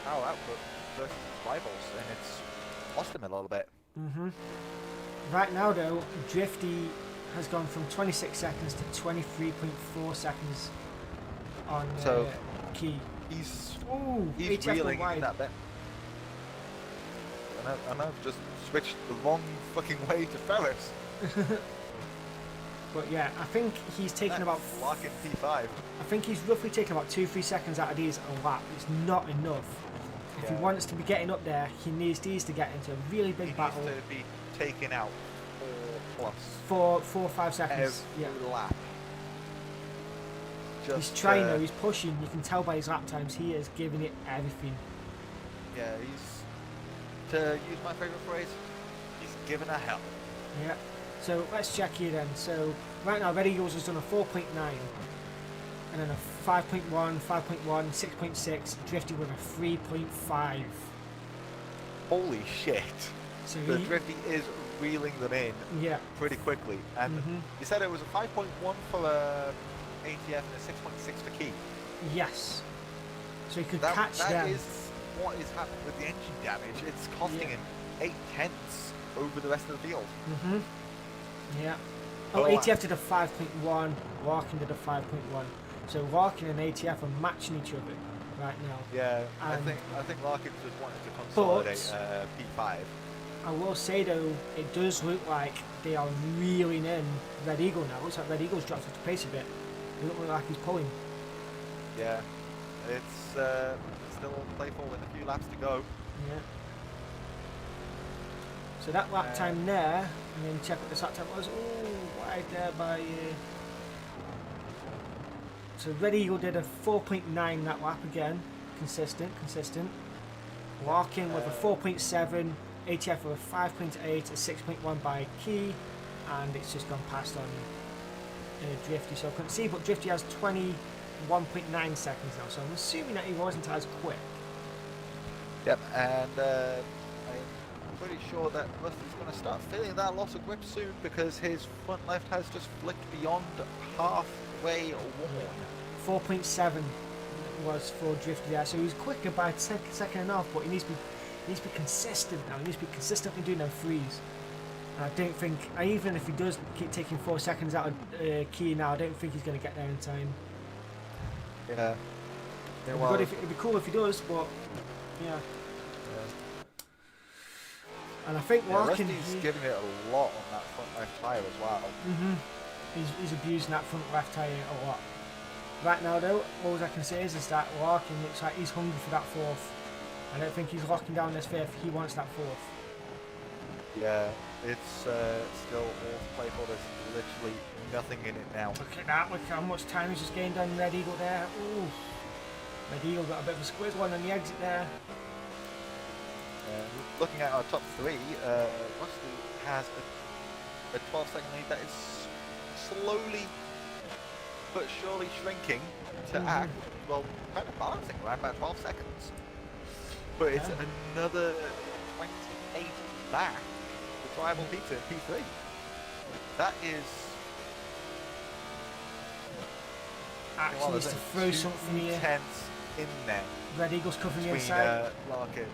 A: power output versus his rivals, and it's lost him a little bit.
B: Right now, though, Drifty has gone from 26 seconds to 23.4 seconds on
A: So,
B: Key.
A: He's
B: Ooh,
A: he's
B: ATF
A: reeling
B: wide.
A: in that bit. And I've just switched the wrong fucking way to Ferris.
B: But yeah, I think he's taken about.
A: Larkin P5.
B: I think he's roughly taken about 2-3 seconds out of these a lap. It's not enough. If he
A: Yeah.
B: wants to be getting up there, he needs these to get into a really big
A: He
B: battle.
A: needs to be taken out 4+
B: For 4 or 5 seconds.
A: every
B: Yeah.
A: lap.
B: He's trying though, he's pushing. You can tell by his lap times he is giving it everything.
A: Yeah, he's, to use my favourite phrase, he's giving a hell.
B: Yeah. So let's check here then. So right now Red Eagles has done a 4.9 and then a 5.1, 5.1, 6.6, Drifty with a 3.5.
A: Holy shit.
B: So
A: The
B: he,
A: Drifty is reeling them in
B: yeah.
A: pretty quickly. And you said it was a 5.1 for ATF and a 6.6 for Key.
B: Yes. So he could
A: That
B: catch them.
A: is what is happening with the engine damage. It's costing him 8/10 over the rest of the field.
B: Yeah. Oh,
A: Oh,
B: ATF did a 5.1, Larkin did a 5.1. So Larkin and ATF are matching each other right now.
A: Yeah, I
B: And-
A: think Larkin just wanted to consolidate P5.
B: I will say though, it does look like they are reeling in Red Eagle now. Looks like Red Eagle's dropped off the pace a bit. It doesn't look like he's pulling.
A: Yeah, it's still playful with a few laps to go.
B: Yeah. So that lap time there, and then check what the lap time was. Oh, wide there by. So Red Eagle did a 4.9 that lap again, consistent. Larkin with a 4.7, ATF with a 5.8, a 6.1 by Key, and it's just gone past on Drifty. So I couldn't see, but Drifty has 21.9 seconds now. So I'm assuming that he wasn't as quick.
A: Yep, and I'm pretty sure that Rusty's going to start feeling that loss of grip soon because his front left has just flicked beyond halfway worn.
B: 4.7 was for Drifty there, so he was quicker by a second and a half, but he needs to be consistent now. He needs to be consistently doing them threes. And I don't think, even if he does keep taking 4 seconds out of Key now, I don't think he's going to get there in time.
A: Yeah.
B: It'd be cool if he does, but yeah. And I think Larkin,
A: Rusty's giving it a lot on that front left tyre as well.
B: he's abusing that front left tyre a lot. Right now though, all I can say is that Larkin looks like he's hungry for that fourth. I don't think he's locking down this fifth, he wants that fourth.
A: Yeah, it's still all playful. There's literally nothing in it now.
B: Look at that, look how much time he's just gained on Red Eagle there. Ooh. Red Eagle got a bit of a squid one on the exit there.
A: Looking at our top three, Rusty has a 12-second lead that is slowly but surely shrinking to act, well, kind of balancing around about 12 seconds. But it's another 28 back to tribal pizza in P3. That is...
B: Actually needs to throw something here.
A: Tenths in there
B: Red Eagle's covering the
A: between
B: inside.
A: Larkin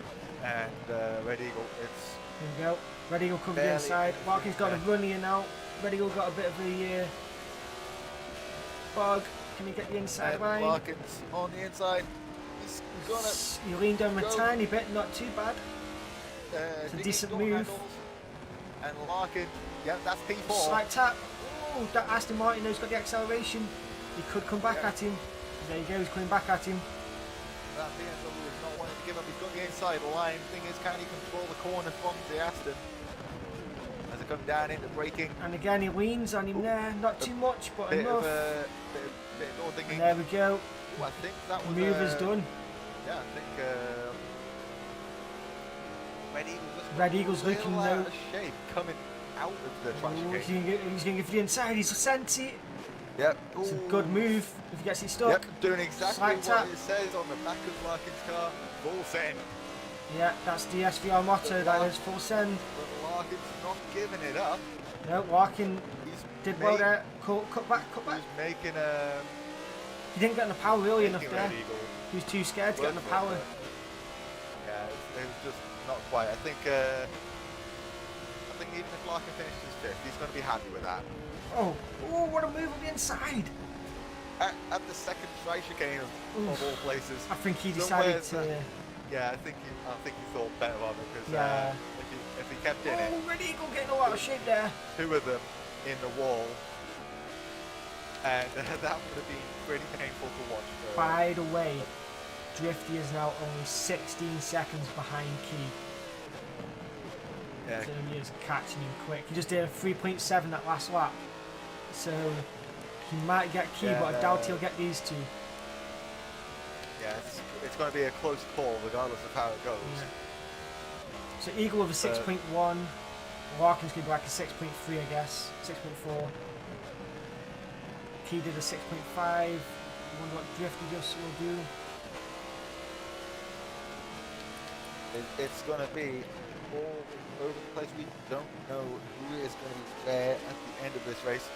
A: and Red Eagle. It's
B: There we go. Red Eagle covering the
A: barely
B: inside.
A: anything
B: Larkin's got a
A: there.
B: run here now. Red Eagle got a bit of a bug. Can he get the inside
A: and
B: line?
A: Larkin's on the inside. He's gonna
B: He leaned on him a
A: go.
B: tiny bit, not too bad. It's a
A: dig
B: decent
A: his door
B: move.
A: handles. And Larkin, yeah, that's P4.
B: Slight tap. Oh, that Aston Martin has got the acceleration. He could come back
A: Yeah.
B: at him. There you go, he's coming back at him.
A: That BMW is not wanting to give up. He's got the inside line. Thing is, can he control the corner from the Aston? As it comes down into braking.
B: And again, he leans on him there. Not too much, but
A: Bit
B: enough.
A: of bit of door
B: And
A: thinking.
B: there we go.
A: Ooh, I think that was
B: Move is done.
A: Yeah, I think Red Eagle just
B: Red Eagle's
A: a little
B: looking
A: out
B: though.
A: of shape coming out of the trash
B: Ooh,
A: chicane.
B: he's going to give you the inside. He's sent it.
A: Yep.
B: It's a
A: Ooh.
B: good move if he gets it stuck.
A: Yep, doing exactly
B: Slide
A: what
B: tap.
A: it says on the back of Larkin's car. Full send.
B: Yeah, that's the SVR motto. That is full send.
A: But Larkin's not giving it up.
B: No, Larkin
A: He's
B: did well there. Cut back.
A: He's making a.
B: He didn't get on the power early enough
A: making
B: there.
A: Red Eagle
B: He was too scared to get on the
A: work
B: power.
A: for it. Yeah, it was just not quite. I think even if Larkin finishes fifth, he's going to be happy with that.
B: Oh, what a move on the inside.
A: At the second try chicane of all places.
B: I think he decided
A: somewhere
B: to...
A: Yeah, I think he thought better of it because
B: Yeah.
A: if he kept in it,
B: Red Eagle getting all out of shape there.
A: two of them in the wall, and that would have been pretty painful to watch.
B: By the way, Drifty is now only 16 seconds behind Key.
A: Yeah.
B: So he is catching him quick. He just did a 3.7 that last lap. So he might get Key,
A: Yeah,
B: but I doubt he'll get these two.
A: Yeah, it's going to be a close call regardless of how it goes.
B: Yeah. So Eagle with a 6.1. Larkin's going to be like a 6.3, I guess. 6.4. Key did a 6.5. I wonder what Drifty just will do.
A: It's going to be all over the place. We don't know who is going to be there at the end of this race,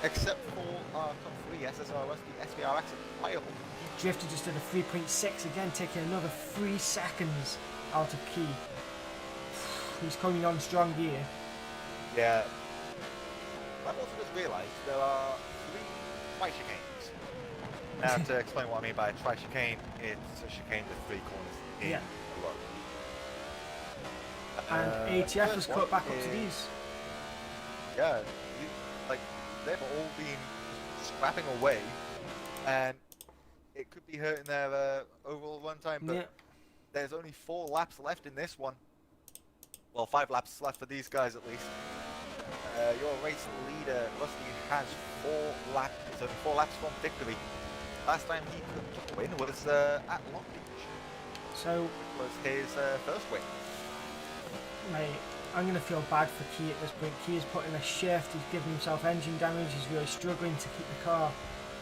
A: except for our top three, SSRS, the SVRX, and Viable.
B: Drifty just did a 3.6 again, taking another 3 seconds out of Key. He's coming on strong gear.
A: Yeah. I've also just realised there are 3 tri-chicanes. Now, to explain what I mean by a tri-chicane, it's a chicane with 3 corners in
B: Yeah.
A: a row.
B: And ATF has
A: first
B: cut
A: one
B: back up to
A: is-
B: these.
A: Yeah, they've all been scrapping away, and it could be hurting their overall run time, but
B: Yeah.
A: there's only 4 laps left in this one. Well, 5 laps left for these guys at least. Your race leader, Rusty, has 4 laps. It's only 4 laps from victory. Last time he could win was at Long Beach,
B: So,
A: which was his first win.
B: mate, I'm going to feel bad for Key at this point. Key is putting a shift, he's giving himself engine damage, he's really struggling to keep the car,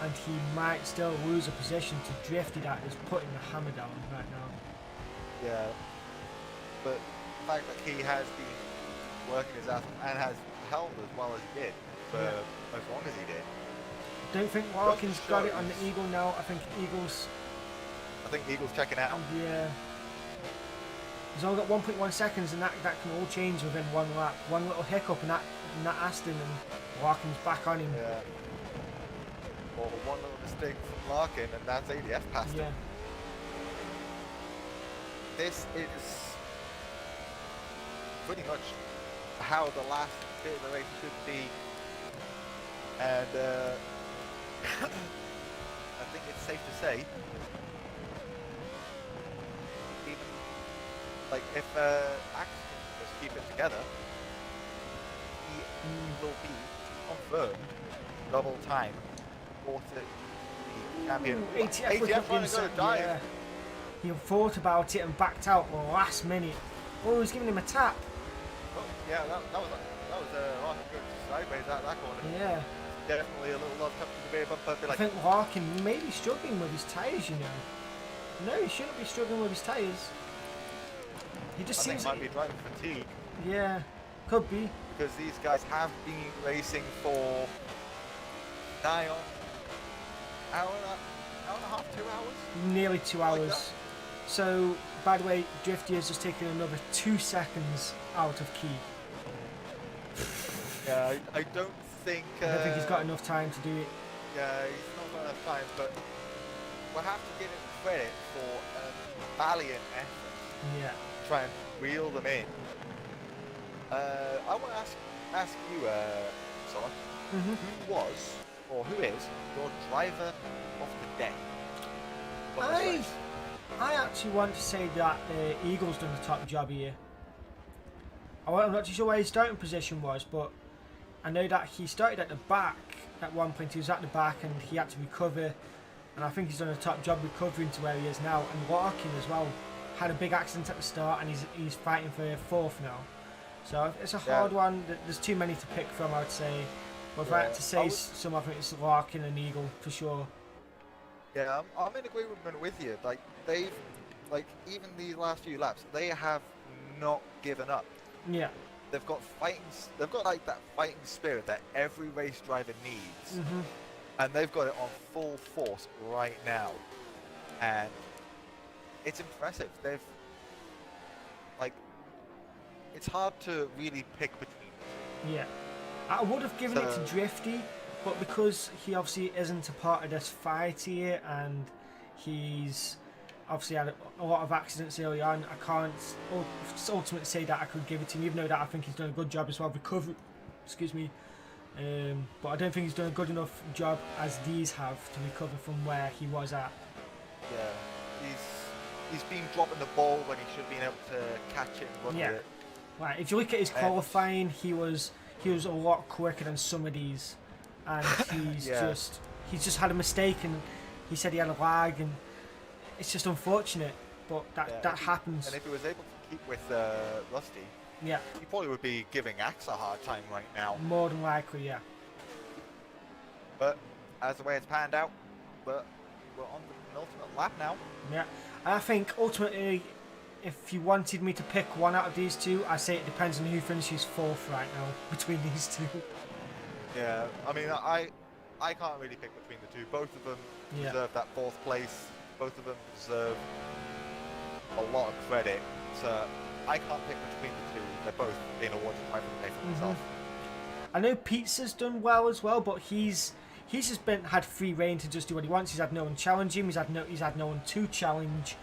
B: and he might still lose a position to Drifty that is putting the hammer down right now.
A: Yeah, but the fact that he has been working his ass off and has held as well as he did for as long as he did.
B: Don't think Larkin's got it on the Eagle now. I think Eagle's,
A: I think Eagle's checking out.
B: yeah. He's only got 1.1 seconds, and that can all change within one lap. One little hiccup in that Aston, and Larkin's back on him.
A: Yeah. Or one little mistake from Larkin, and that's ADF past
B: Yeah.
A: him. This is pretty much how the last bit of the race should be, and I think it's safe to say, even like if Axe can just keep it together, he will be confirmed double time quarter champion.
B: Ooh, ATF with
A: ATF trying to
B: inside,
A: go to dive.
B: yeah. He thought about it and backed out last minute. Oh, he's giving him a tap.
A: Oh, yeah, that was Larkin good sideways out that corner.
B: Yeah.
A: Definitely a little love touch to the rear bumper. Be
B: I
A: like,
B: think Larkin may be struggling with his tyres, you know. No, he shouldn't be struggling with his tyres. He just
A: I think
B: seems
A: might be driving fatigue
B: yeah, could be.
A: because these guys have been racing for nigh on hour and a half, 2 hours.
B: Nearly 2
A: Like
B: hours.
A: that.
B: So, by the way, Drifty has just taken another 2 seconds out of Key.
A: Yeah, I don't think.
B: I don't think he's got enough time to do it.
A: Yeah, he's not got enough time, but we'll have to give him credit for a valiant effort.
B: Yeah.
A: Try and reel them in. I want to ask you, Sola,
B: Mhm.
A: who was or who is your driver of the day? for this race?
B: I actually want to say that Eagle's done the top job here. I'm not too sure where his starting position was, but I know that he started at the back at one point. He was at the back and he had to recover, and I think he's done a top job recovering to where he is now. And Larkin as well had a big accident at the start, and he's fighting for fourth now. So it's a hard one. There's too many to pick from, I would say. But if I had to say some, I think it's Larkin and Eagle for sure.
A: Yeah, I'm in agreement with you. Like even these last few laps, they have not given up.
B: Yeah.
A: They've got like that fighting spirit that every race driver needs, and they've got it on full force right now, and it's impressive. They've it's hard to really pick between them.
B: Yeah, I would have given it to Drifty, but because he obviously isn't a part of this fight here, and he's obviously had a lot of accidents early on, I can't ultimately say that I could give it to him, even though that I think he's done a good job as well recovering. Excuse me. But I don't think he's done a good enough job as these have to recover from where he was at.
A: Yeah, he's been dropping the ball when he should have been able to catch it and run with it.
B: Right, if you look at his qualifying, he was a lot quicker than some of these, and he's just had a mistake, and he said he had a lag, and it's just unfortunate, but that happens.
A: And if he was able to keep with Rusty,
B: he
A: probably would be giving Axe a hard time right now.
B: More than likely, yeah.
A: But as the way it's panned out, but we're on the penultimate lap now.
B: Yeah, and I think ultimately, if you wanted me to pick one out of these two, I say it depends on who finishes fourth right now between these two.
A: Yeah, I mean, I can't really pick between the two. Both of them deserve that fourth place. Both of them deserve a lot of credit. So I can't pick between the two. They're both being awarded time and pay for themselves.
B: I know Pizza's done well as well, but he's just had free reign to just do what he wants. He's had no one challenge him. He's had no one to challenge.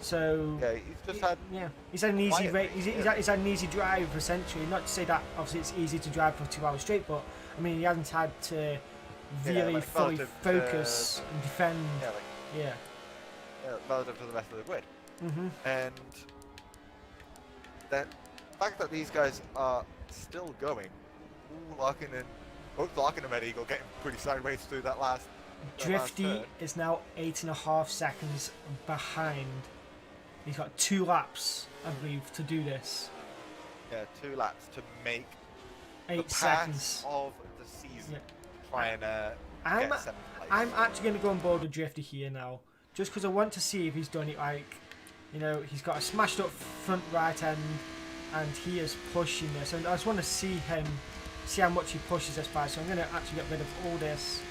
B: So
A: yeah, he's just had
B: he's had an easy he's had an easy drive essentially. Not to say that obviously it's easy to drive for 2 hours straight, but I mean he hasn't had to really fully focus and defend. Yeah,
A: relative to the rest of the grid. And the fact that these guys are still going, both Larkin and Red Eagle getting pretty sideways through that last.
B: Drifty is now 8.5 seconds behind. He's got 2 laps, I believe, to do this.
A: Yeah, 2 laps to make
B: 8
A: the
B: seconds
A: pass of the season.
B: Yeah.
A: Try and get 7th place.
B: I'm actually going to go on board with Drifty here now, just because I want to see if he's done it like, he's got a smashed up front right end, and he is pushing this. And I just want to see how much he pushes this by. So I'm going to actually get rid of all this.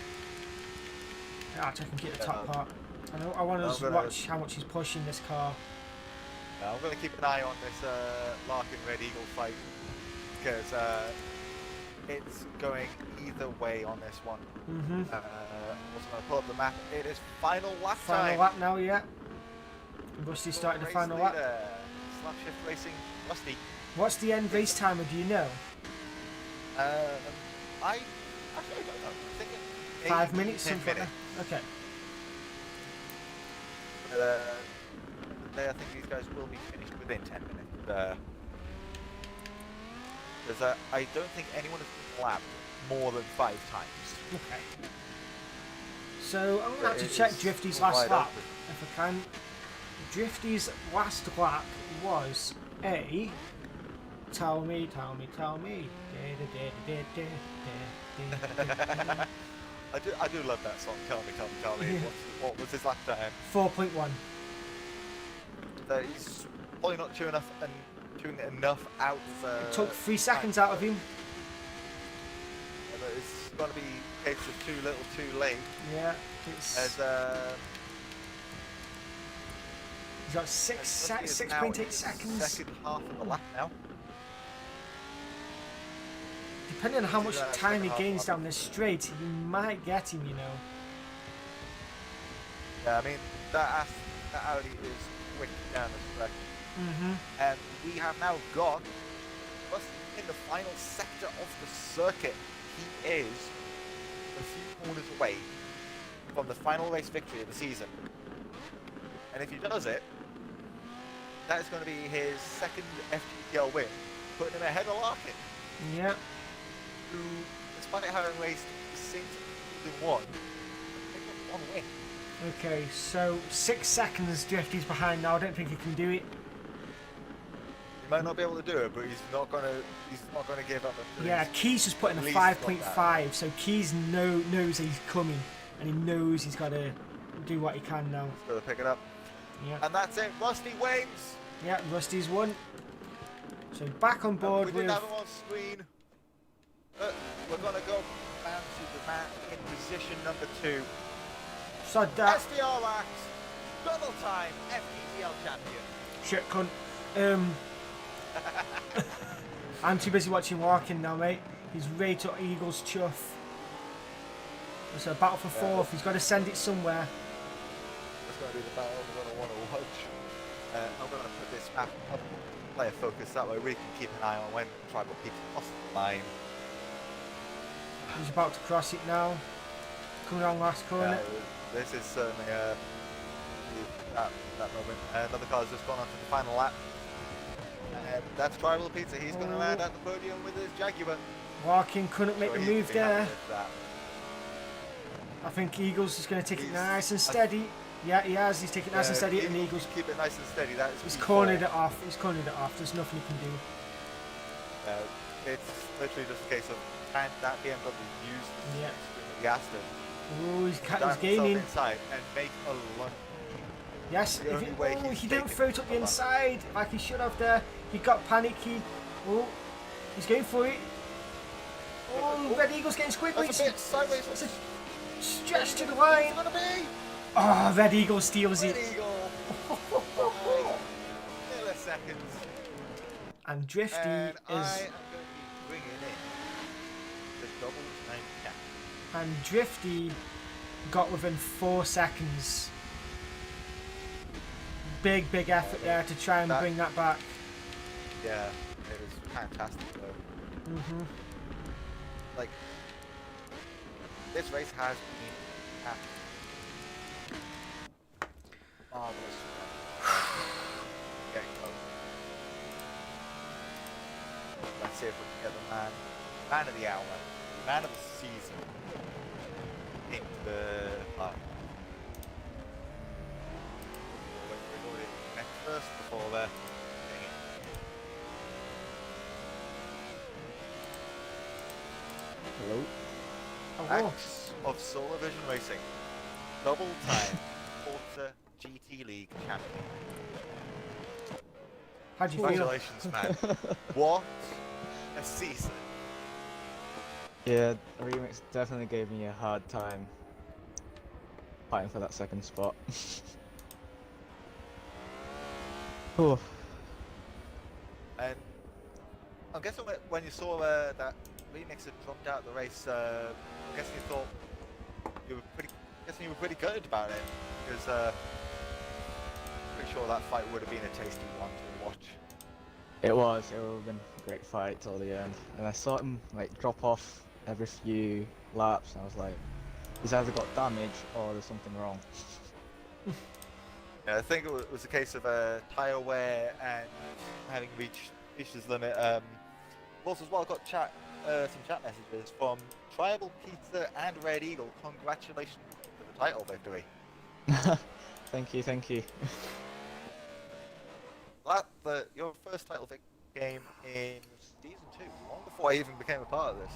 B: Actually, I can get the top part. I want to watch how much he's pushing this car.
A: I'm going to keep an eye on this Larkin Red Eagle fight, because it's going either way on this one. Also going to pull up the map. It is final lap time.
B: Final lap now, yeah. Rusty started the final lap.
A: Slap shift racing, Rusty.
B: What's the end race timer? Do you know?
A: I actually don't know. I think it's
B: 5 minutes,
A: 10
B: something.
A: minutes.
B: Okay.
A: I think these guys will be finished within 10 minutes. Because I don't think anyone has been lapped more than 5 times.
B: Okay. So I'm going to have to check Drifty's last lap, if I can. Drifty's last lap was a... Tell me.
A: I do love that song. Tell me.
B: Yeah.
A: What was his last time?
B: 4.1.
A: He's probably not chewing enough out of.
B: It took 3 seconds out of him.
A: But it's going to be a case of too little, too late.
B: Yeah, it's.
A: As
B: he's got 6.8 seconds.
A: Second half of the lap now.
B: Depending on how much time he gains down this straight, he might get him,
A: Yeah, I mean that Audi is quick down the stretch. And we have now got Rusty in the final sector of the circuit. He is a few corners away from the final race victory of the season. And if he does it, that is going to be his second FGTL win, putting him ahead of Larkin.
B: Yeah.
A: Who, despite having raced the same season 1, picked up 1 win.
B: Okay, so 6 seconds Drifty's behind now. I don't think he can do it.
A: He might not be able to do it, but he's not gonna give up. Until
B: Yeah,
A: he's
B: Keys just put in a
A: at least got that.
B: 5.5, so Keys knows he's coming, and he knows he's got to do what he can now.
A: He's got to pick it up.
B: Yeah,
A: And that's it. Rusty wins.
B: yeah, Rusty's won. So back on board
A: We
B: with.
A: didn't have him on screen. We're gonna go down to the man in position number 2.
B: So that
A: SDR Wax, double time FGTL champion.
B: shit cunt. I'm too busy watching Walking now, mate. He's ready to Eagles chuff. It's a battle for fourth. He's got to send it somewhere.
A: That's going to be the battle we're going to want to watch. I'm going to put this map up player focus, that way we can keep an eye on when Tribal Pete's cross the line.
B: He's about to cross it now. Coming around last corner.
A: This is certainly that moment. Another car's just gone on to the final lap. And that's Tribal Pizza. He's going to land at the podium with his Jaguar.
B: Walking couldn't make
A: So
B: the
A: he's
B: move
A: to be happy
B: there.
A: with that.
B: I think Eagles is going to take it
A: He's-
B: nice and steady. Yeah, he has. He's taking it nice and steady, and
A: Eagles
B: Eagles.
A: keep it nice and steady. That is
B: He's
A: P4.
B: cornered it off. He's cornered it off. There's nothing he can do.
A: It's literally just a case of can that BMW use the
B: Yeah.
A: the Aston,
B: Oh, he's
A: dive himself
B: gaining.
A: inside and make a lunge.
B: Yes,
A: The
B: if
A: only
B: he,
A: way
B: oh,
A: he's
B: he didn't
A: taken
B: throw it up the
A: a lot.
B: inside like he should have there. He got panicky. Oh, he's going for it. Oh, Red Eagle's getting squiggly.
A: That's a bit sideways.
B: It's a stretch to the
A: What's
B: line.
A: it gonna be?
B: Oh, Red Eagle steals
A: Red
B: it.
A: Eagle. Milliseconds.
B: And Drifty
A: And I am
B: is.
A: going to be bringing in the double time cap.
B: And Drifty got within 4 seconds. Big effort there to try and bring that back.
A: Yeah, it is fantastic though. Like, this race has been marvelous. Getting close. Let's see if we can get the man of the hour, man of the season into the park. We're going next first before getting it.
D: Hello.
B: Oh,
A: Axe of Solar Vision Racing, double time Forza GT League champion.
B: how do you feel?
A: Congratulations, man. What a season.
D: Yeah, Remix definitely gave me a hard time fighting for that second spot. Oh,
A: And I'm guessing when you saw that Remix had dropped out of the race, I'm guessing you thought you were pretty good about it, because pretty sure that fight would have been a tasty one to watch.
D: it would have been a great fight till the end. And I saw him like drop off every few laps, and I was like, he's either got damage or there's something wrong.
A: Yeah, I think it was a case of tyre wear and having reached his limit. We've also as well got some chat messages from Tribal Pizza and Red Eagle. Congratulations for the title victory.
D: Thank you, thank you.
A: Your first title game in season 2, long before I even became a part of this.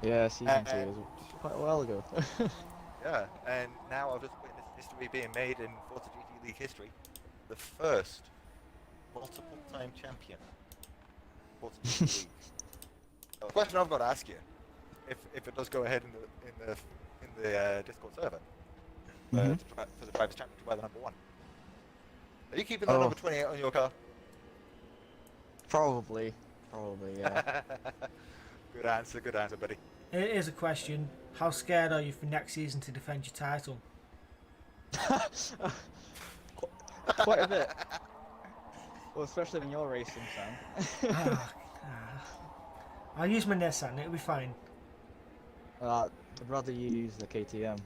D: Yeah, season 2 was quite a while ago.
A: Yeah, and now I've just witnessed history being made in Forza GT League history. The first multiple-time champion. Forza GT League. The question I've got to ask you, if it does go ahead in the Discord server,
D: Mhm.
A: for the Drivers' Championship to wear the number 1. Are you keeping that
D: Oh.
A: number 28 on your car?
D: Probably, yeah.
A: Good answer, buddy.
B: It is a question. How scared are you for next season to defend your title?
D: Quite a bit. Well, especially when you're racing, Sam.
B: I'll use my Nissan, it'll be fine.
D: I'd rather you use the KTM.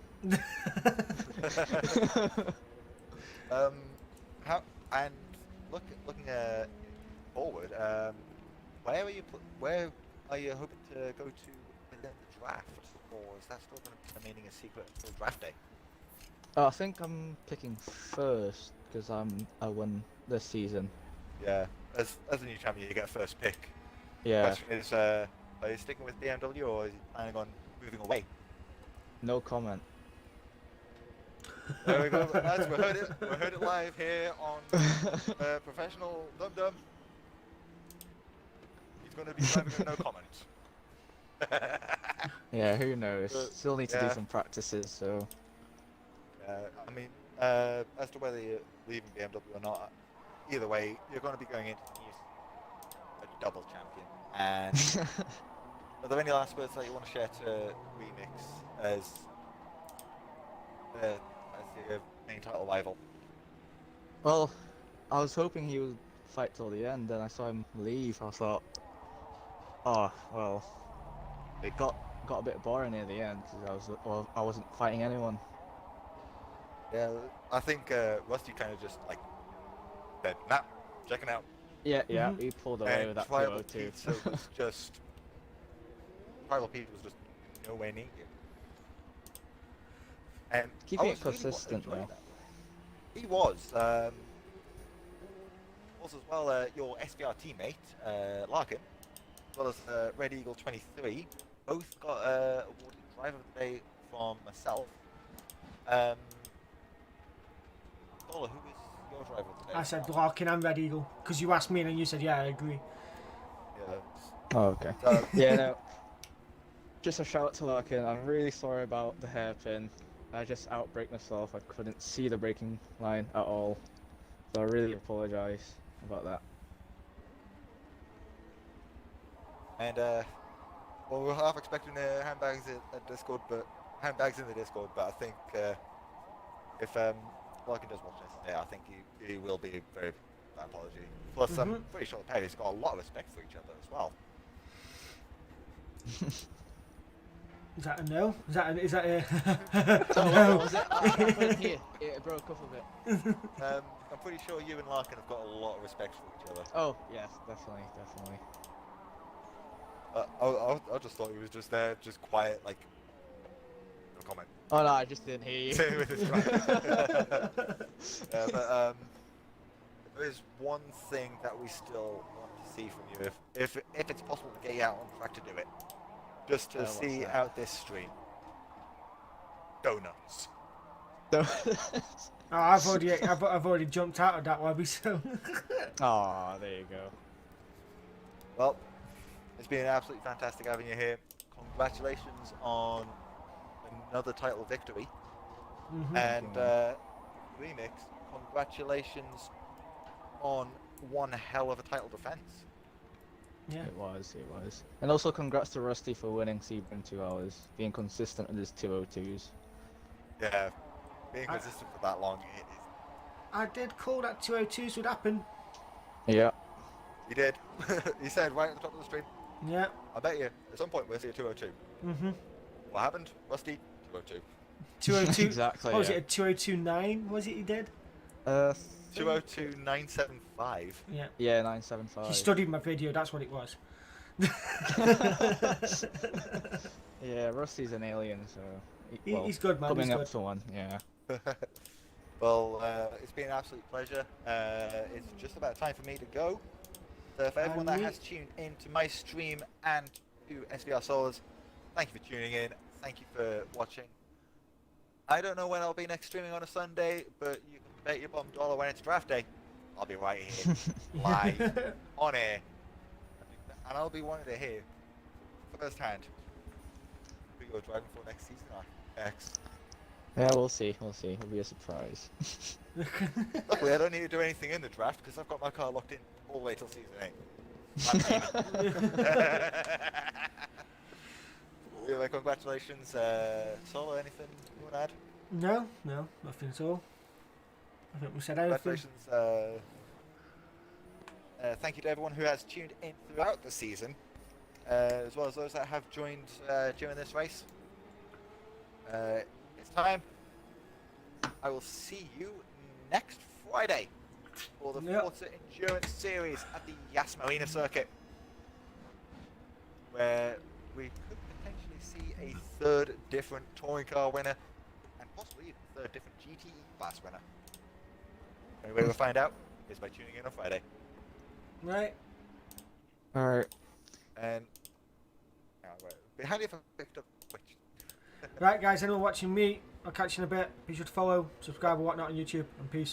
A: How and looking forward, where are you hoping to go to within the draft, or is that still going to be remaining a secret until draft day?
D: I think I'm picking first because I won this season.
A: Yeah, as a new champion, you get first pick.
D: Yeah,
A: Question is, are you sticking with BMW or are you planning on moving away?
D: no comment.
A: There we go, lads. We heard it. We heard it live here on Professional Dum Dum. He's going to be driving a no comment.
D: Yeah, who knows?
A: But,
D: Still need to do
A: yeah.
D: some practices, so
A: I mean, as to whether you're leaving BMW or not, either way, you're going to be going into the new season a double champion. And are there any last words that you want to share to Remix as your main title rival?
D: well, I was hoping he would fight till the end, and I saw him leave. I thought, oh well, it got a bit boring near the end because I wasn't fighting anyone.
A: Yeah, I think Rusty kind of just like said, nah, checking out.
D: Yeah,
B: Mhm.
D: he pulled away
A: And
D: with that
A: Tribal
D: 202.
A: Pizza was just Tribal Pizza was just nowhere near you. And
D: Keeping
A: I
D: it
A: was really
D: consistent,
A: enjoying
D: though.
A: that. He was. Also as well, your SVR teammate, Larkin, as well as Red Eagle 23, both got awarded Driver of the Day from myself. Dollar, who is your Driver of the Day?
B: I said Larkin and Red Eagle because you asked me and then you said, yeah, I agree.
A: Yeah.
D: Oh, okay.
A: So,
D: Yeah, no. Just a shout out to Larkin. I'm really sorry about the hairpin. I just outbraked myself. I couldn't see the braking line at all. So I really apologise about that.
A: and well, we're half expecting handbags at Discord, but handbags in the Discord. But I think if Larkin does watch this, yeah, I think he will be very that apology. Plus, I'm pretty sure the pair's got a lot of respect for each other as well.
B: Is that a no? Is that a
D: Oh,
B: no?
D: what was it? I couldn't hear. It broke up a bit.
A: I'm pretty sure you and Larkin have got a lot of respect for each other.
D: Oh, yes, definitely, definitely.
A: I just thought he was just there, just quiet, like no comment.
D: Oh no, I just didn't hear you.
A: Same with his right. But there is one thing that we still want to see from you, if it's possible to get you out on track to do it, just to
D: What's
A: see
D: that?
A: out this stream. Donuts.
B: Oh, I've already jumped out of that lobby, so.
D: Oh, there you go.
A: Well, it's been absolutely fantastic having you here. Congratulations on another title victory. And Remix, congratulations on one hell of a title defense.
B: Yeah.
D: It was. And also congrats to Rusty for winning Sebring 2 hours, being consistent with his 202s.
A: Yeah, being consistent for that long, it is.
B: I did call that 202s would happen.
D: Yeah.
A: You did. You said right at the top of the stream.
B: Yeah.
A: I bet you at some point we'll see a 202. What happened? Rusty, 202.
B: 202.
D: Exactly.
B: What was
D: yeah.
B: it? A 202.9? Was it he did?
A: 202,975.
B: Yeah.
D: Yeah,
B: He
D: 975.
B: studied my video. That's what it was.
D: Yeah, Rusty's an alien, so
B: He's good, man.
D: coming
B: He's
D: up
B: good.
D: to one, yeah.
A: Well, it's been an absolute pleasure. It's just about time for me to go. So for everyone that has tuned into my stream and to SVR Solars, thank you for tuning in. Thank you for watching. I don't know when I'll be next streaming on a Sunday, but you can bet your bum dollar when it's draft day, I'll be right here, live, on air. And I'll be wanting to hear firsthand who you're driving for next season, X.
D: Yeah, we'll see. It'll be a surprise.
A: Luckily, I don't need to do anything in the draft because I've got my car locked in all the way till season 8. Anyway, congratulations. Solo, anything you want to add?
B: No, nothing at all. I think we said everything.
A: Congratulations. Thank you to everyone who has tuned in throughout the season, as well as those that have joined during this race. It's time. I will see you next Friday for the Forza Endurance Series at the Yas Marina circuit, where we could potentially see a third different touring car winner and possibly even a third different GTE class winner. The only way we'll find out is by tuning in on Friday.
B: Right.
D: Alright.
A: And behind you if I picked up which.
B: Right, guys, anyone watching me, I'll catch you in a bit. Be sure to follow, subscribe, and whatnot on YouTube, and peace.